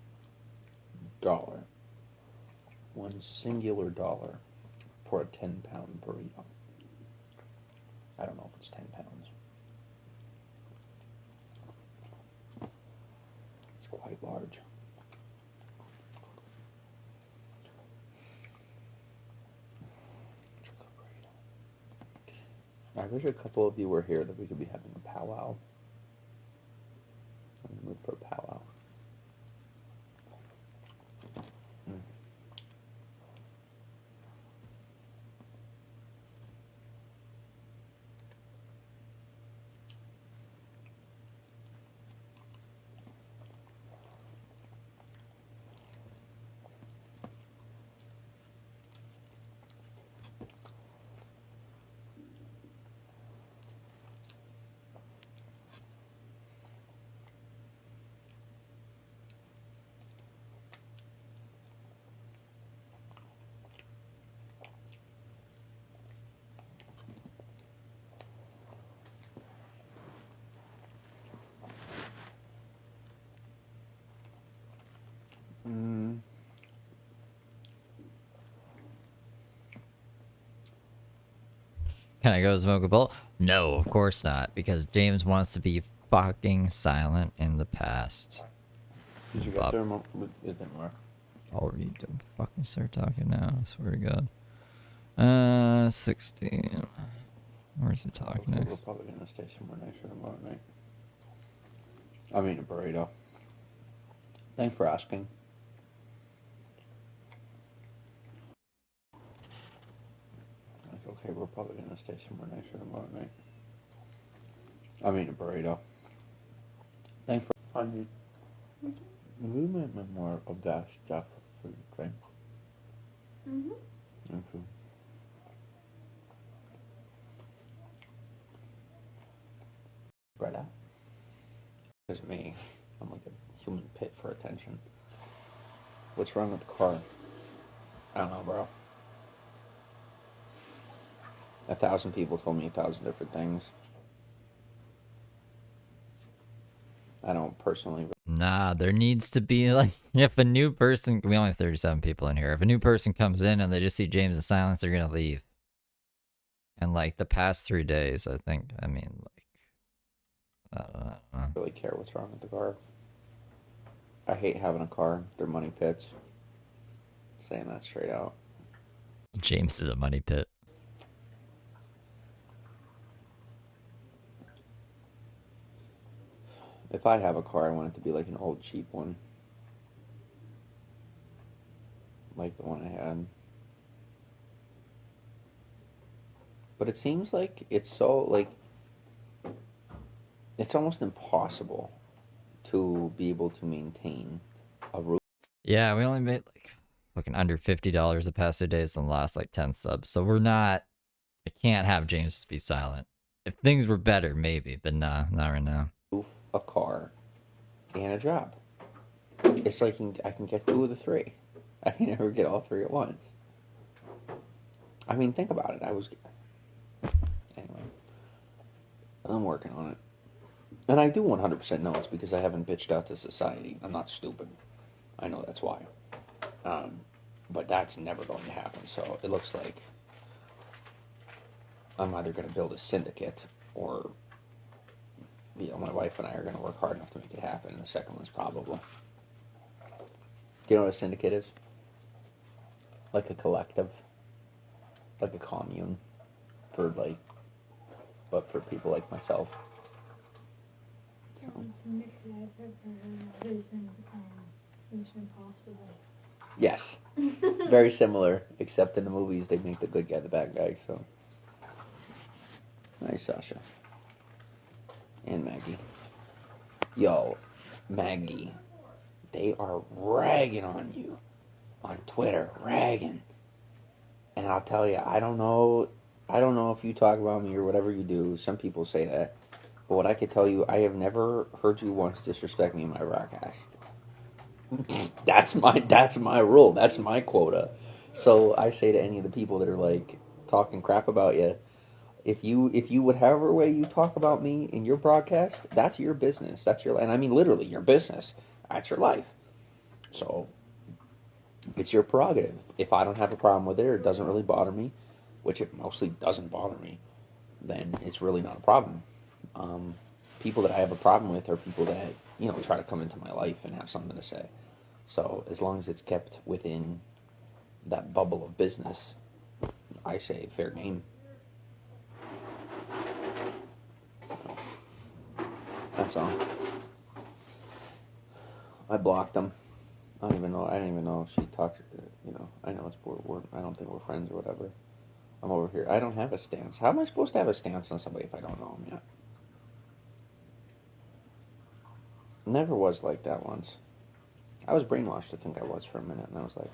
One singular dollar for a 10-pound burrito. I don't know if it's 10 pounds. It's quite large. I wish a couple of you were here that we could be having a powwow. I'm in the mood for a powwow. Can I go smoke a bowl? No, of course not, because James wants to be fucking silent in the past. Did you get there? It didn't work. I'll read them. Fucking start talking now, I swear to God. 16. Where's the talk Okay, next? we're probably gonna stay somewhere nicer tomorrow night. I mean a burrito. Thanks for asking. Okay, we're probably gonna stay somewhere nicer tomorrow night. I mean a burrito. Thanks for honey. We might make more of that stuff for your drink. And food. Right out. Because me, I'm like a human pit for attention. What's wrong with the car? I don't know, bro. 1,000 people told me 1,000 different things. I don't personally. Nah, there needs to be like, if a new person, we only have 37 people in here. If a new person comes in and they just see James in silence, they're gonna leave. And like the past 3 days, I think, I mean, like, I don't know. Really care what's wrong with the car. I hate having a car. They're money pits. Saying that straight out. James is a money pit. If I have a car, I want it to be like an old cheap one. Like the one I had. But it seems like it's so, like, it's almost impossible to be able to maintain a roof. Yeah, we only made like fucking under $50 the past 2 days and lost like 10 subs. So we're not, I can't have James just be silent. If things were better, maybe, but nah, not right now. A car and a job. It's like I can get 2 of the 3. I can never get all 3 at once. I mean, think about it. Anyway, I'm working on it. And I do 100% know it's because I haven't bitched out to society. I'm not stupid. I know that's why. But that's never going to happen. So it looks like I'm either going to build a syndicate or, you know, my wife and I are going to work hard enough to make it happen. And the second one's probable. Do you know what a syndicate is? Like a collective. Like a commune. But for people like myself. So. Yes. Very similar, except in the movies they make the good guy the bad guy, so. Nice, Sasha. And Maggie. Yo, Maggie. They are ragging on you. On Twitter, ragging. And I'll tell you, I don't know if you talk about me or whatever you do. Some people say that. But what I can tell you, I have never heard you once disrespect me in my broadcast. That's my rule. That's my quota. So I say to any of the people that are like talking crap about you, if you whatever way you talk about me in your broadcast, that's your business. That's your, and I mean literally your business. That's your life. So it's your prerogative. If I don't have a problem with it or it doesn't really bother me, which it mostly doesn't bother me, then it's really not a problem. People that I have a problem with are people that, you know, try to come into my life and have something to say. So as long as it's kept within that bubble of business, I say fair game. That's all. I blocked them. I don't even know if she talks. You know, I know it's we're I don't think we're friends or whatever. I'm over here. I don't have a stance. How am I supposed to have a stance on somebody if I don't know them yet? Never was like that once. I was brainwashed to think I was for a minute, and I was like,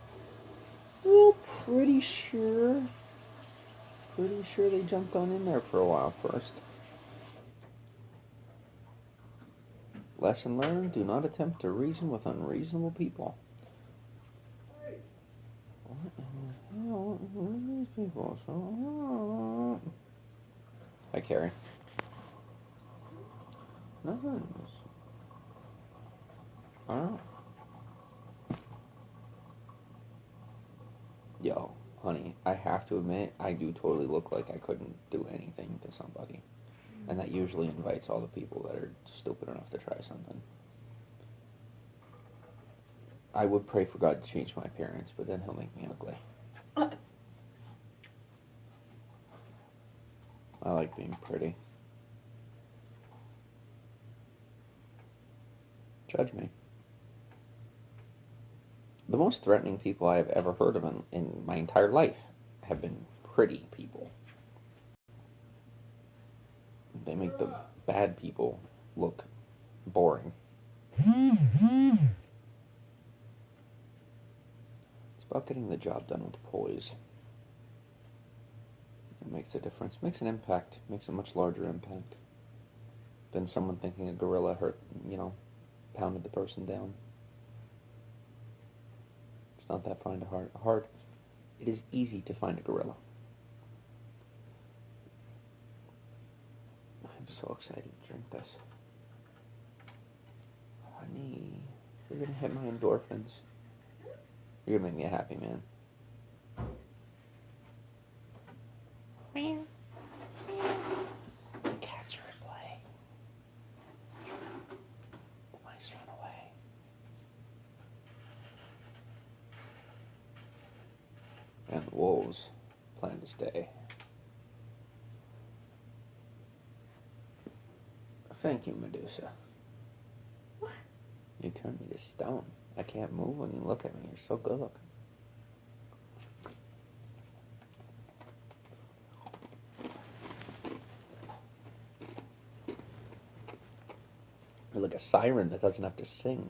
well, pretty sure they jumped on in there for a while first. Lesson learned, do not attempt to reason with unreasonable people. What in the hell are these people? Hi, Carrie. Nothing. I don't know. Yo, honey, I have to admit, I do totally look like I couldn't do anything to somebody. And that usually invites all the people that are stupid enough to try something. I would pray for God to change my appearance, but then he'll make me ugly. I like being pretty. Judge me. The most threatening people I have ever heard of in my entire life have been pretty people. They make the bad people look boring. It's about getting the job done with poise. It makes a difference. Makes an impact. Makes a much larger impact. than someone thinking a gorilla pounded the person down. It's not that hard. It is easy to find a gorilla. I'm so excited to drink this. Honey, you're gonna hit my endorphins. You're gonna make me a happy man. The cats are at play. The mice run away. And the wolves plan to stay. Thank you, Medusa. What? You turned me to stone. I can't move when you look at me. You're so good looking. You're like a siren that doesn't have to sing.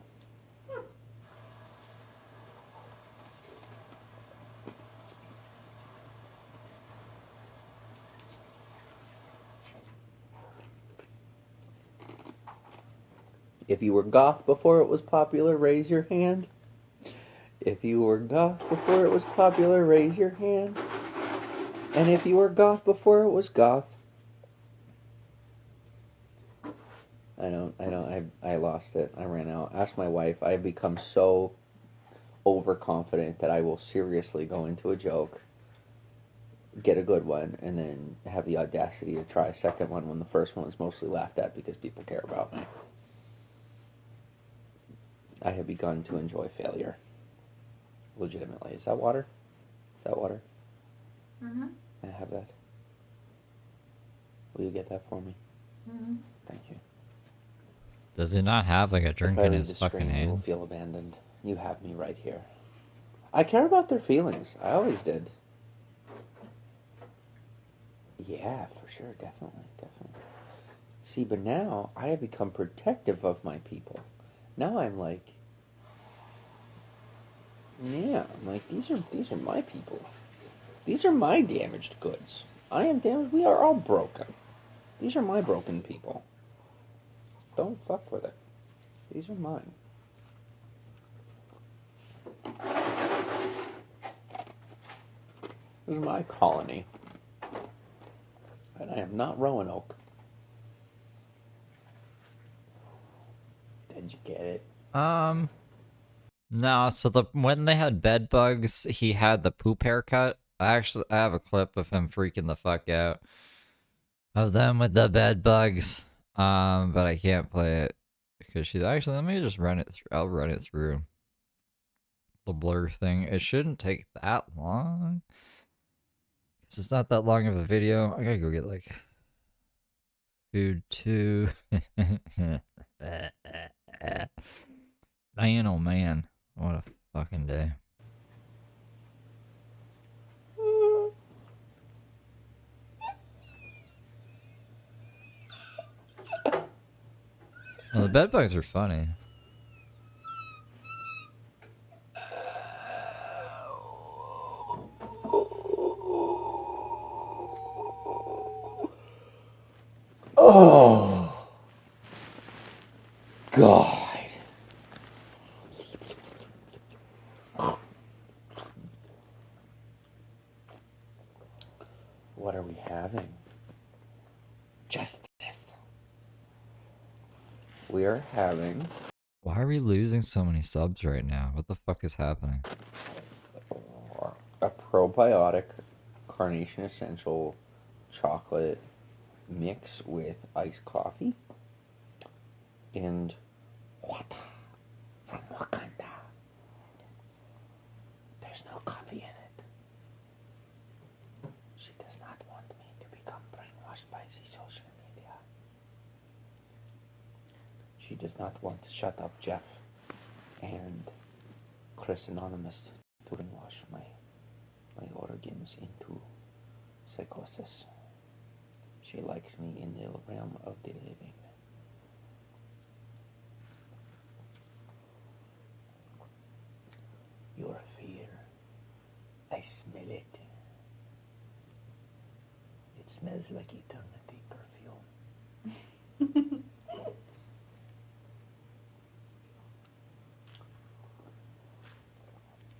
If you were goth before it was popular, raise your hand. If you were goth before it was popular, raise your hand. And if you were goth before it was goth. I lost it. I ran out. Ask my wife. I've become so overconfident that I will seriously go into a joke, get a good one, and then have the audacity to try a second one when the first one is mostly laughed at because people care about me. I have begun to enjoy failure. Legitimately. Is that water? Is that water? Mm-hmm. May I have that? Will you get that for me? Mm-hmm. Thank you. Does he not have like a drink in his fucking You will hand? feel abandoned. You have me right here. I care about their feelings. I always did. Yeah, for sure. Definitely. See, but now I have become protective of my people. Now I'm like, yeah, I'm like, these are my people. These are my damaged goods. I am damaged. We are all broken. These are my broken people. Don't fuck with it. These are mine. This is my colony. And I am not Roanoke. Did you get it? No, so when they had bed bugs, he had the poop haircut. I have a clip of him freaking the fuck out. Of them with the bed bugs. But I can't play it. Because she's actually, let me just run it through. I'll run it through the blur thing. It shouldn't take that long. It's not that long of a video. I gotta go get like food too. Man, oh man, what a fucking day. Well, the bed bugs are funny. Oh, God. What are we having? Justice. We are having... Why are we losing so many subs right now? What the fuck is happening? A probiotic Carnation Essential chocolate mix with iced coffee and water from Wakanda. There's no coffee in it. She does not want me to become brainwashed by the social media. She does not want to shut up Jeff and Chris Anonymous to brainwash my organs into psychosis. She likes me in the realm of the living. Your fear. I smell it. It smells like eternity perfume.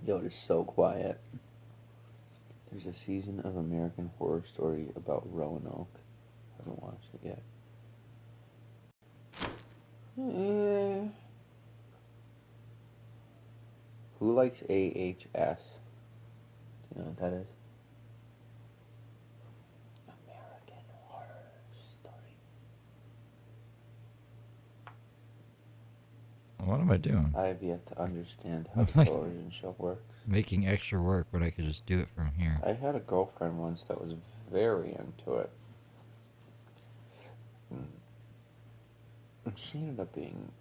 Yo, it is so quiet. There's a season of American Horror Story about Roanoke. I haven't watched it yet. Who likes AHS? Do you know what that is? American Horror Story. What am I doing? I have yet to understand how the television show works. Making extra work when I could just do it from here. I had a girlfriend once that was very into it. And she ended up being...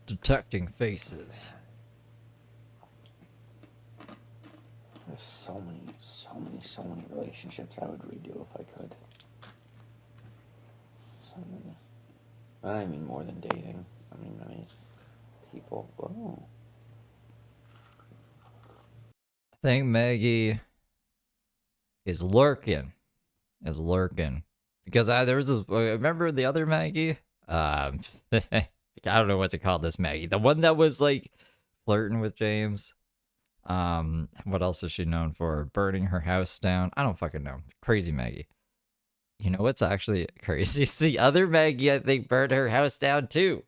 Detecting faces. There's so many relationships I would redo if I could. So many. I mean more than dating. I mean people. Oh. I think Maggie is lurking. Because there was this, remember the other Maggie? I don't know what to call this Maggie. The one that was like flirting with James. What else is she known for? Burning her house down. I don't fucking know. Crazy Maggie. You know what's actually crazy? It's the other Maggie, I think, burned her house down too.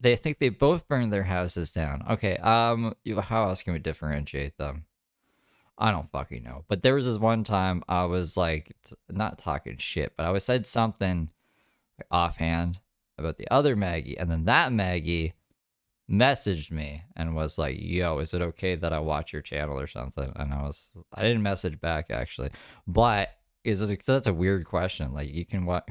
They think they both burned their houses down. Okay, how else can we differentiate them? I don't fucking know. But there was this one time I was like, not talking shit, but I was said something like, offhand about the other Maggie, and then that Maggie messaged me and was like, yo, is it okay that I watch your channel or something? And I didn't message back actually, but that's a weird question. Like, you can what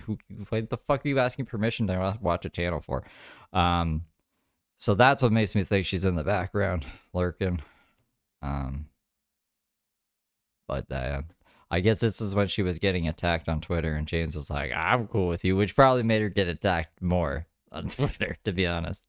the fuck are you asking permission to watch a channel for? So that's what makes me think she's in the background lurking. But I guess this is when she was getting attacked on Twitter, and James was like, I'm cool with you, which probably made her get attacked more on Twitter, to be honest.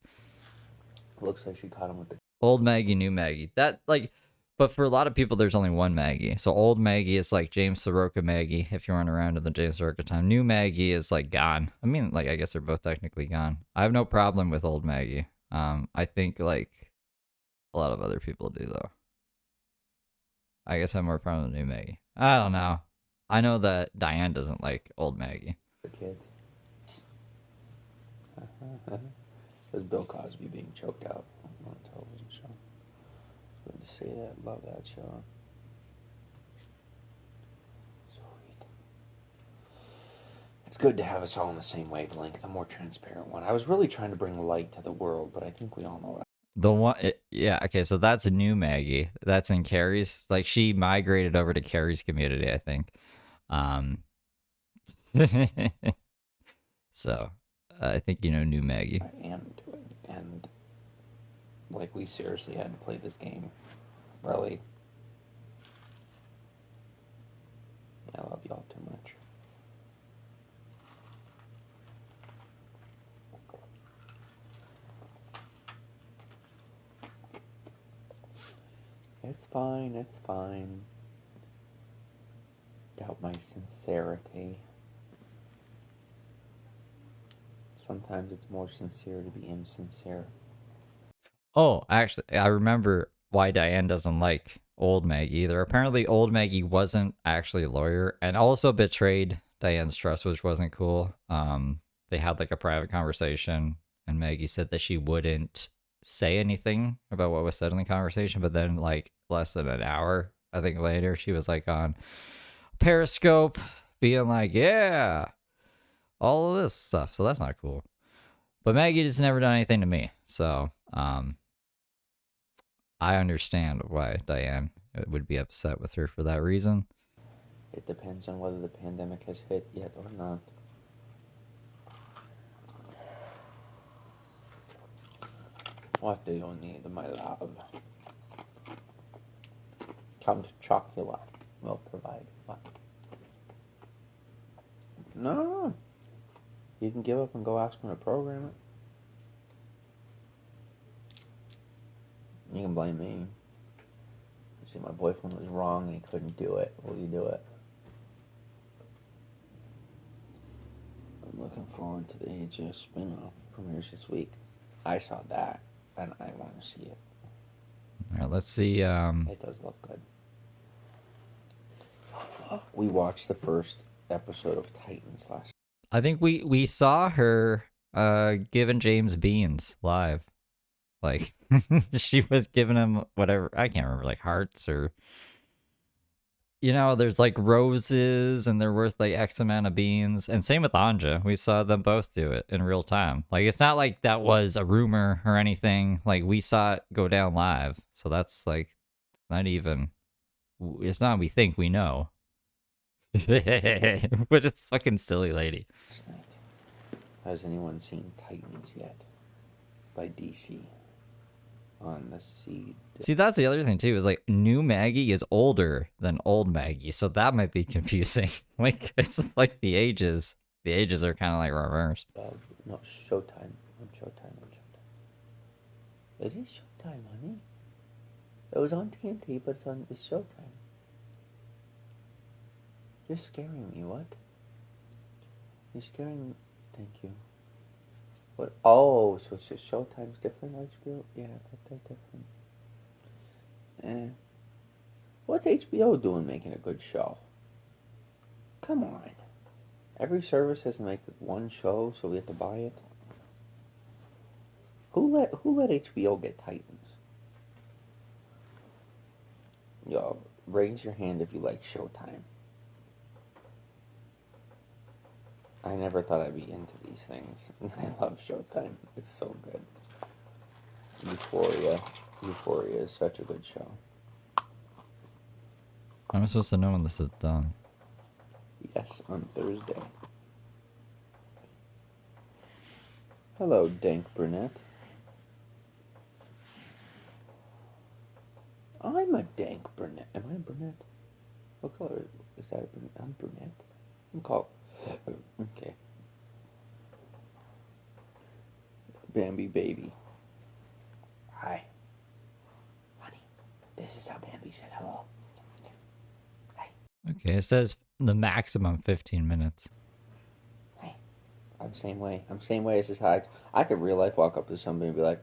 Looks like she caught him with the... Old Maggie, new Maggie. But for a lot of people, there's only one Maggie. So old Maggie is like James Soroka Maggie, if you weren't around in the James Soroka time. New Maggie is like gone. I mean, like, I guess they're both technically gone. I have no problem with old Maggie. I think, like, a lot of other people do, though. I guess I have more problem with new Maggie. I don't know. I know that Diane doesn't like old Maggie. The kids. It was Bill Cosby being choked out on a television show. Good to see that. Love that show. Sweet. It's good to have us all on the same wavelength, a more transparent one. I was really trying to bring light to the world, but I think we all know that. The one, yeah, okay, so that's a new Maggie. That's in Carrie's. Like, she migrated over to Carrie's community, I think. So, I think you know new Maggie. I am into it, and like, we seriously had to play this game. Really. I love y'all too much. It's fine, it's fine. Doubt my sincerity. Sometimes it's more sincere to be insincere. Oh, actually, I remember why Diane doesn't like old Maggie either. Apparently, old Maggie wasn't actually a lawyer and also betrayed Diane's trust, which wasn't cool. They had like a private conversation, and Maggie said that she wouldn't say anything about what was said in the conversation, but then like less than an hour, I think later, she was like on Periscope being like, yeah, all of this stuff. So that's not cool. But Maggie has never done anything to me, so I understand why Diane would be upset with her for that reason. It depends on whether the pandemic has hit yet or not. What do you need, my love? Count Chocula will provide what? No. You can give up and go ask him to program it. You can blame me. You see, my boyfriend was wrong and he couldn't do it. Will you do it? I'm looking forward to the AHS spin-off premieres this week. I saw that, and I want to see it. Alright, let's see. It does look good. We watched the first episode of Titans last. I think we saw her giving James beans live. Like she was giving him whatever, I can't remember, like hearts or there's like roses and they're worth like X amount of beans. And same with Anja. We saw them both do it in real time. Like it's not like that was a rumor or anything. Like we saw it go down live. So that's like not even, it's not we think we know. But it's fucking silly lady. Has anyone seen Titans yet? By DC. On the seed. See, that's the other thing too, is like new Maggie is older than old Maggie, so that might be confusing. Like it's like the ages are kind of like reversed. No, Showtime. On Showtime. It is Showtime, honey. It was on TNT, but it's Showtime. You're scaring me, what? You're scaring me. Thank you. What? Oh, so Showtime's different, HBO? Yeah, they're different. What's HBO doing making a good show? Come on. Every service has to make one show, so we have to buy it. Who let HBO get Titans? Yo, raise your hand if you like Showtime. I never thought I'd be into these things. I love Showtime. It's so good. Euphoria is such a good show. How am I supposed to know when this is done? Yes, on Thursday. Hello, dank brunette. I'm a dank brunette. Am I a brunette? What color is that? I'm brunette. I'm called. Okay. Bambi baby. Hi. Honey, this is how Bambi said hello. Okay, it says the maximum 15 minutes. Hey. I'm same way. I'm same way as this hi. I could real life walk up to somebody and be like,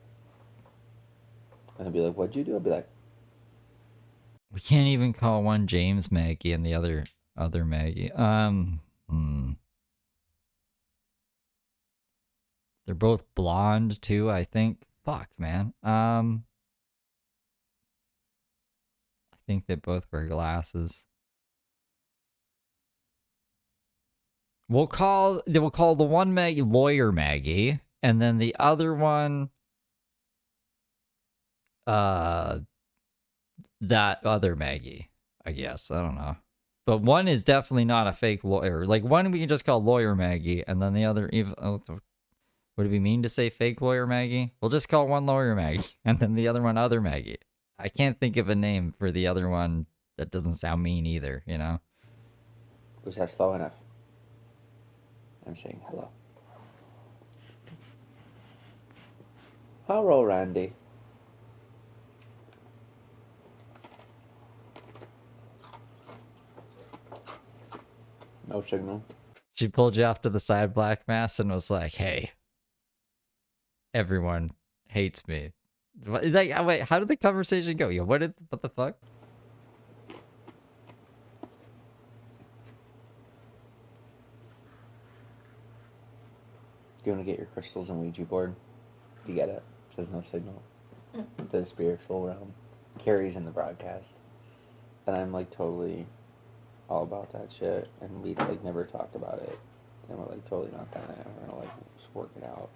what'd you do? I'd be like, We can't even call one James Maggie and the other Maggie. They're both blonde too, I think. Fuck, man. I think they both wear glasses. We'll call the one Maggie Lawyer Maggie, and then the other one that other Maggie, I guess. I don't know. But one is definitely not a fake lawyer. Like one we can just call Lawyer Maggie, and then the other even would it be mean to say fake Lawyer Maggie? We'll just call one Lawyer Maggie, and then the other one Other Maggie. I can't think of a name for the other one that doesn't sound mean either, you know? was that slow enough? I'm saying hello. Hello, Randy. No signal. She pulled you off to the side, Black Mass, and was like, hey, everyone hates me. Like, wait, how did the conversation go? Yo, what the fuck? Do you want to get your crystals and Ouija board? You get it. Says no signal. The spiritual realm. Carrie's in the broadcast. And I'm like totally all about that shit. And we like never talked about it. And we're like totally not gonna like just work it out.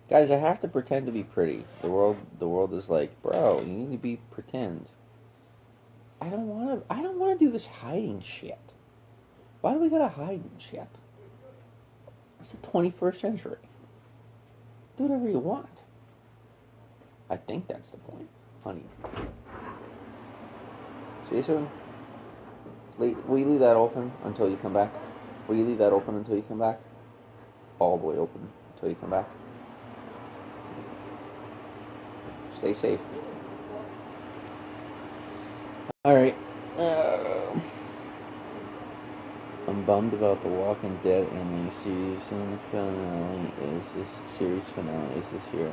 Guys, I have to pretend to be pretty. The world is like, bro, you need to be pretend. I don't wanna do this hiding shit. Why do we gotta hide and shit? It's the 21st century. Do whatever you want. I think that's the point, honey. See you soon. Will you leave that open until you come back? Will you leave that open until you come back? All the way open until you come back. Stay safe. Alright. I'm bummed about The Walking Dead ending. Series finale is this year.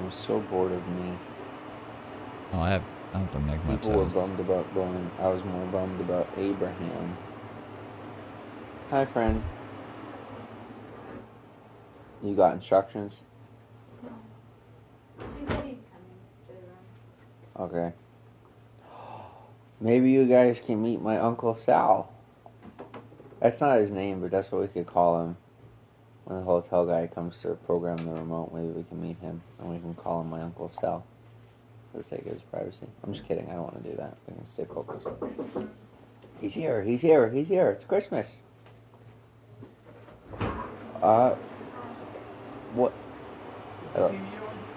I'm so bored of me. Oh, I have to make my People were toast. bummed about Glenn. I was more bummed about Abraham. Hi, friend. You got instructions? He said he's coming to the room. Okay. Maybe you guys can meet my Uncle Sal. That's not his name, but that's what we could call him. When the hotel guy comes to program the remote, maybe we can meet him, and we can call him my Uncle Sal. For the sake of his privacy. I'm just kidding, I don't want to do that. We can stay focused. He's here, he's here, he's here. It's Christmas. What?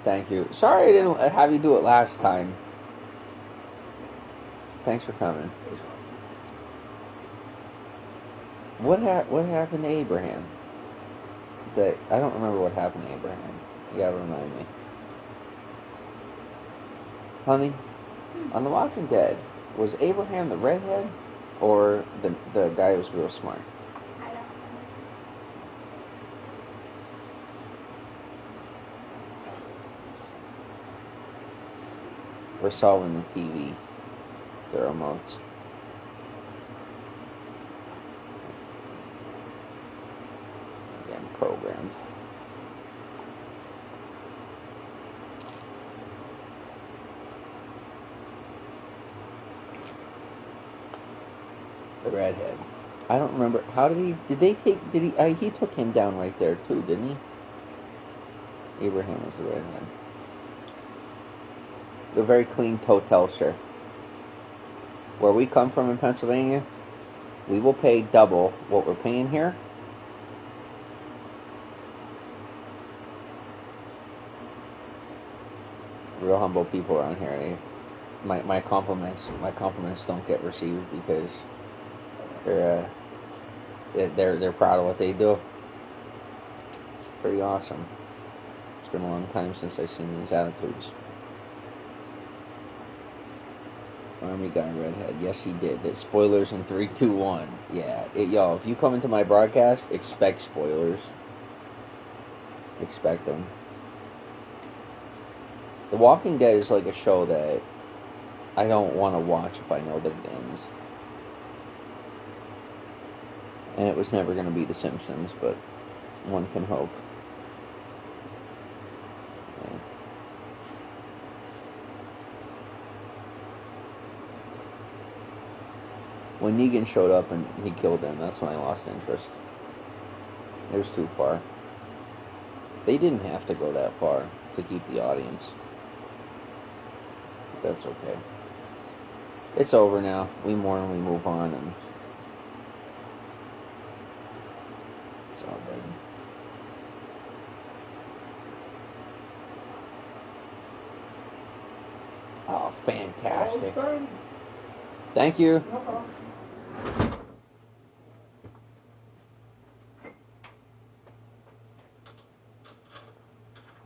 Thank you. Sorry I didn't have you do it last time. Thanks for coming. What happened to Abraham? I don't remember what happened to Abraham. You gotta remind me. Honey, on The Walking Dead, was Abraham the redhead or the guy who was real smart? We're solving the TV. The remotes. Again, programmed. The redhead. I don't remember. How did he took him down right there too, didn't he? Abraham was the redhead. A very clean hotel, sir. Where we come from in Pennsylvania, we will pay double what we're paying here. Real humble people around here. My compliments don't get received because they're proud of what they do. It's pretty awesome. It's been a long time since I've seen these attitudes. Army guy redhead. Yes, he did. The spoilers in 3, 2, 1. Yeah. Yo, if you come into my broadcast, expect spoilers. Expect them. The Walking Dead is like a show that I don't want to watch if I know that it ends. And it was never going to be The Simpsons, but one can hope. Yeah. When Negan showed up and he killed him, that's when I lost interest. It was too far. They didn't have to go that far to keep the audience. But that's okay. It's over now. We mourn, we move on, and it's all good. Oh, fantastic. Thank you.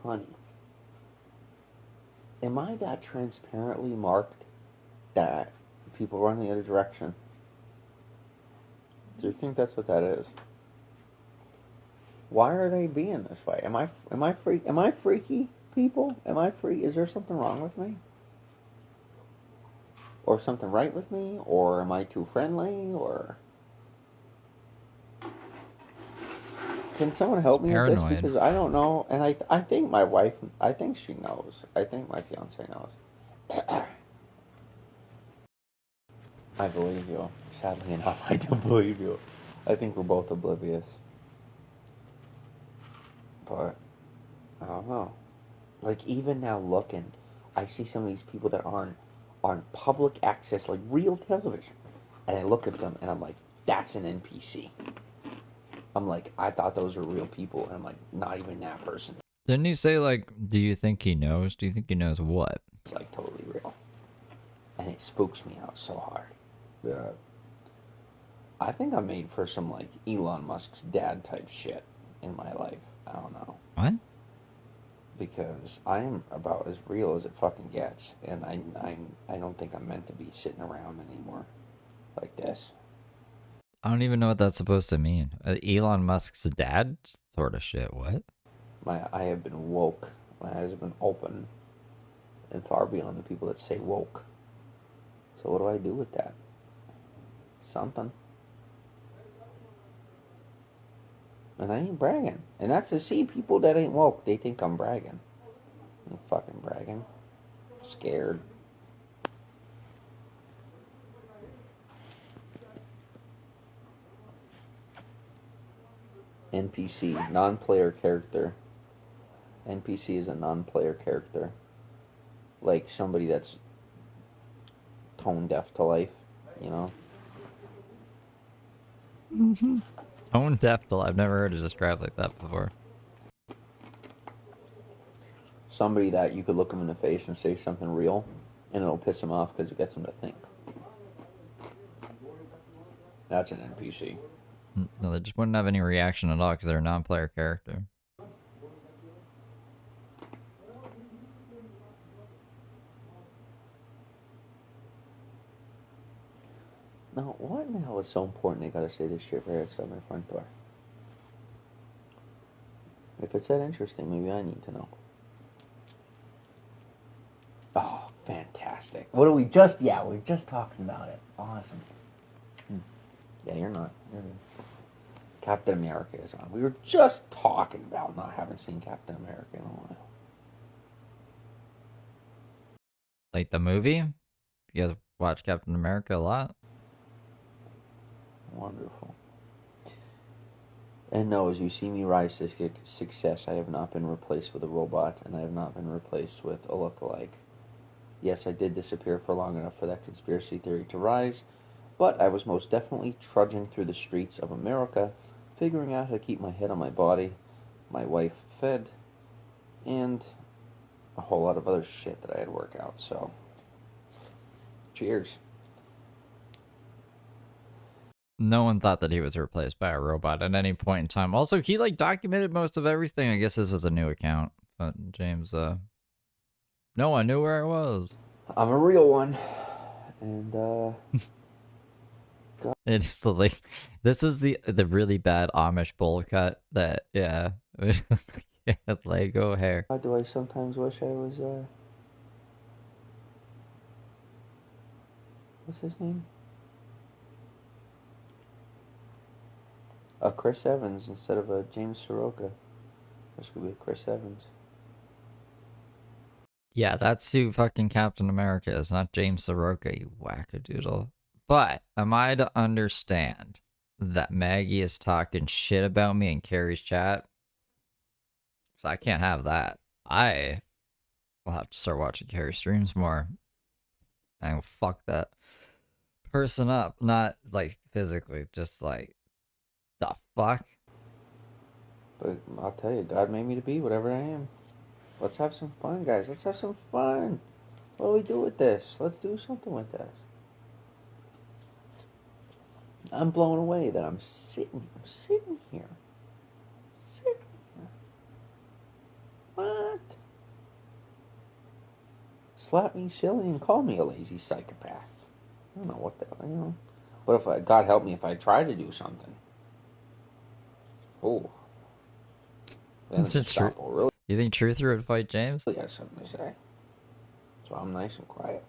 Honey, am I that transparently marked that people run the other direction? Do you think that's what that is? Why are they being this way? Am I freaky, people? Am I free? Is there something wrong with me? Or something right with me? Or am I too friendly? Or can someone help me with this? Because I don't know, and I think my wife, I think she knows. I think my fiance knows. I believe you. Sadly enough, I don't believe you. I think we're both oblivious. But I don't know. Like, even now looking, I see some of these people that aren't on public access, like real television, and I look at them and I'm like, that's an NPC. I'm like, I thought those were real people, and I'm like, not even that person. Didn't he say, like, do you think he knows? Do you think he knows what? It's like totally real. And it spooks me out so hard. Yeah. I think I'm made for some, like, Elon Musk's dad type shit in my life. I don't know. What? Because I'm about as real as it fucking gets, and I don't think I'm meant to be sitting around anymore like this. I don't even know what that's supposed to mean. Elon Musk's dad? Sort of shit, what? I have been woke My eyes have been open and far beyond the people that say woke. So what do I do with that? Something. And I ain't bragging. And that's to see people that ain't woke. They think I'm bragging. I'm fucking bragging. Scared. NPC, non-player character. NPC is a non-player character. Like somebody that's tone deaf to life, you know? Mm-hmm. Tone deaf to life. I've never heard it described like that before. Somebody that you could look them in the face and say something real, and it'll piss them off because it gets them to think. That's an NPC. No, they just wouldn't have any reaction at all because they're a non-player character. Now, what in the hell is so important they gotta say this shit right outside my front door? If it's that interesting, maybe I need to know. Oh, fantastic. What are we just... Yeah, we're just talking about it. Awesome. Yeah, you're not. You're good. Captain America is on. We were just talking about not having seen Captain America in a while. Like the movie? You guys watch Captain America a lot? Wonderful. And no, as you see me rise to success, I have not been replaced with a robot, and I have not been replaced with a look-alike. Yes, I did disappear for long enough for that conspiracy theory to rise, but I was most definitely trudging through the streets of America, figuring out how to keep my head on my body, my wife fed, and a whole lot of other shit that I had to work out, so... Cheers. No one thought that he was replaced by a robot at any point in time. Also, he, like, documented most of everything. I guess this was a new account. But James, no one knew where I was. I'm a real one. And, It's like, this was the really bad Amish bowl cut that, yeah. Lego hair. Why do I sometimes wish I was, what's his name? A Chris Evans instead of a James Soroka. This could be a Chris Evans. Yeah, that's who fucking Captain America is, not James Soroka, you wackadoodle. But, am I to understand that Maggie is talking shit about me in Carrie's chat? Because I can't have that. I will have to start watching Carrie streams more. And will fuck that person up. Not, like, physically, just like, the fuck? But I'll tell you, God made me to be whatever I am. Let's have some fun, guys. Let's have some fun. What do we do with this? Let's do something with this. I'm blown away that I'm sitting here. What? Slap me silly and call me a lazy psychopath. I don't know what the, you know. What if God help me if I try to do something? Oh. Is it true? Really? You think Truther would fight James? Really has something to say. So I'm nice and quiet.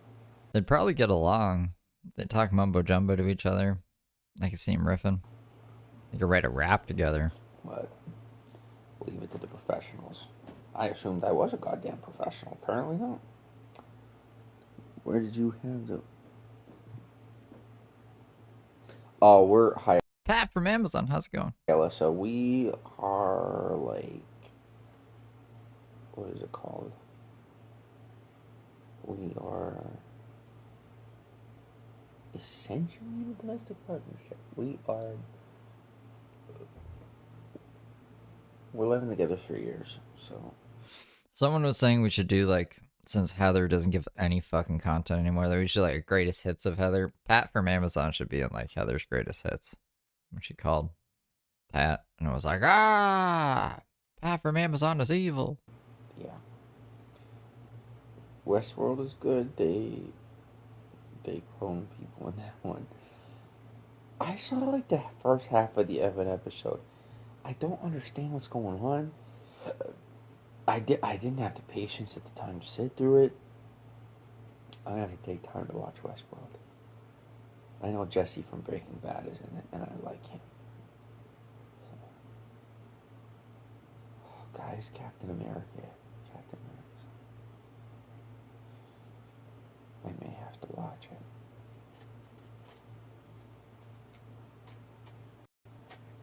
They'd probably get along. They talk mumbo jumbo to each other. I could see him riffing. They could write a rap together. But leave it to the professionals. I assumed I was a goddamn professional. Apparently not. Where did you have the... Oh, we're high. Pat from Amazon, how's it going? So we are like... What is it called? We are... essentially in a domestic partnership. We're living together 3 years, so... Someone was saying we should do, like, since Heather doesn't give any fucking content anymore, that we should, like, greatest hits of Heather. Pat from Amazon should be in, like, Heather's greatest hits. When she called Pat, and it was like, ah! Pat from Amazon is evil. Yeah. Westworld is good. They clone people in that one. I saw, like, the first half of the Evan episode. I don't understand what's going on. I didn't have the patience at the time to sit through it. I'm gonna have to take time to watch Westworld. I know Jesse from Breaking Bad is in it, and I like him. So. Oh, guys, Captain America. Captain America. I may have to watch it.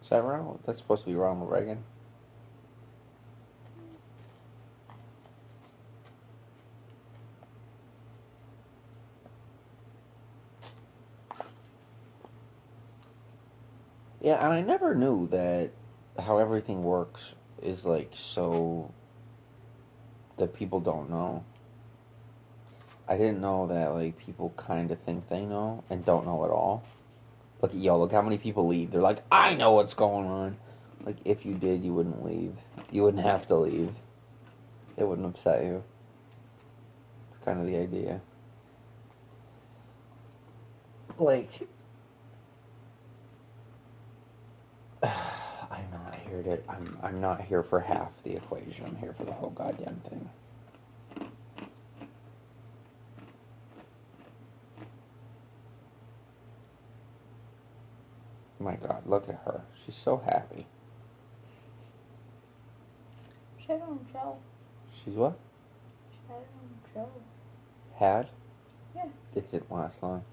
Is that Ronald? That's supposed to be Ronald Reagan. Yeah, and I never knew that how everything works is like so that people don't know. I didn't know that like people kind of think they know and don't know at all. Look at look how many people leave. They're like, I know what's going on. Like if you did, you wouldn't leave. You wouldn't have to leave. It wouldn't upset you. It's kind of the idea. Like, I'm not here to. I'm not here for half the equation. I'm here for the whole goddamn thing. My God, look at her. She's so happy. She had on Joe. She's what? She had on Joe. Had? Yeah. It didn't last long.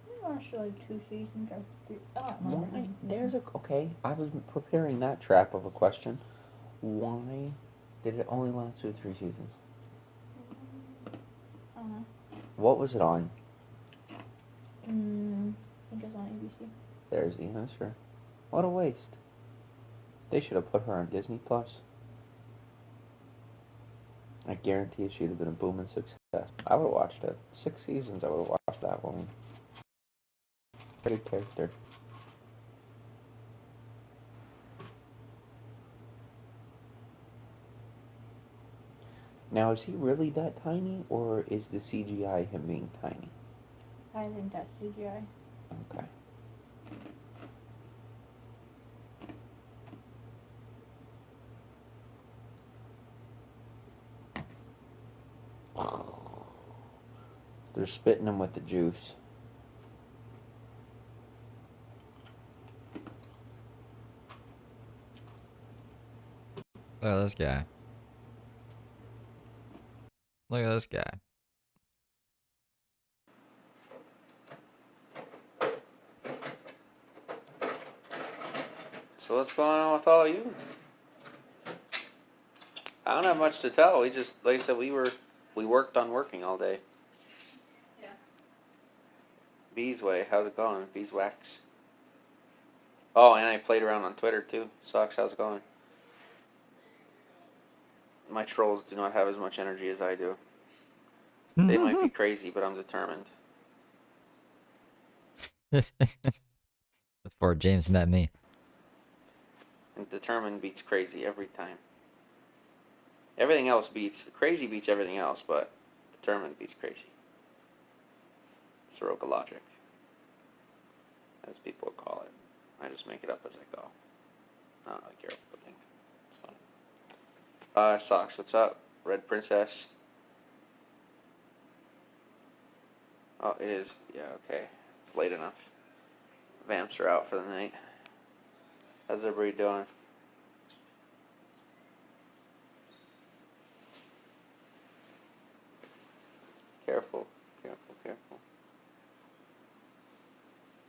It lasted like 2 seasons or 3. I don't know. Why? There's a okay. I was preparing that trap of a question. Why did it only last 2 or 3 seasons? I don't know. What was it on? I think it was on ABC. There's the answer. What a waste. They should have put her on Disney Plus. I guarantee she'd have been a booming success. I would have watched it. 6 seasons, I would have watched that one. Good character. Now, is he really that tiny, or is the CGI him being tiny? I think that's CGI. Okay. They're spitting him with the juice. Look at this guy. Look at this guy. So what's going on with all of you? I don't have much to tell. We just, like I said, we worked on working all day. Yeah. Beesway, how's it going? Beeswax. Oh, and I played around on Twitter too. Sucks, how's it going? My trolls do not have as much energy as I do. They might be crazy, but I'm determined. Before James met me. And determined beats crazy every time. Everything else beats, crazy beats everything else, but determined beats crazy. Soroka logic, as people would call it. I just make it up as I go. I don't really care what people think. It's fine. Socks, what's up? Red Princess. Oh, it is. Yeah, okay. It's late enough. Vamps are out for the night. How's everybody doing? Careful, careful, careful.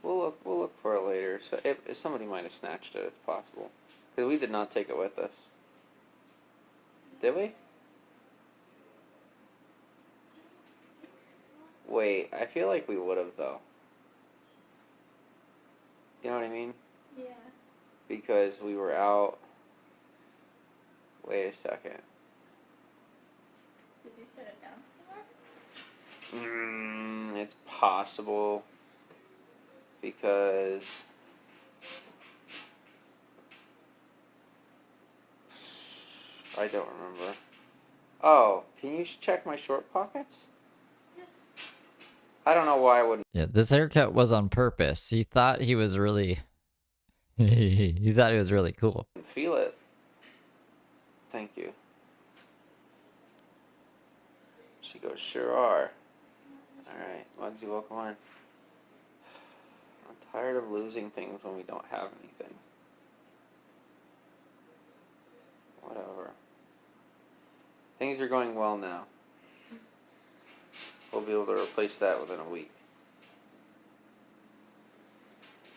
We'll look for it later. So if somebody might have snatched it, it's possible. Because we did not take it with us. Did we? Wait, I feel like we would have though. You know what I mean? Yeah. Because we were out. Wait a second. Did you set it down somewhere? It's possible. Because I don't remember. Oh, can you check my short pockets? Yeah. I don't know why I wouldn't. Yeah, this haircut was on purpose. He thought he was really... he thought he was really cool. Feel it. Thank you. goes, sure are. Alright, Muggsy, welcome on. I'm tired of losing things when we don't have anything. Whatever. Things are going well now. We'll be able to replace that within a week.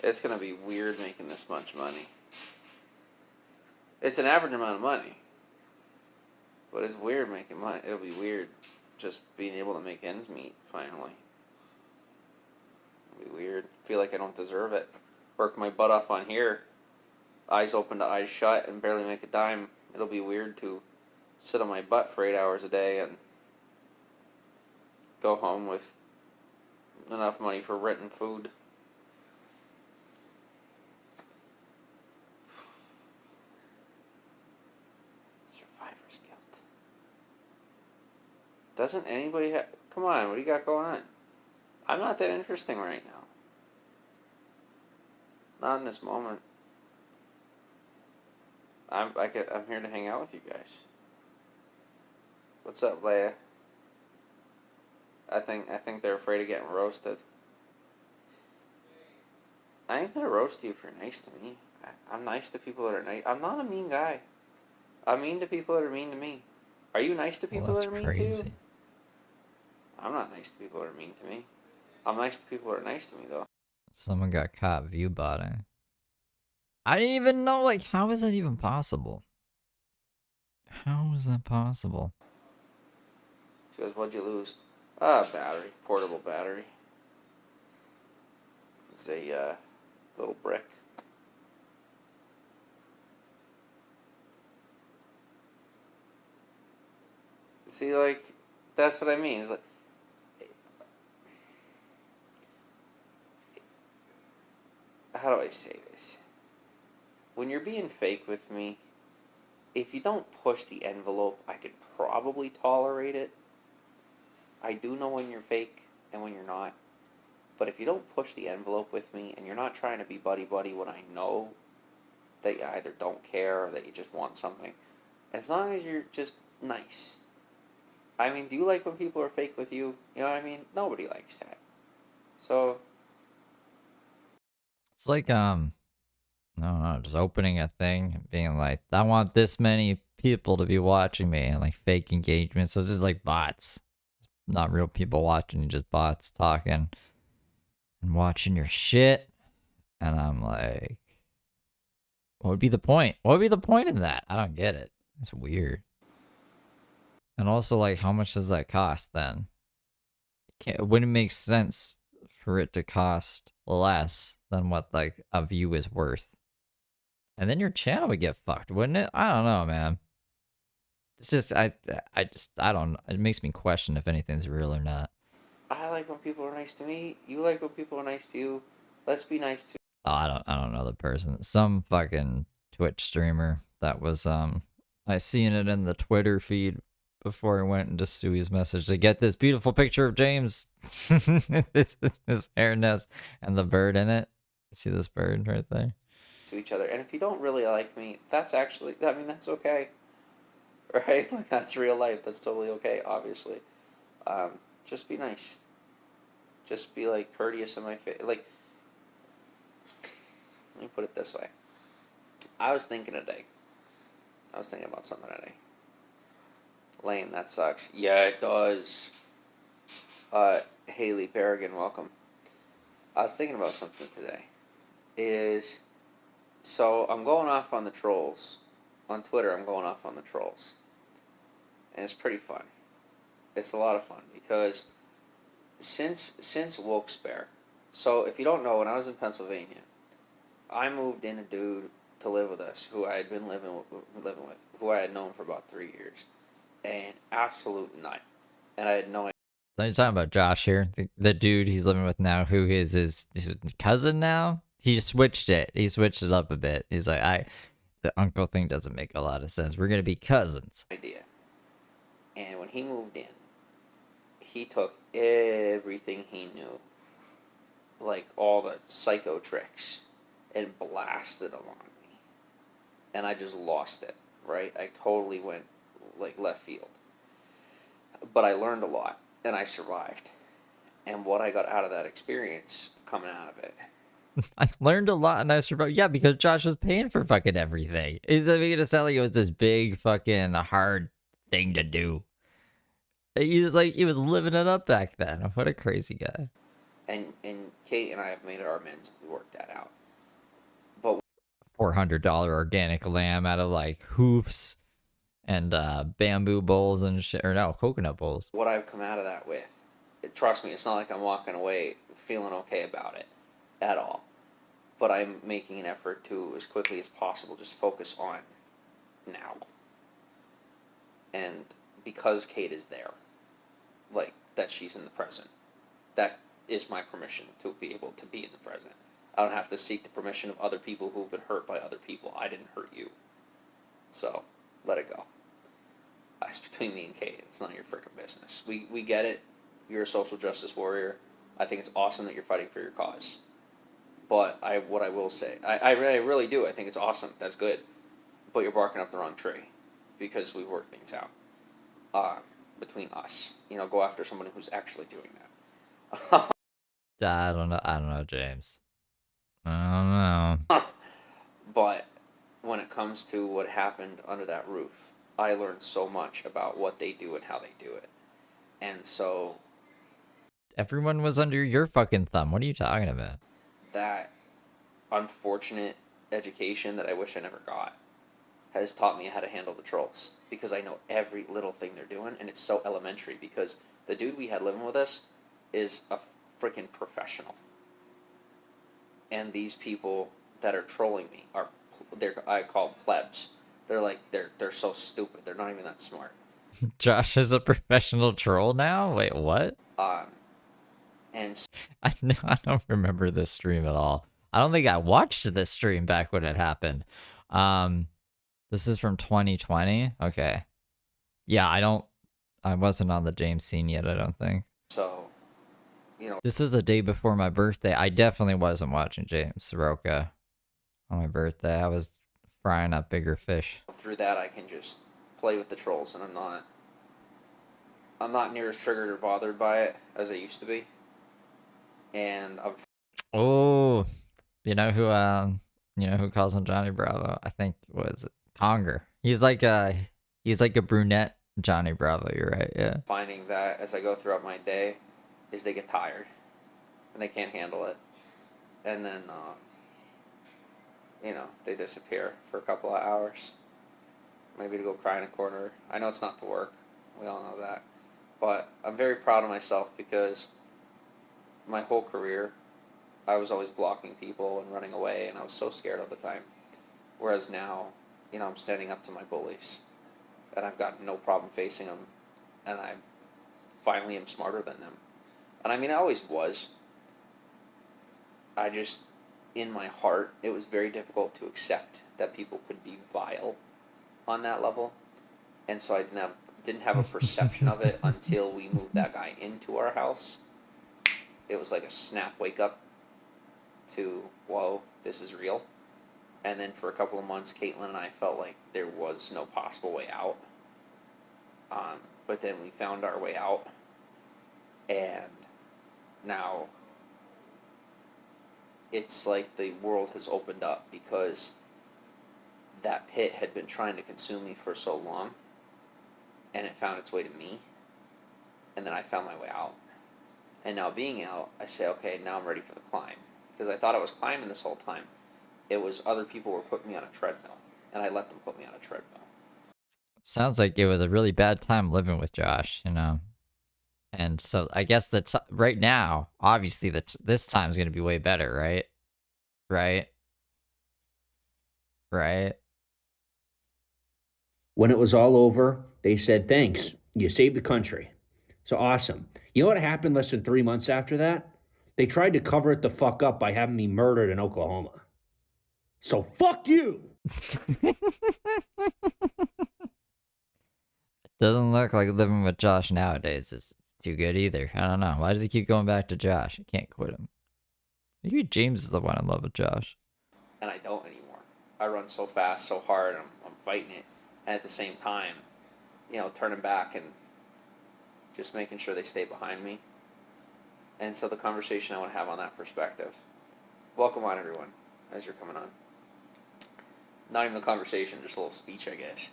It's going to be weird making this much money. It's an average amount of money. But it's weird making money. It'll be weird just being able to make ends meet, finally. It'll be weird. Feel like I don't deserve it. Work my butt off on here. Eyes open to eyes shut and barely make a dime. It'll be weird to sit on my butt for 8 hours a day and go home with enough money for rent and food. Survivor's guilt. Doesn't anybody have... Come on, what do you got going on? I'm not that interesting right now. Not in this moment. I'm here to hang out with you guys. What's up, Leia? I think they're afraid of getting roasted. I ain't gonna roast you if you're nice to me. I'm nice to people that are nice. I'm not a mean guy. I'm mean to people that are mean to me. Are you nice to people that are mean to you? I'm not nice to people that are mean to me. I'm nice to people that are nice to me, though. Someone got caught view botting. I didn't even know, like, how is that even possible? How is that possible? She goes, what'd you lose? Battery. Portable battery. It's a, little brick. See, like, that's what I mean. It's like... How do I say this? When you're being fake with me, if you don't push the envelope, I could probably tolerate it. I do know when you're fake and when you're not. But if you don't push the envelope with me and you're not trying to be buddy-buddy when I know that you either don't care or that you just want something, as long as you're just nice. I mean, do you like when people are fake with you? You know what I mean? Nobody likes that. So... It's like, I don't know, just opening a thing and being like, I want this many people to be watching me, and like fake engagement. So it's just like bots. Not real people watching, just bots talking and watching your shit. And I'm like, what would be the point? What would be the point in that? I don't get it. It's weird. And also, like, how much does that cost then? It wouldn't make sense for it to cost less than what, like, a view is worth. And then your channel would get fucked, wouldn't it? I don't know, man. It's just, I don't know. It makes me question if anything's real or not. I like when people are nice to me. You like when people are nice to you. Let's be nice to... Oh, I don't know the person. Some fucking Twitch streamer that was, I seen it in the Twitter feed before I went into Stewie's message to get this beautiful picture of James. It's his hair nest and the bird in it. See this bird right there? To each other. And if you don't really like me, that's actually, I mean, that's okay. Right? Like, that's real life. That's totally okay, obviously. Just be nice. Just be, like, courteous in my face. Like, let me put it this way. I was thinking today. I was thinking about something today. Lame, that sucks. Yeah, it does. Haley Berrigan, welcome. I was thinking about something today. So I'm going off on the trolls. On Twitter, I'm going off on the trolls. And it's pretty fun. It's a lot of fun because since Wilkes-Barre, so if you don't know, when I was in Pennsylvania, I moved in a dude to live with us who I had been living with, who I had known for about 3 years. An absolute nut. And I had no idea. So you're talking about Josh here, the dude he's living with now, who is his cousin now? He switched it. He switched it up a bit. He's like, the uncle thing doesn't make a lot of sense. We're gonna be cousins. Idea. And when he moved in, he took everything he knew, like all the psycho tricks, and blasted them on me. And I just lost it, right? I totally went, like, left field. But I learned a lot, and I survived. And what I got out of that experience coming out of it. I learned a lot and I survived. Yeah, because Josh was paying for fucking everything. He's making it sound like it was this big fucking hard thing to do. He was living it up back then. What a crazy guy. And Kate and I have made our amends. We worked that out. But $400 organic lamb out of like hoofs and bamboo bowls and shit, or no, coconut bowls. What I've come out of that with, trust me, it's not like I'm walking away feeling okay about it at all. But I'm making an effort to, as quickly as possible, just focus on now. And because Kate is there, like, that she's in the present, that is my permission to be able to be in the present. I don't have to seek the permission of other people who've been hurt by other people. I didn't hurt you. So, let it go. It's between me and Kate. It's none of your freaking business. We get it. You're a social justice warrior. I think it's awesome that you're fighting for your cause. But what I will say, I really do. I think it's awesome. That's good. But you're barking up the wrong tree, because we've worked things out between us. You know, go after someone who's actually doing that. I don't know, James. I don't know. But when it comes to what happened under that roof, I learned so much about what they do and how they do it. And so Everyone was under your fucking thumb. What are you talking about? that unfortunate education that I wish I never got has taught me how to handle the trolls, because I know every little thing they're doing, and it's so elementary, because the dude we had living with us is a freaking professional. And these people that are trolling me I call them plebs. They're so stupid. They're not even that smart. Josh is a professional troll now? Wait, what? And I don't remember this stream at all. I don't think I watched this stream back when it happened. This is from 2020? Okay. Yeah, I wasn't on the James scene yet, I don't think. So, you know. This was the day before my birthday. I definitely wasn't watching James Soroka on my birthday. I was frying up bigger fish. Through that, I can just play with the trolls, and I'm not near as triggered or bothered by it as I used to be. And Oh, you know who calls him Johnny Bravo? I think was it Conger. He's like a brunette Johnny Bravo. You're right. Yeah. Finding that as I go throughout my day, is they get tired and they can't handle it, and then they disappear for a couple of hours, maybe to go cry in a corner. I know it's not to work. We all know that, but I'm very proud of myself, because my whole career, I was always blocking people and running away, and I was so scared all the time. Whereas now, I'm standing up to my bullies, and I've got no problem facing them, and I finally am smarter than them. And I mean, I always was. I just, in my heart, it was very difficult to accept that people could be vile on that level, and so I didn't have a perception of it until we moved that guy into our house. It was like a snap wake up to, whoa, this is real. And then for a couple of months, Caitlin and I felt like there was no possible way out. But then we found our way out. And now it's like the world has opened up, because that pit had been trying to consume me for so long. And it found its way to me. And then I found my way out. And now being out, I say, okay, now I'm ready for the climb. Because I thought I was climbing this whole time. It was other people were putting me on a treadmill, and I let them put me on a treadmill. Sounds like it was a really bad time living with Josh, And so I guess that's right now, obviously this time's going to be way better, right? Right? When it was all over, they said, thanks, you saved the country. So awesome. You know what happened less than 3 months after that? They tried to cover it the fuck up by having me murdered in Oklahoma. So fuck you! Doesn't look like living with Josh nowadays is too good either. I don't know. Why does he keep going back to Josh? I can't quit him. Maybe James is the one in love with Josh. And I don't anymore. I run so fast, so hard, I'm fighting it. And at the same time, turning back and just making sure they stay behind me. And so the conversation I want to have on that perspective. Welcome on, everyone, as you're coming on. Not even a conversation, just a little speech, I guess,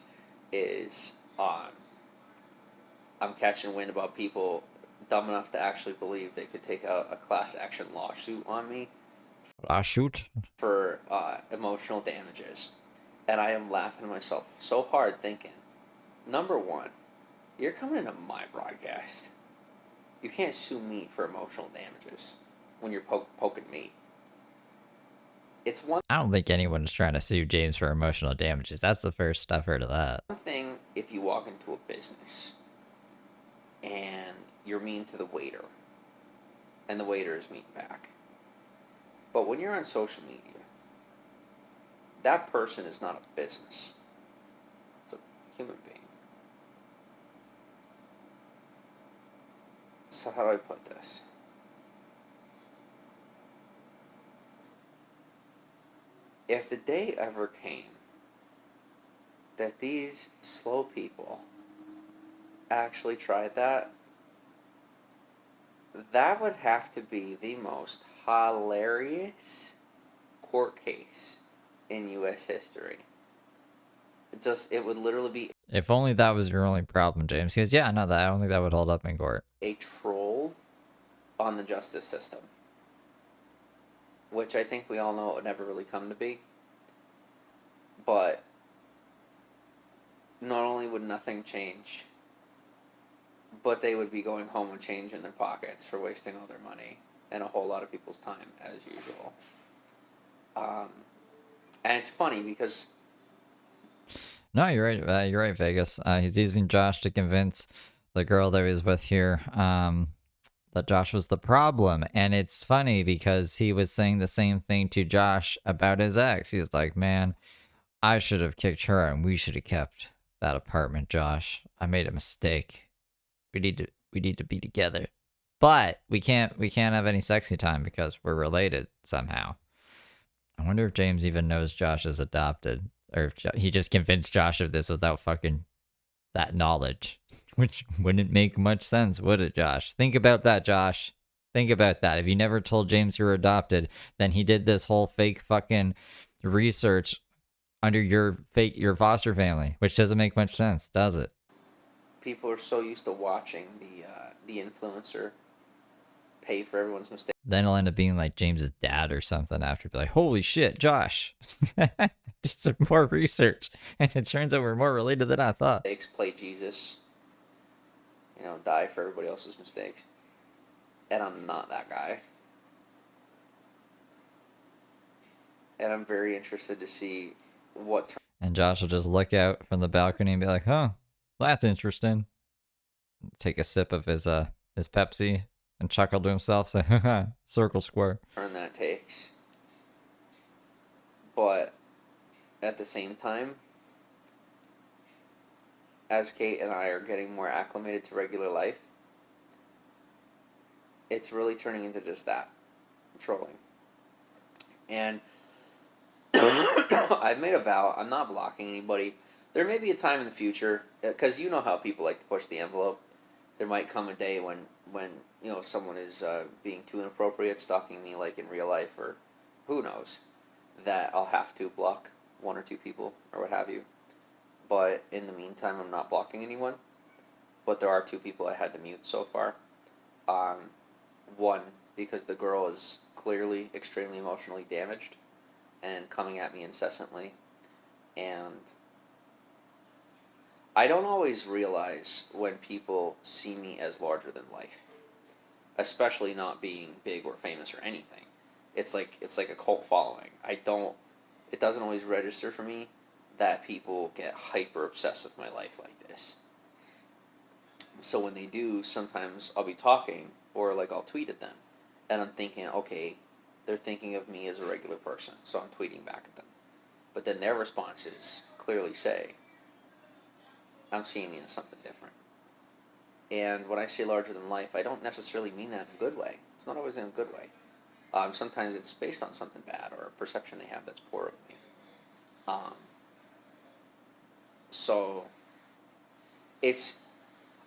is I'm catching wind about people dumb enough to actually believe they could take out a class action lawsuit on me. Lawsuit? For emotional damages. And I am laughing to myself so hard thinking, number one, you're coming into my broadcast. You can't sue me for emotional damages when you're poking me. It's one I don't think anyone's trying to sue James for emotional damages. That's the first I've heard of that. thing if you walk into a business and you're mean to the waiter and the waiter is mean back. But when you're on social media, that person is not a business. It's a human being. So how do I put this? If the day ever came that these slow people actually tried that, that would have to be the most hilarious court case in U.S. history. It would literally be If only that was your only problem, James. Because, yeah, no, I don't think that would hold up in court. a troll on the justice system, which I think we all know it would never really come to be. But not only would nothing change, but they would be going home with change in their pockets for wasting all their money and a whole lot of people's time, as usual. And it's funny because... No, you're right. You're right, Vegas. He's using Josh to convince the girl that he was with here that Josh was the problem. And it's funny because he was saying the same thing to Josh about his ex. He's like, man, I should have kicked her and we should have kept that apartment, Josh. I made a mistake. We need to be together. But we can't have any sexy time because we're related somehow. I wonder if James even knows Josh is adopted. Or if he just convinced Josh of this without fucking that knowledge. Which wouldn't make much sense, would it, Josh? Think about that, Josh. Think about that. If you never told James you were adopted, then he did this whole fake fucking research under your foster family, which doesn't make much sense, does it? People are so used to watching the influencer pay for everyone's mistakes. Then it'll end up being like James's dad or something after. Be like, holy shit, Josh. Just some more research. And it turns out we're more related than I thought. Play Jesus. You know, die for everybody else's mistakes. And I'm not that guy. And I'm very interested to see what... And Josh will just look out from the balcony and be like, huh, that's interesting. Take a sip of his Pepsi and chuckle to himself, say, haha, circle square. Turn that takes. But at the same time, as Kate and I are getting more acclimated to regular life, it's really turning into just that, trolling. And I've made a vow, I'm not blocking anybody. There may be a time in the future, because you know how people like to push the envelope. There might come a day when you know, someone is being too inappropriate, stalking me like in real life, or who knows, that I'll have to block one or two people or what have you. But in the meantime, I'm not blocking anyone. But there are two people I had to mute so far. One, because the girl is clearly extremely emotionally damaged and coming at me incessantly. And I don't always realize when people see me as larger than life, especially not being big or famous or anything. It's like a cult following. It doesn't always register for me that people get hyper obsessed with my life like this. So when they do, sometimes I'll be talking or like I'll tweet at them and I'm thinking, okay, they're thinking of me as a regular person, so I'm tweeting back at them. But then their responses clearly say, I'm seeing you as something different. And when I say larger than life, I don't necessarily mean that in a good way. It's not always in a good way. Sometimes it's based on something bad or a perception they have that's poor of me. So it's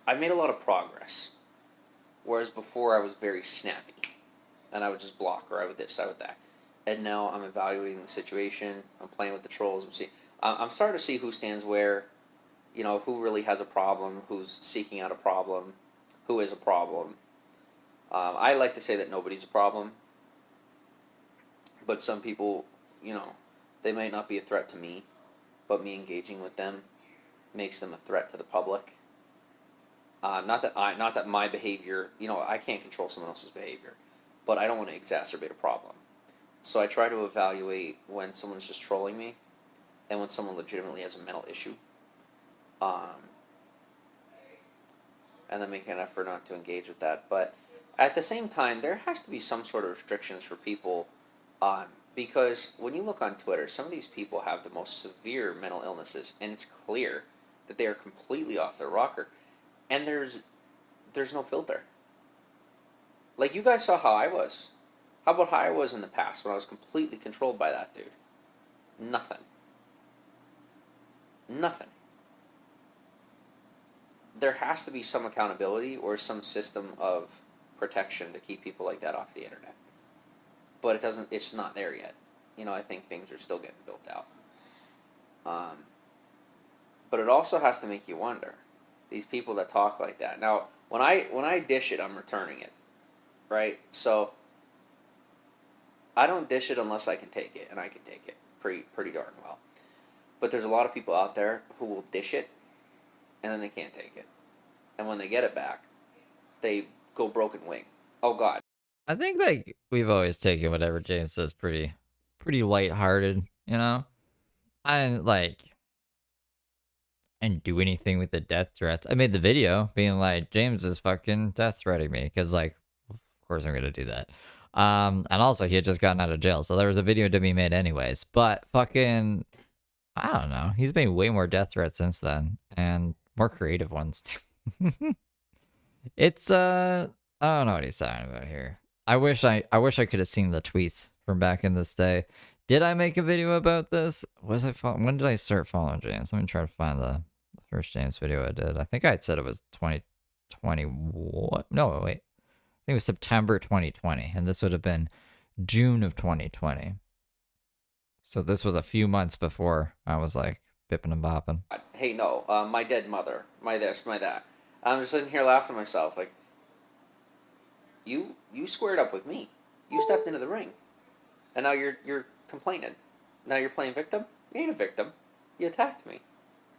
I've made a lot of progress. Whereas before I was very snappy. And I would just block, or I would this, I would that. And now I'm evaluating the situation. I'm playing with the trolls. I'm starting to see who stands where, you know, who really has a problem, who's seeking out a problem, who is a problem. I like to say that nobody's a problem. But some people, you know, they might not be a threat to me, but me engaging with them makes them a threat to the public. Not that my behavior, you know, I can't control someone else's behavior, but I don't want to exacerbate a problem. So I try to evaluate when someone's just trolling me, and when someone legitimately has a mental issue, and then make an effort not to engage with that. But at the same time, there has to be some sort of restrictions for people, because when you look on Twitter, some of these people have the most severe mental illnesses, and it's clear that they are completely off their rocker. And there's no filter. Like, you guys saw how I was. How about how I was in the past when I was completely controlled by that dude? Nothing. Nothing. There has to be some accountability or some system of protection to keep people like that off the internet. But it's not there yet. You know, I think things are still getting built out. But it also has to make you wonder. These people that talk like that. Now, when I dish it, I'm returning it, right? So I don't dish it unless I can take it, and I can take it pretty darn well. But there's a lot of people out there who will dish it, and then they can't take it, and when they get it back, they go broken wing. Oh God. I think like we've always taken whatever James says pretty lighthearted, you know. I didn't do anything with the death threats. I made the video being like, James is fucking death threatening me, because like, of course I'm gonna do that. And also he had just gotten out of jail, so there was a video to be made anyways. But fucking, I don't know. He's made way more death threats since then, and more creative ones. It's I don't know what he's talking about here. I wish I could have seen the tweets from back in this day. Did I make a video about this? When did I start following James? Let me try to find the first James video I did. I think I had said it was 2020. What? No, wait. I think it was September 2020, and this would have been June of 2020. So this was a few months before I was like bipping and bopping. Hey, no, my dead mother, my this, my that. I'm just sitting here laughing to myself, like, you squared up with me. You stepped into the ring, and now you're complaining. Now you're playing victim? You ain't a victim. You attacked me.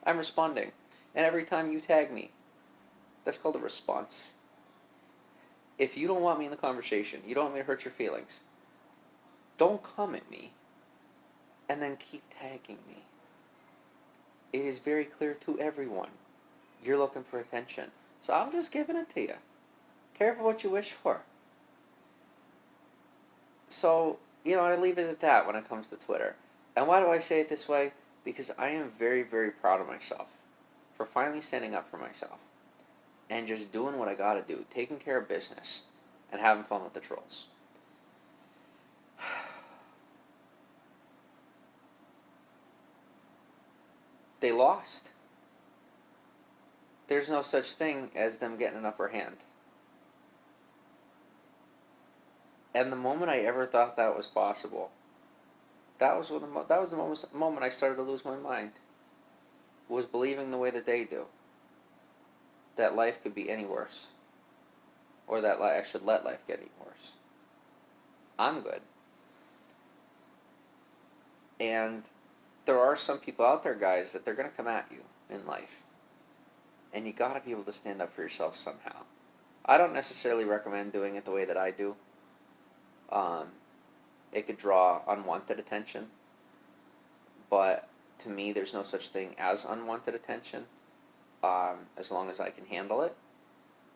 I'm responding. And every time you tag me, that's called a response. If you don't want me in the conversation, you don't want me to hurt your feelings, don't come at me and then keep tagging me. It is very clear to everyone. You're looking for attention. So I'm just giving it to you. Careful what you wish for. So, you know, I leave it at that when it comes to Twitter. And why do I say it this way? Because I am very, very proud of myself for finally standing up for myself and just doing what I gotta do, taking care of business and having fun with the trolls. They lost. There's no such thing as them getting an upper hand. And the moment I ever thought that was possible, that was the moment I started to lose my mind. Was believing the way that they do. That life could be any worse. Or that I should let life get any worse. I'm good. And there are some people out there, guys, that they're going to come at you in life. And you got to be able to stand up for yourself somehow. I don't necessarily recommend doing it the way that I do. It could draw unwanted attention. But to me, there's no such thing as unwanted attention. As long as I can handle it.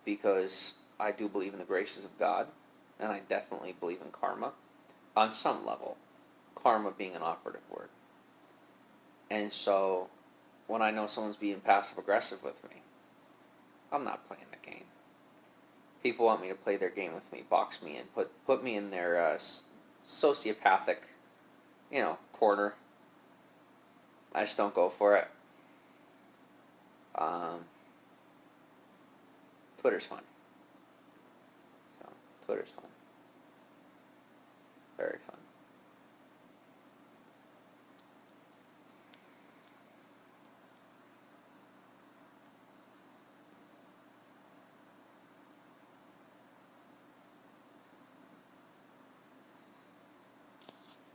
Because I do believe in the graces of God. And I definitely believe in karma. On some level. Karma being an operative word. And so, when I know someone's being passive-aggressive with me, I'm not playing the game. People want me to play their game with me, box me in, put me in their sociopathic, corner. I just don't go for it. Twitter's fun. So, Twitter's fun. Very fun.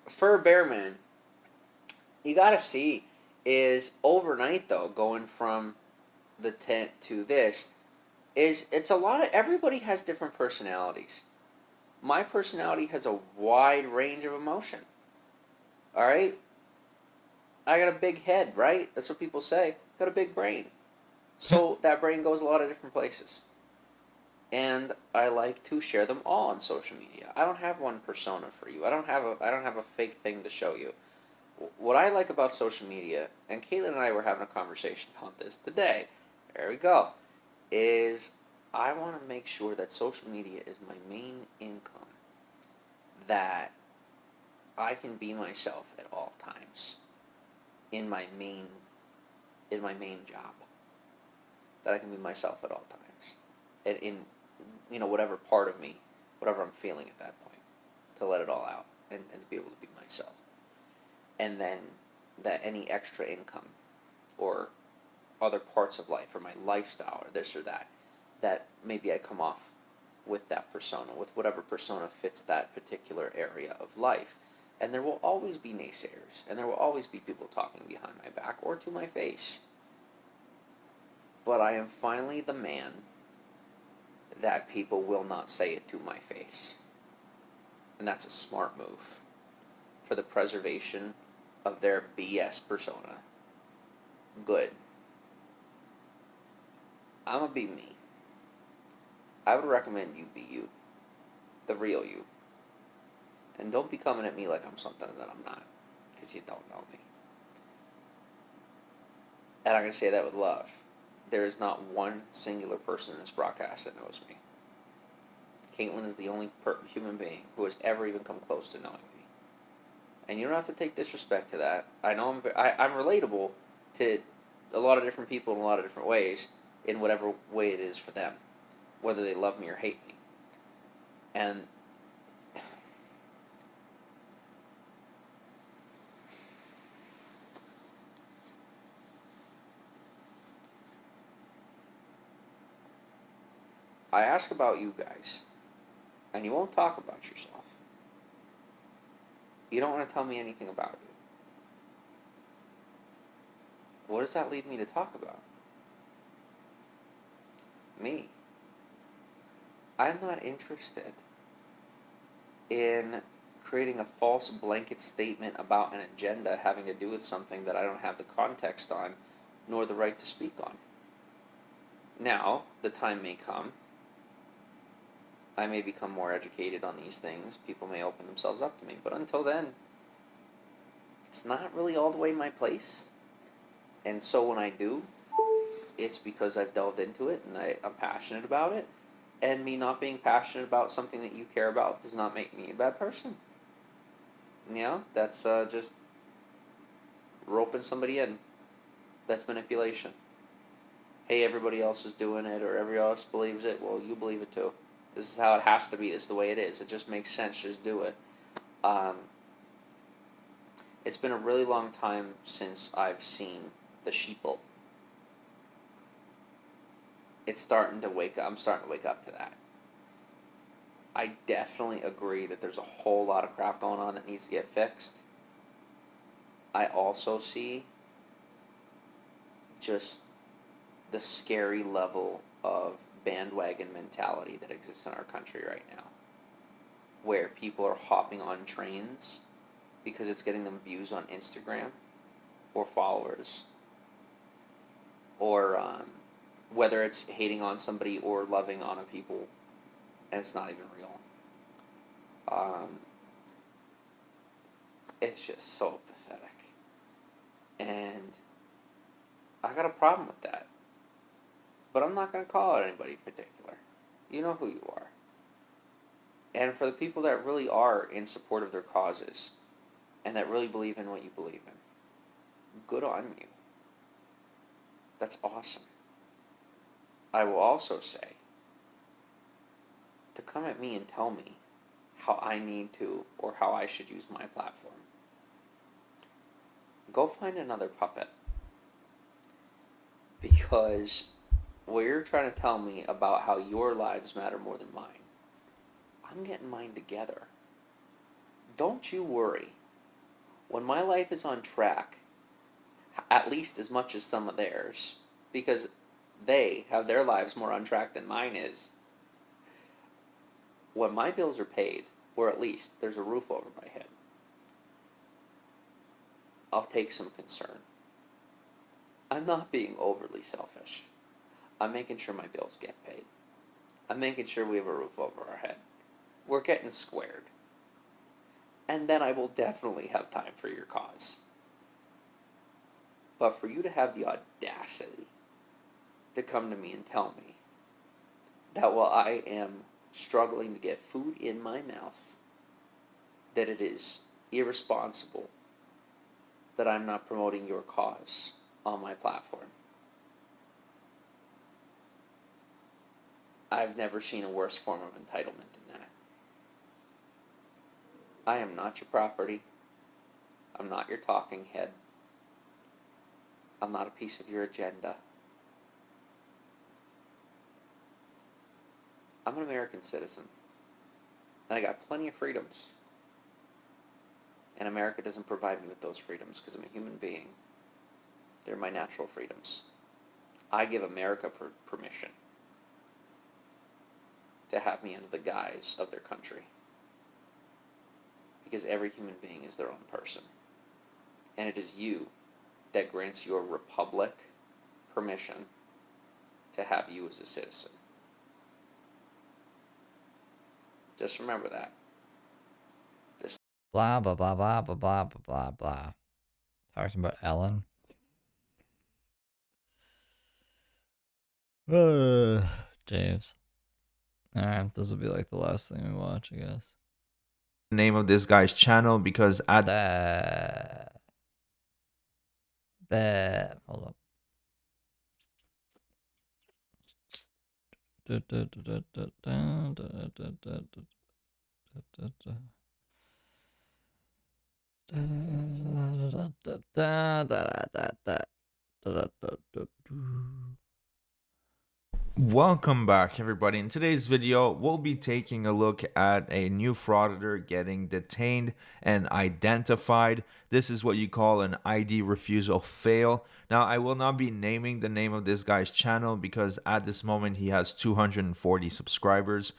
For a bear man, you gotta see is overnight though, going from the tent to this, is it's a lot of, everybody has different personalities. My personality has a wide range of emotion. Alright? I got a big head, right? That's what people say. Got a big brain. So that brain goes a lot of different places. And I like to share them all on social media. I don't have one persona for you. I don't have a fake thing to show you. What I like about social media, and Caitlin and I were having a conversation about this today, there we go, is I want to make sure that social media is my main income, that I can be myself at all times in my main job, that I can be myself at all times, and in whatever part of me, whatever I'm feeling at that point, to let it all out and to be able to be myself. And then that any extra income or other parts of life or my lifestyle or this or that maybe I come off with that persona, with whatever persona fits that particular area of life. And there will always be naysayers, and there will always be people talking behind my back or to my face. But I am finally the man that people will not say it to my face. And that's a smart move for the preservation of their BS persona. Good. I'm gonna be me. I would recommend you be you. The real you. And don't be coming at me like I'm something that I'm not. Because you don't know me. And I'm gonna say that with love. There is not one singular person in this broadcast that knows me. Caitlin is the only human being who has ever even come close to knowing me. And you don't have to take disrespect to that. I know I'm relatable to a lot of different people in a lot of different ways, in whatever way it is for them, whether they love me or hate me. And I ask about you guys, and you won't talk about yourself. You don't want to tell me anything about you. What does that lead me to talk about? Me. I'm not interested in creating a false blanket statement about an agenda having to do with something that I don't have the context on, nor the right to speak on. Now, the time may come. I may become more educated on these things. People may open themselves up to me. But until then, it's not really all the way my place. And so when I do, it's because I've delved into it and I'm passionate about it. And me not being passionate about something that you care about does not make me a bad person. You know, that's just roping somebody in. That's manipulation. Hey, everybody else is doing it, or everybody else believes it. Well, you believe it too. This is how it has to be. This is the way it is. It just makes sense. Just do it. It's been a really long time since I've seen the sheeple. It's starting to wake up. I'm starting to wake up to that. I definitely agree that there's a whole lot of crap going on that needs to get fixed. I also see just the scary level of bandwagon mentality that exists in our country right now, where people are hopping on trains because it's getting them views on Instagram or followers, or whether it's hating on somebody or loving on a people, and it's not even real. It's just so pathetic. And I got a problem with that. But I'm not going to call out anybody in particular. You know who you are. And for the people that really are in support of their causes, and that really believe in what you believe in, good on you. That's awesome. I will also say to come at me and tell me how I need to or how I should use my platform. Go find another puppet. Because what you're trying to tell me about how your lives matter more than mine, I'm getting mine together. Don't you worry. When my life is on track, at least as much as some of theirs, because they have their lives more on track than mine is, when my bills are paid, or at least there's a roof over my head, I'll take some concern. I'm not being overly selfish. I'm making sure my bills get paid. I'm making sure we have a roof over our head. We're getting squared. And then I will definitely have time for your cause. But for you to have the audacity to come to me and tell me that while I am struggling to get food in my mouth, that it is irresponsible that I'm not promoting your cause on my platform. I've never seen a worse form of entitlement than that. I am not your property. I'm not your talking head. I'm not a piece of your agenda. I'm an American citizen. And I got plenty of freedoms. And America doesn't provide me with those freedoms because I'm a human being. They're my natural freedoms. I give America permission to have me under the guise of their country. Because every human being is their own person. And it is you that grants your republic permission to have you as a citizen. Just remember that. Blah, blah, blah, blah, blah, blah, blah, blah, blah. Talking about Ellen. James. Alright, this will be like the last thing we watch, I guess. The name of this guy's channel because at hold up. Welcome back, everybody. In today's video, we'll be taking a look at a new frauditor getting detained and identified. This is what you call an ID refusal fail. Now, I will not be naming the name of this guy's channel because at this moment he has 240 subscribers.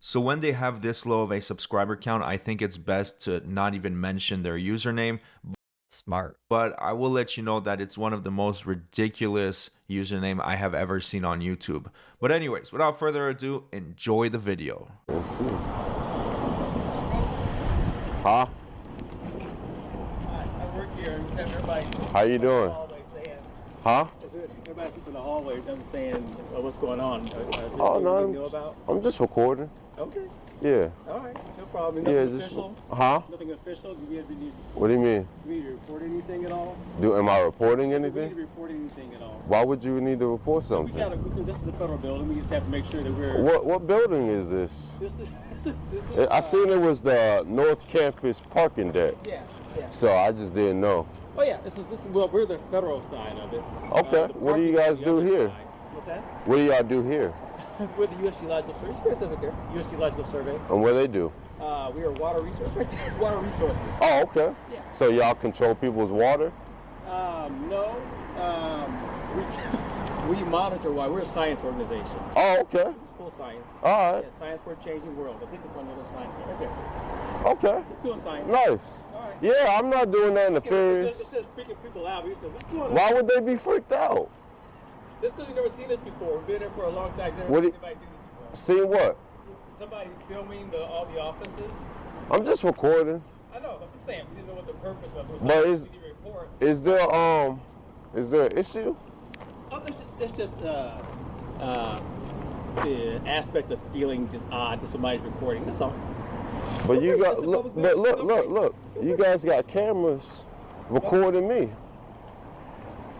So when they have this low of a subscriber count, I think it's best to not even mention their username. Smart. But I will let you know that it's one of the most ridiculous username I have ever seen on YouTube. But anyways, without further ado, enjoy the video. Let's see. Huh? I work here and just have everybody. How you doing? Huh? Everybody's in the hallway saying what's going on. Oh no, you know about? I'm just recording. Okay. Yeah. All right, no problem. Nothing just official? huh? Nothing official? Do you need, What do you mean? do you need to report anything at all? Am I reporting Do you need anything? to report anything at all? Why would you need to report something? This is a federal building. We just have to make sure that we're. What building is this? This is I seen it was the North Campus parking deck. Yeah, yeah. So I just didn't know. Oh yeah, this is well, we're the federal side of it. Okay. What do you guys do here? What's that? What do y'all do here? We're the U.S. Geological Survey. It's very specific there. U.S. Geological Survey. And what do they do? We are water resources. Right there. Water resources. Oh, okay. Yeah. So y'all control people's water? No. We monitor water. We're a science organization. Oh, okay. It's full science. All right. Yeah, science for a changing world. I think it's on the other side right there. Okay. It's doing science. Nice. All right. Yeah, I'm not doing nothing It's nefarious. just freaking people out. We said, what's going on? Why would they be freaked out? This because you've never seen this before. We've been here for a long time. Never What seen do- anybody do this before. See what? Somebody filming all the offices. I'm just recording. I know. That's what I'm saying. We didn't know what the purpose was. But Report. is there an issue? Oh, it's just the aspect of feeling just odd that somebody's recording. That's all. But you got look. You guys got cameras recording me.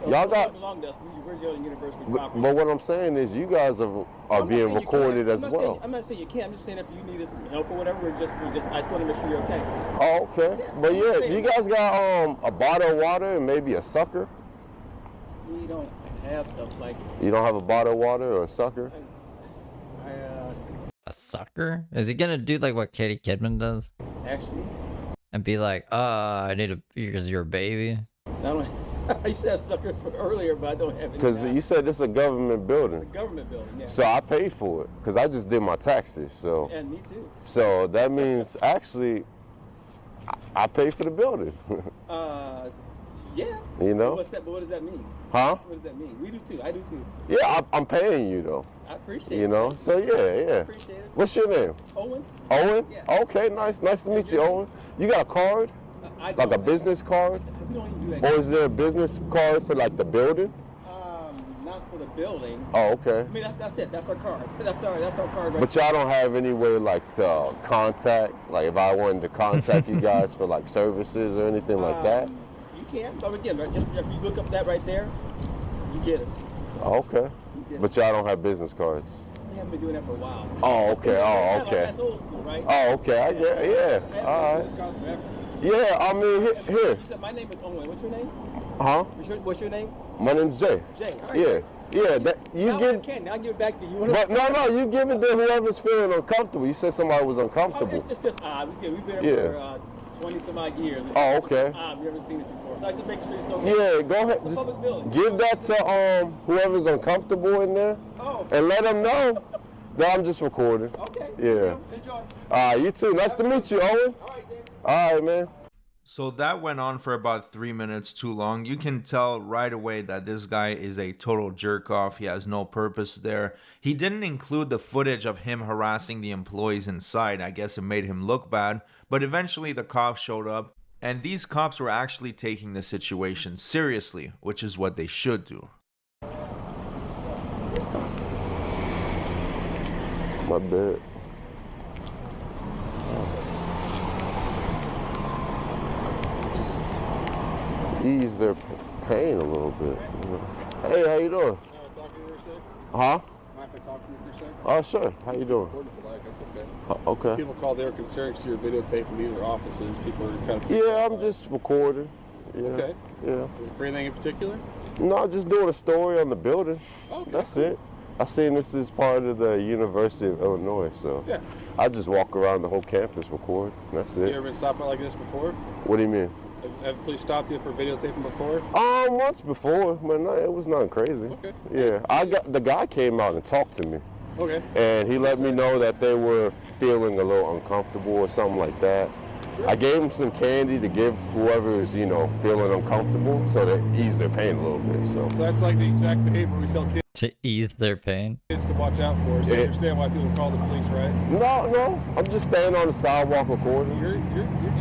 Y'all got. belong to us. We're on university But property. what I'm saying is, you guys are being recorded as well. I'm not saying you can't. I'm just saying if you need some help or whatever, I just want to make sure you're okay. Oh, okay. But yeah, you guys got a bottle of water and maybe a sucker. We don't have stuff like. You don't have a bottle of water or a sucker? A sucker? Is he gonna do like what Katie Kidman does? Actually. And be like, I need because you're a baby. I don't. You said sucker for earlier, but I don't have any. Because you said this is a government building. It's a government building, yeah. So I paid for it because I just did my taxes. So. And me too. So that means actually, I pay for the building. Yeah. You know. But what does that mean? Huh? What does that mean? We do too. I do too. Yeah, I'm paying you though. I appreciate it. You know. So yeah. I appreciate it. What's your name? Owen. Owen? Yeah. Okay, nice to meet you, Owen. You got a card? Like a business card? We don't even do that. Or is there a business card for like the building? Not for the building. Oh, okay. I mean, that's it. That's our card. That's our card. Right But y'all don't have any way like to contact, like if I wanted to contact you guys for like services or anything like that? You can. But again, just if you look up that right there, you get us. Okay. But y'all don't have business cards? We haven't been doing that for a while. Oh, okay. Oh, okay. That's old school, right? Oh, okay. I get it. Yeah. All right. Yeah, I mean, here. You said my name is Owen. What's your name? Huh? What's your name? My name's Jay. Jay. All right. Yeah. Yeah, that you give. I'll give it back to you. But no, you give it to whoever's feeling uncomfortable. You said somebody was uncomfortable. It's just we've been here for 20 some odd years. Oh, okay. We've never seen this before, so I just make sure it's okay. Yeah, go ahead. It's a public building. Give that to whoever's uncomfortable in there, and let them know that I'm just recording. Okay. Yeah. Enjoy. You too. Nice to meet you, Owen. All right, man. So that went on for about 3 minutes too long. You can tell right away that this guy is a total jerk off. He has no purpose there. He didn't include the footage of him harassing the employees inside. I guess it made him look bad. But eventually the cops showed up. And these cops were actually taking the situation seriously, which is what they should do. My bad. Ease their pain a little bit. You know? Hey, how you doing? Huh? Oh, sure. How you doing? That's okay. Okay. People call their concerns to your videotaping these are offices. People are kind of. Yeah, I'm just recording. Yeah. Okay. Yeah. For anything in particular? No, just doing a story on the building. Okay. That's it. I seen this is part of the University of Illinois, so Yeah. I just walk around the whole campus recording. That's You it. ever been stopped by like this before? What do you mean? Have police stopped you for videotaping before? Once before, but no, it was nothing crazy. Okay. Yeah, the guy came out and talked to me. Okay. And he let me know that they were feeling a little uncomfortable or something like that. I gave him some candy to give whoever is, feeling uncomfortable so to ease their pain a little bit. So that's like the exact behavior we tell kids to ease their pain. Kids to watch out for. So you understand why people call the police, right? No, I'm just standing on the sidewalk recording.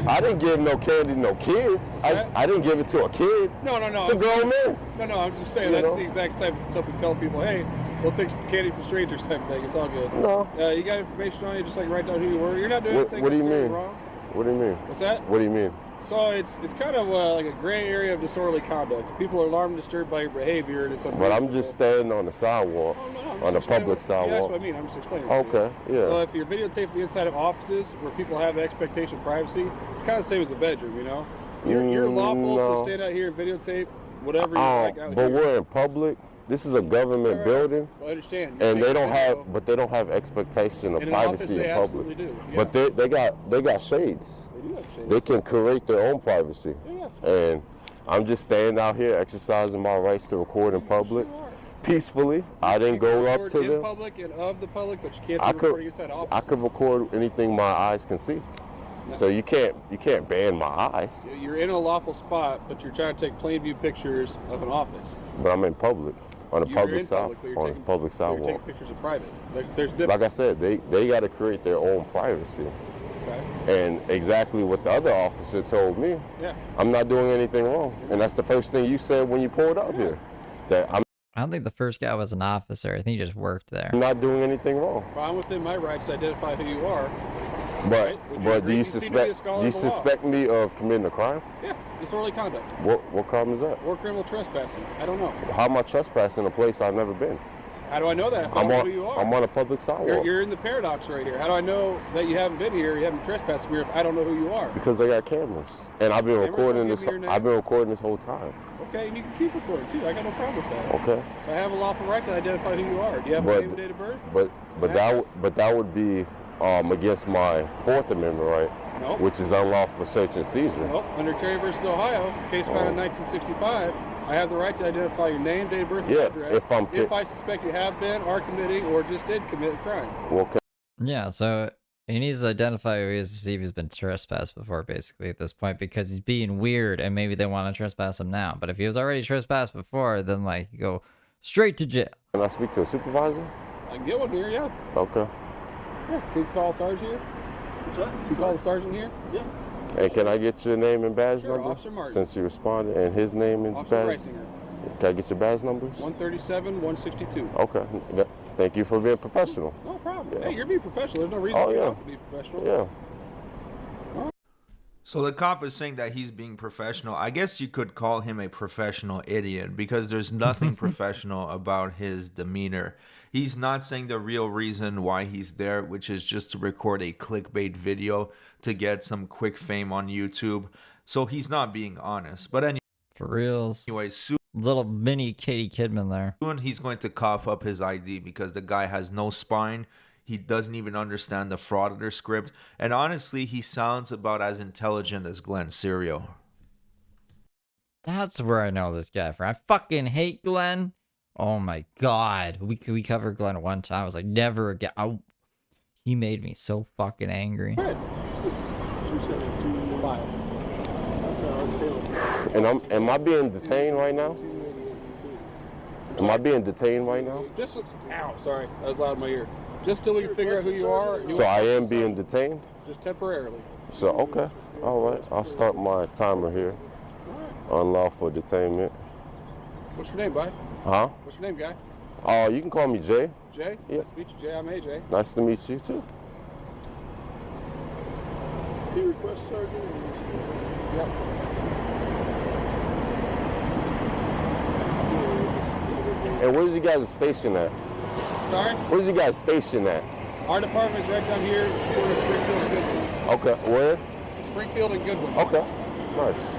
I didn't give no candy to no kids. I didn't give it to a kid. No. It's a grown man. No, I'm just saying that's the exact type of stuff we tell people. Hey, don't take some candy from strangers type of thing. It's all good. No. You got information on you, just like write down who you were. You're not doing anything What do you necessarily mean? wrong. What do you mean? What's that? What do you mean? So it's kind of like a gray area of disorderly conduct. People are alarmed and disturbed by your behavior, and it's unreasonable. But I'm just standing on the sidewalk, on the public sidewalk. Yeah, that's what I mean. I'm just explaining. Okay, yeah. So if you're videotaping the inside of offices where people have the expectation of privacy, it's kind of the same as a bedroom, you know? You're lawful to stand out here and videotape whatever you like out but here. we're in public. This is a government building. I understand. And they don't have expectation of In an office, privacy they in public. absolutely do, yeah. But they got shades. They do have shades. They can create their own privacy. And I'm just standing out here exercising my rights to record in public peacefully. I didn't go up to in them. public and of the public, but you can't I be recording inside offices. I could record anything my eyes can see. So you can't ban my eyes. You're in a lawful spot, but you're trying to take plain view pictures of an office. But I'm in public. On a You're public in sidewalk. public, but On you're a taking- public You're sidewalk. taking pictures of private. There's different. Like I said, they got to create their own privacy. Okay. And exactly what the other officer told me. Yeah. I'm not doing anything wrong. And that's the first thing you said when you pulled up here. That I don't think the first guy was an officer. I think he just worked there. I'm not doing anything wrong. Well, I'm within my rights to identify who you are. But do you suspect me of committing a crime? Yeah, disorderly conduct. What crime is that? Or criminal trespassing. I don't know. How am I trespassing a place I've never been? How do I know that? If I don't know who you are. I'm on a public sidewalk. You're in the paradox right here. How do I know that you haven't been here, you haven't trespassed here if I don't know who you are? Because they got cameras, and I've been recording this. I've been recording this whole time. Okay, and you can keep recording too. I got no problem with that. Okay. I have a lawful right to identify who you are. Do you have a name and date of birth? But that would be against my Fourth Amendment right, Nope. which is unlawful search and seizure. Nope. Under Terry versus Ohio, case found in 1965, I have the right to identify your name, date of birth, and address if I suspect you have been, are committing, or just did commit a crime. Okay. Yeah, so he needs to identify who he is to see if he's been trespassed before, basically, at this point, because he's being weird, and maybe they want to trespass him now. But if he was already trespassed before, then, like, you go straight to jail. Can I speak to a supervisor? I can get one here, yeah. Okay. Yeah, can you call a sergeant here? What's that? Can you call the sergeant here? Yeah. And can I get your name and badge Sure, number? Officer Martin. Since you responded, and his name and Officer badge. Reisinger. Can I get your badge numbers? 137, 162. Okay. Thank you for being professional. No problem. Yeah. Hey, you're being professional. There's no reason for you not to be professional. Yeah. So the cop is saying that he's being professional. I guess you could call him a professional idiot because there's nothing professional about his demeanor. He's not saying the real reason why he's there, which is just to record a clickbait video to get some quick fame on YouTube. So he's not being honest. But anyway, for reals. Anyway, soon little mini Katie Kidman there. Soon he's going to cough up his ID because the guy has no spine. He doesn't even understand the frauditor script. And honestly, he sounds about as intelligent as Glenn Serio. That's where I know this guy from. I fucking hate Glenn. Oh my god. We covered Glenn one time. I was like, never again. He made me so fucking angry. And am I being detained right now? Am I being detained right now? Just, ow, sorry, that was loud in my ear. Just till we can figure out who you are. So I am being detained? Just temporarily. So, okay. All right. I'll start my timer here. Unlawful detainment. What's your name, bud? Huh? What's your name, guy? You can call me Jay. Jay? Yeah. Nice to meet you, Jay. I'm AJ. Nice to meet you, too. Key request, Sergeant? Yep. And where's you guys stationed at? Sorry? Where's you guys stationed at? Our department is right down here, corner of Springfield and Goodwin. Okay, where? Springfield and Goodwin. Okay, nice.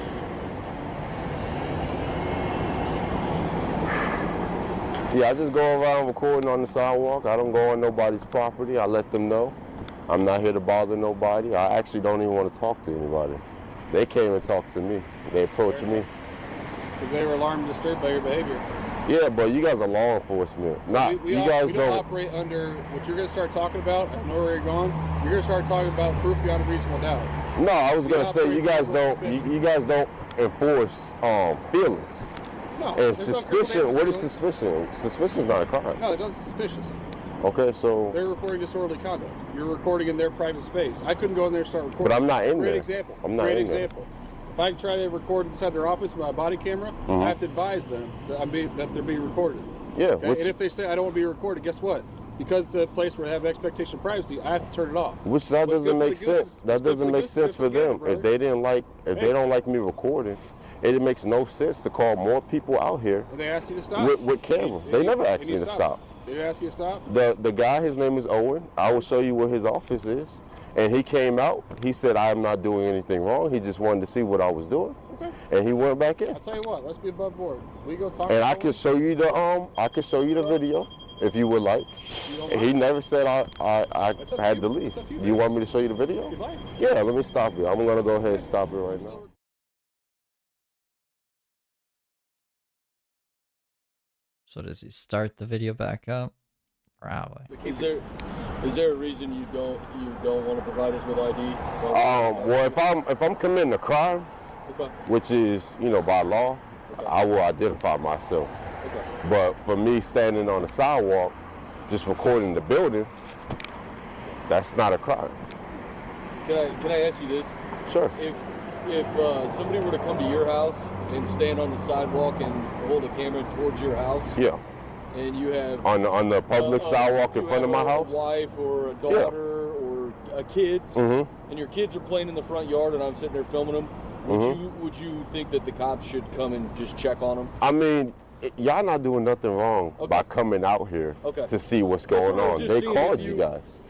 Yeah, I just go around recording on the sidewalk. I don't go on nobody's property. I let them know. I'm not here to bother nobody. I actually don't even want to talk to anybody. They came and talked to me. They approached me. Because they were alarmed and disturbed by your behavior. Yeah, but you guys are law enforcement. So you guys we don't operate under what you're going to start talking about. I know where you're going. You're going to start talking about proof beyond a reasonable doubt. No, I was going to say you guys don't enforce feelings. No. And suspicion. What is suspicion? Suspicion is not a crime. No, it's not suspicious. Okay, so they're reporting disorderly conduct. You're recording in their private space. I couldn't go in there and start recording. But I'm not in there. Great example. I'm not Great in there. example. If I try to record inside their office with my body camera, I have to advise them that they're being recorded. Yeah. Okay? And if they say I don't want to be recorded, guess what? Because it's a place where they have expectation of privacy, I have to turn it off. Which that doesn't make sense. That doesn't make sense for them. If they don't like me recording, it makes no sense to call more people out here. They asked you to stop with cameras. They never asked me to stop. Did they ask you to stop? The guy, his name is Owen. I will show you where his office is. And he came out. He said, I am not doing anything wrong. He just wanted to see what I was doing. Okay. And he went back in. I'll tell you what. Let's be above board. We go talk. And I can show you the video if you would like. He never said I had to leave. Do you want me to show you the video? If you'd like. Yeah. Let me stop it. I'm gonna go ahead and stop it right now. So does he start the video back up? Probably. Is there a reason you don't want to provide us with ID? Well, if I'm committing a crime, which is by law, I will identify myself. But for me standing on the sidewalk, just recording the building, that's not a crime. Can I ask you this? Sure. If somebody were to come to your house and stand on the sidewalk and hold a camera towards your house, yeah, and you have on the public sidewalk in front of my house, a wife or a daughter or kids, and your kids are playing in the front yard, and I'm sitting there filming them, would you think that the cops should come and just check on them? I mean, y'all not doing nothing wrong by coming out here to see what's going on. They called you guys.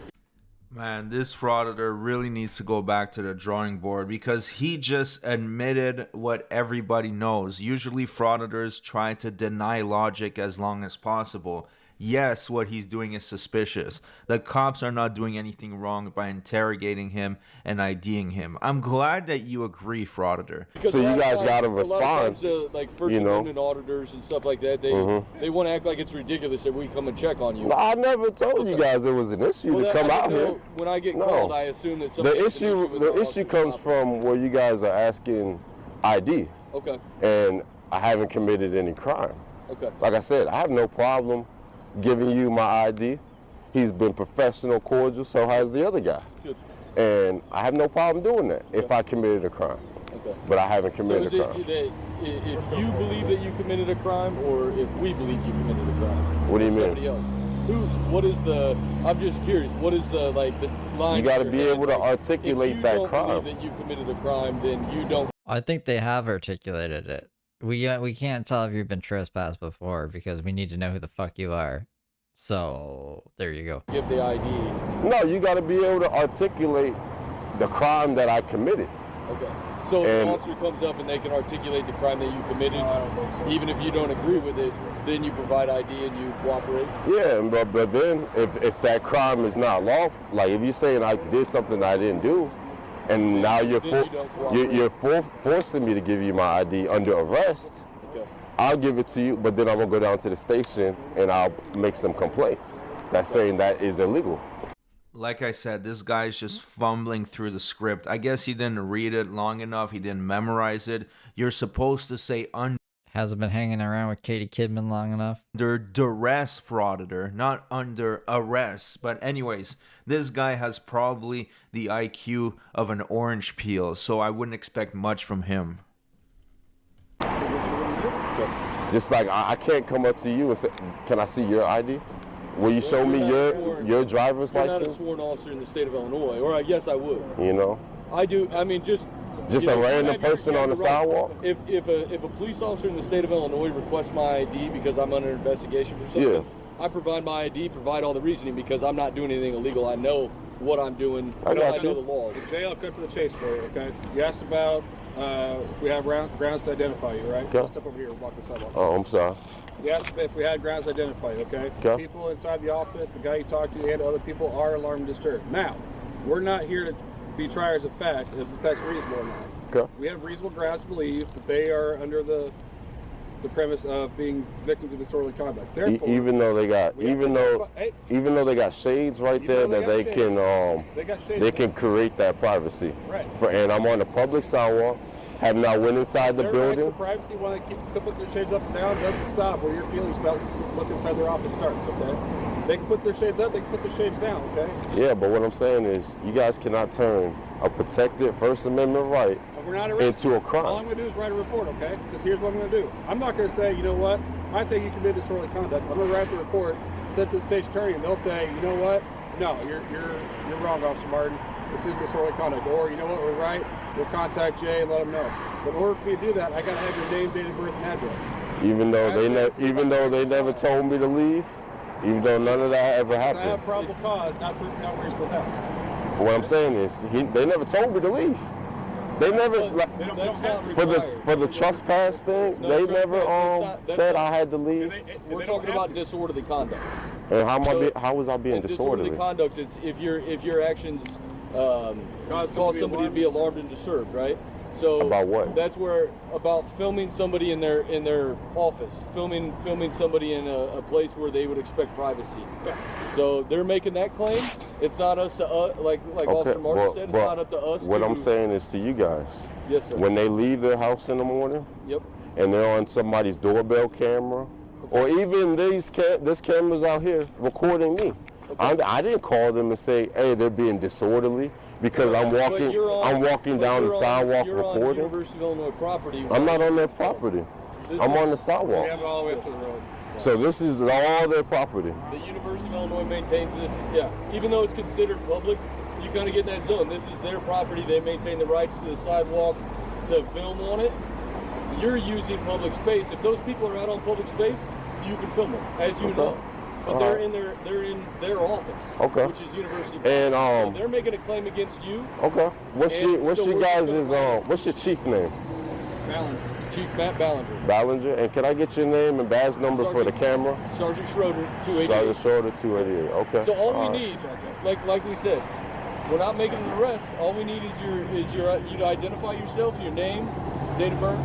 Man, this frauditor really needs to go back to the drawing board because he just admitted what everybody knows. Usually frauditors try to deny logic as long as possible. Yes, what he's doing is suspicious. The cops are not doing anything wrong by interrogating him and IDing him. I'm glad that you agree, frauditor. Because so you guys got to respond. A lot of times, like First Amendment auditors and stuff like that, they want to act like it's ridiculous that we come and check on you. No, I never told you guys it was an issue to come out here. When I get called, I assume that somebody the issue comes from where you guys are asking ID. Okay. And I haven't committed any crime. Okay. Like I said, I have no problem giving you my ID. He's been professional, cordial, so has the other guy. Good. And I have no problem doing that if I committed a crime. Okay. But I haven't committed a crime. So is it that if you believe that you committed a crime, or if we believe you committed a crime? What do you mean? Somebody else. What is the, I'm just curious, what is the, like, the line? You got to be able to articulate that crime. If you don't believe that you committed a crime, then you don't. I think they have articulated it. We can't tell if you've been trespassed before because we need to know who the fuck you are. So there you go. Give the ID. No, you got to be able to articulate the crime that I committed. Okay. So if an officer comes up and they can articulate the crime that you committed, even if you don't agree with it, then you provide ID and you cooperate? Yeah, but then if that crime is not lawful, like if you're saying I did something I didn't do, and now you're forcing me to give you my ID under arrest, I'll give it to you, but then I'm going to go down to the station and I'll make some complaints. That's saying that is illegal. Like I said, this guy's just fumbling through the script. I guess he didn't read it long enough. He didn't memorize it. You're supposed to say hasn't been hanging around with Katie Kidman long enough. Under duress, frauditor, not under arrest. But anyways, this guy has probably the IQ of an orange peel, so I wouldn't expect much from him. Just like I can't come up to you and say, can I see your ID? Will you show me your driver's license? You're not a sworn officer in the state of Illinois, or yes, I would. You know? I do. I mean, just a random person on the sidewalk? If a police officer in the state of Illinois requests my ID because I'm under investigation for something, I provide my ID, provide all the reasoning because I'm not doing anything illegal. I know what I'm doing. I know the laws. Jay, I'll cut to the chase for you, okay? You asked about if we have grounds to identify you, right? Okay. I'll step over here and walk the sidewalk. Oh, I'm sorry. You asked if we had grounds to identify you, okay? Okay. People inside the office, the guy you talked to, and other people are alarmed and disturbed. Now, we're not here to be triers of fact if that's reasonable or not. Okay. We have reasonable grounds to believe that they are under the premise of being victims of disorderly conduct. Therefore, even though they got shades right there that they can create that privacy. Right. And I'm on the public sidewalk. Have not went inside the building. Their privacy when they put their shades up and down doesn't stop where your feelings about look inside their office starts. Okay. They can put their shades up. They can put their shades down. Okay. Yeah, but what I'm saying is, you guys cannot turn a protected First Amendment right into a crime. All I'm going to do is write a report, okay? Because here's what I'm going to do. I'm not going to say, you know what, I think you committed disorderly conduct. I'm going to write the report, send it to the state's attorney, and they'll say, you know what, no, you're wrong, Officer Martin. This is disorderly conduct. Or, you know what, we're right. We'll contact Jay and let him know. But in order for me to do that, I got to have your name, date of birth, and address. Even though they never told me to leave, even though none of that ever happened. I have probable cause, not reasonable doubt. What I'm saying is, they never told me to leave. They never, for the trespass thing, they never said I had to leave. We're talking about disorderly conduct. And how was I being disorderly? Disorderly conduct, it's if your actions cause somebody to be alarmed and disturbed, right? So about what? That's about filming somebody in their office, filming somebody in a place where they would expect privacy. So they're making that claim. It's not us to like Officer Martin said. It's not up to us. What I'm saying is to you guys. Yes, sir. When they leave their house in the morning. Yep. And they're on somebody's doorbell camera, or even this camera's out here recording me. Okay. I didn't call them and say, hey, they're being disorderly. Because I'm walking down the sidewalk recording. You're on University of Illinois property. I'm not on their property. I'm on the sidewalk. We have it all the way up to the road. So this is all their property. The University of Illinois maintains this. Yeah. Even though it's considered public, you kind of get in that zone. This is their property. They maintain the rights to the sidewalk to film on it. You're using public space. If those people are out on public space, you can film them, as you know. But they're in their office, which is University Park. And so they're making a claim against you. Okay. What's your guys' what's your chief name? Ballinger. Chief Matt Ballinger. Ballinger. And can I get your name and badge number for the camera? Sergeant Schroeder, 288. Sergeant Schroeder, 288. Okay. So all we need, like we said, we're not making an arrest. All we need is you to identify yourself, your name, date of birth.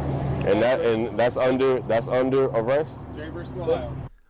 And that's under arrest.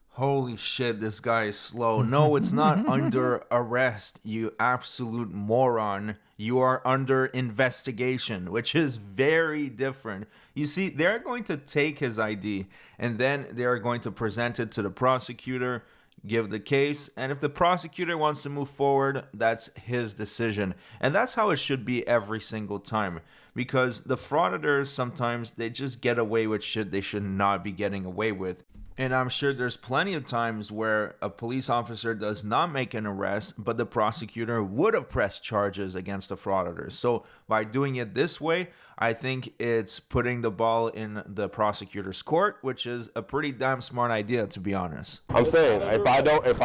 Holy shit, this guy is slow. No, it's not under arrest, you absolute moron. You are under investigation, which is very different. You see, they're going to take his ID and then they're going to present it to the prosecutor, give the case, and if the prosecutor wants to move forward, that's his decision. And that's how it should be every single time. Because the frauditors, sometimes they just get away with shit they should not be getting away with. And I'm sure there's plenty of times where a police officer does not make an arrest, but the prosecutor would have pressed charges against the frauditors. So by doing it this way, I think it's putting the ball in the prosecutor's court, which is a pretty damn smart idea, to be honest. I'm saying, if I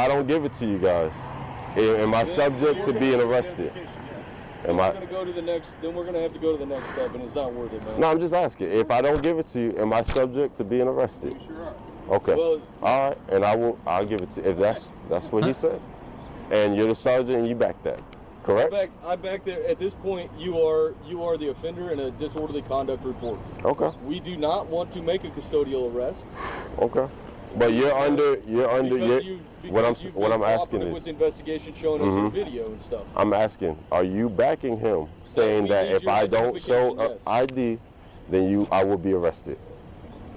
don't give it to you guys, am I subject to being arrested? Then we're gonna go to the next. Then we're gonna have to go to the next step, and it's not worth it, man. No, I'm just asking. If I don't give it to you, am I subject to being arrested? You sure are. Okay. Well, all right, and I'll give it to you if that's what he said. And you're the sergeant, and you back that, correct? I back there. At this point, you are the offender in a disorderly conduct report. Okay. We do not want to make a custodial arrest. Okay. But what I'm asking is with the investigation showing us your video and stuff. I'm asking, are you backing him, saying that if I don't show ID, then I will be arrested?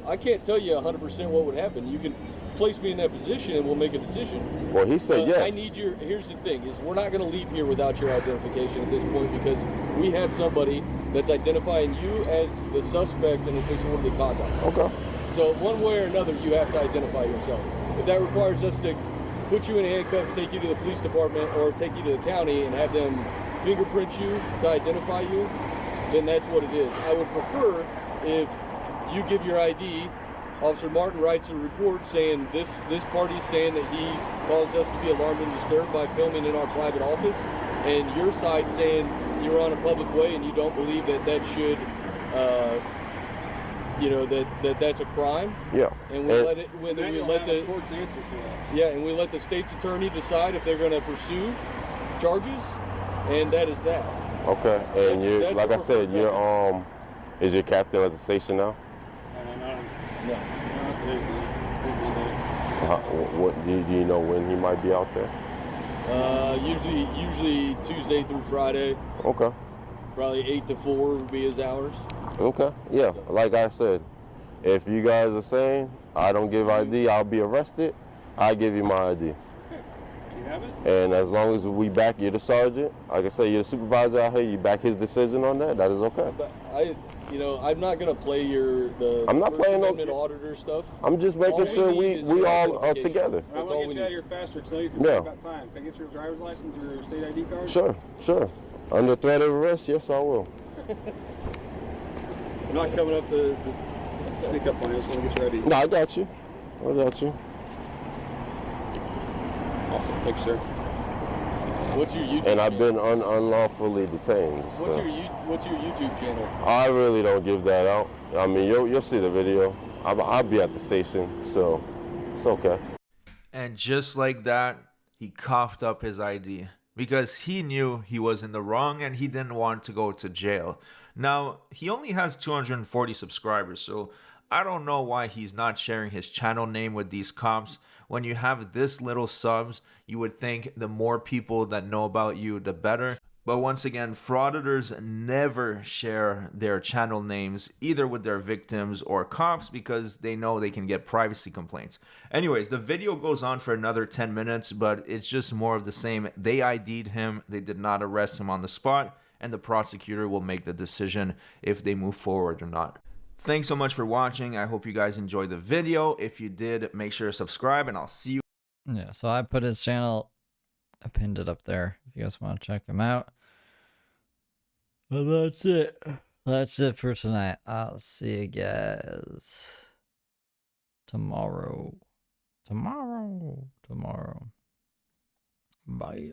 I can't tell you 100% what would happen. You can place me in that position and we'll make a decision. Well, he said yes. I need here's the thing, is we're not going to leave here without your identification at this point, because we have somebody that's identifying you as the suspect in a disorderly conduct. Okay. So one way or another, you have to identify yourself. If that requires us to put you in handcuffs, take you to the police department, or take you to the county and have them fingerprint you to identify you, then that's what it is. I would prefer if you give your ID. Officer Martin writes a report saying this party is saying that he caused us to be alarmed and disturbed by filming in our private office, and your side saying you're on a public way and you don't believe that should that's a crime. Yeah. And we let the court's answer for that. Yeah, and we let the state's attorney decide if they're going to pursue charges, and that is that. Okay. And you, like I said, you're is your captain at the station now? No. What do you know when he might be out there? Usually Tuesday through Friday. Okay. Probably 8 to 4 would be his hours. Okay. Yeah. Like I said, if you guys are saying I don't give ID, I'll be arrested, I give you my ID. Okay. You have it? And as long as we back, you're the sergeant. Like I said, you're the supervisor out here. You back his decision on that. That is okay. But I'm not gonna play I'm not playing no auditor stuff. I'm just making sure we all are together. I want to get you out of here faster, so you can save about time. Can I get your driver's license or your state ID card? Sure. Under threat of arrest, yes, I will. I'm not coming up to sneak up on you. I just want to get your ID. No, I got you. Awesome. Thank you, sir. What's your YouTube? And I've been unlawfully detained. What's your YouTube channel? I really don't give that out. I mean, you'll see the video. I'll be at the station, so it's okay. And just like that, he coughed up his ID because he knew he was in the wrong and he didn't want to go to jail. Now, he only has 240 subscribers, so I don't know why he's not sharing his channel name with these cops. When you have this little subs, you would think the more people that know about you, the better. But once again, frauditors never share their channel names either with their victims or cops because they know they can get privacy complaints. Anyways, the video goes on for another 10 minutes, but it's just more of the same. They ID'd him, they did not arrest him on the spot, and the prosecutor will make the decision if they move forward or not. Thanks so much for watching. I hope you guys enjoyed the video. If you did, make sure to subscribe and I'll see you. Yeah, so I put his channel I pinned it up there if you guys want to check them out. Well, that's it. That's it for tonight. I'll see you guys tomorrow. Bye.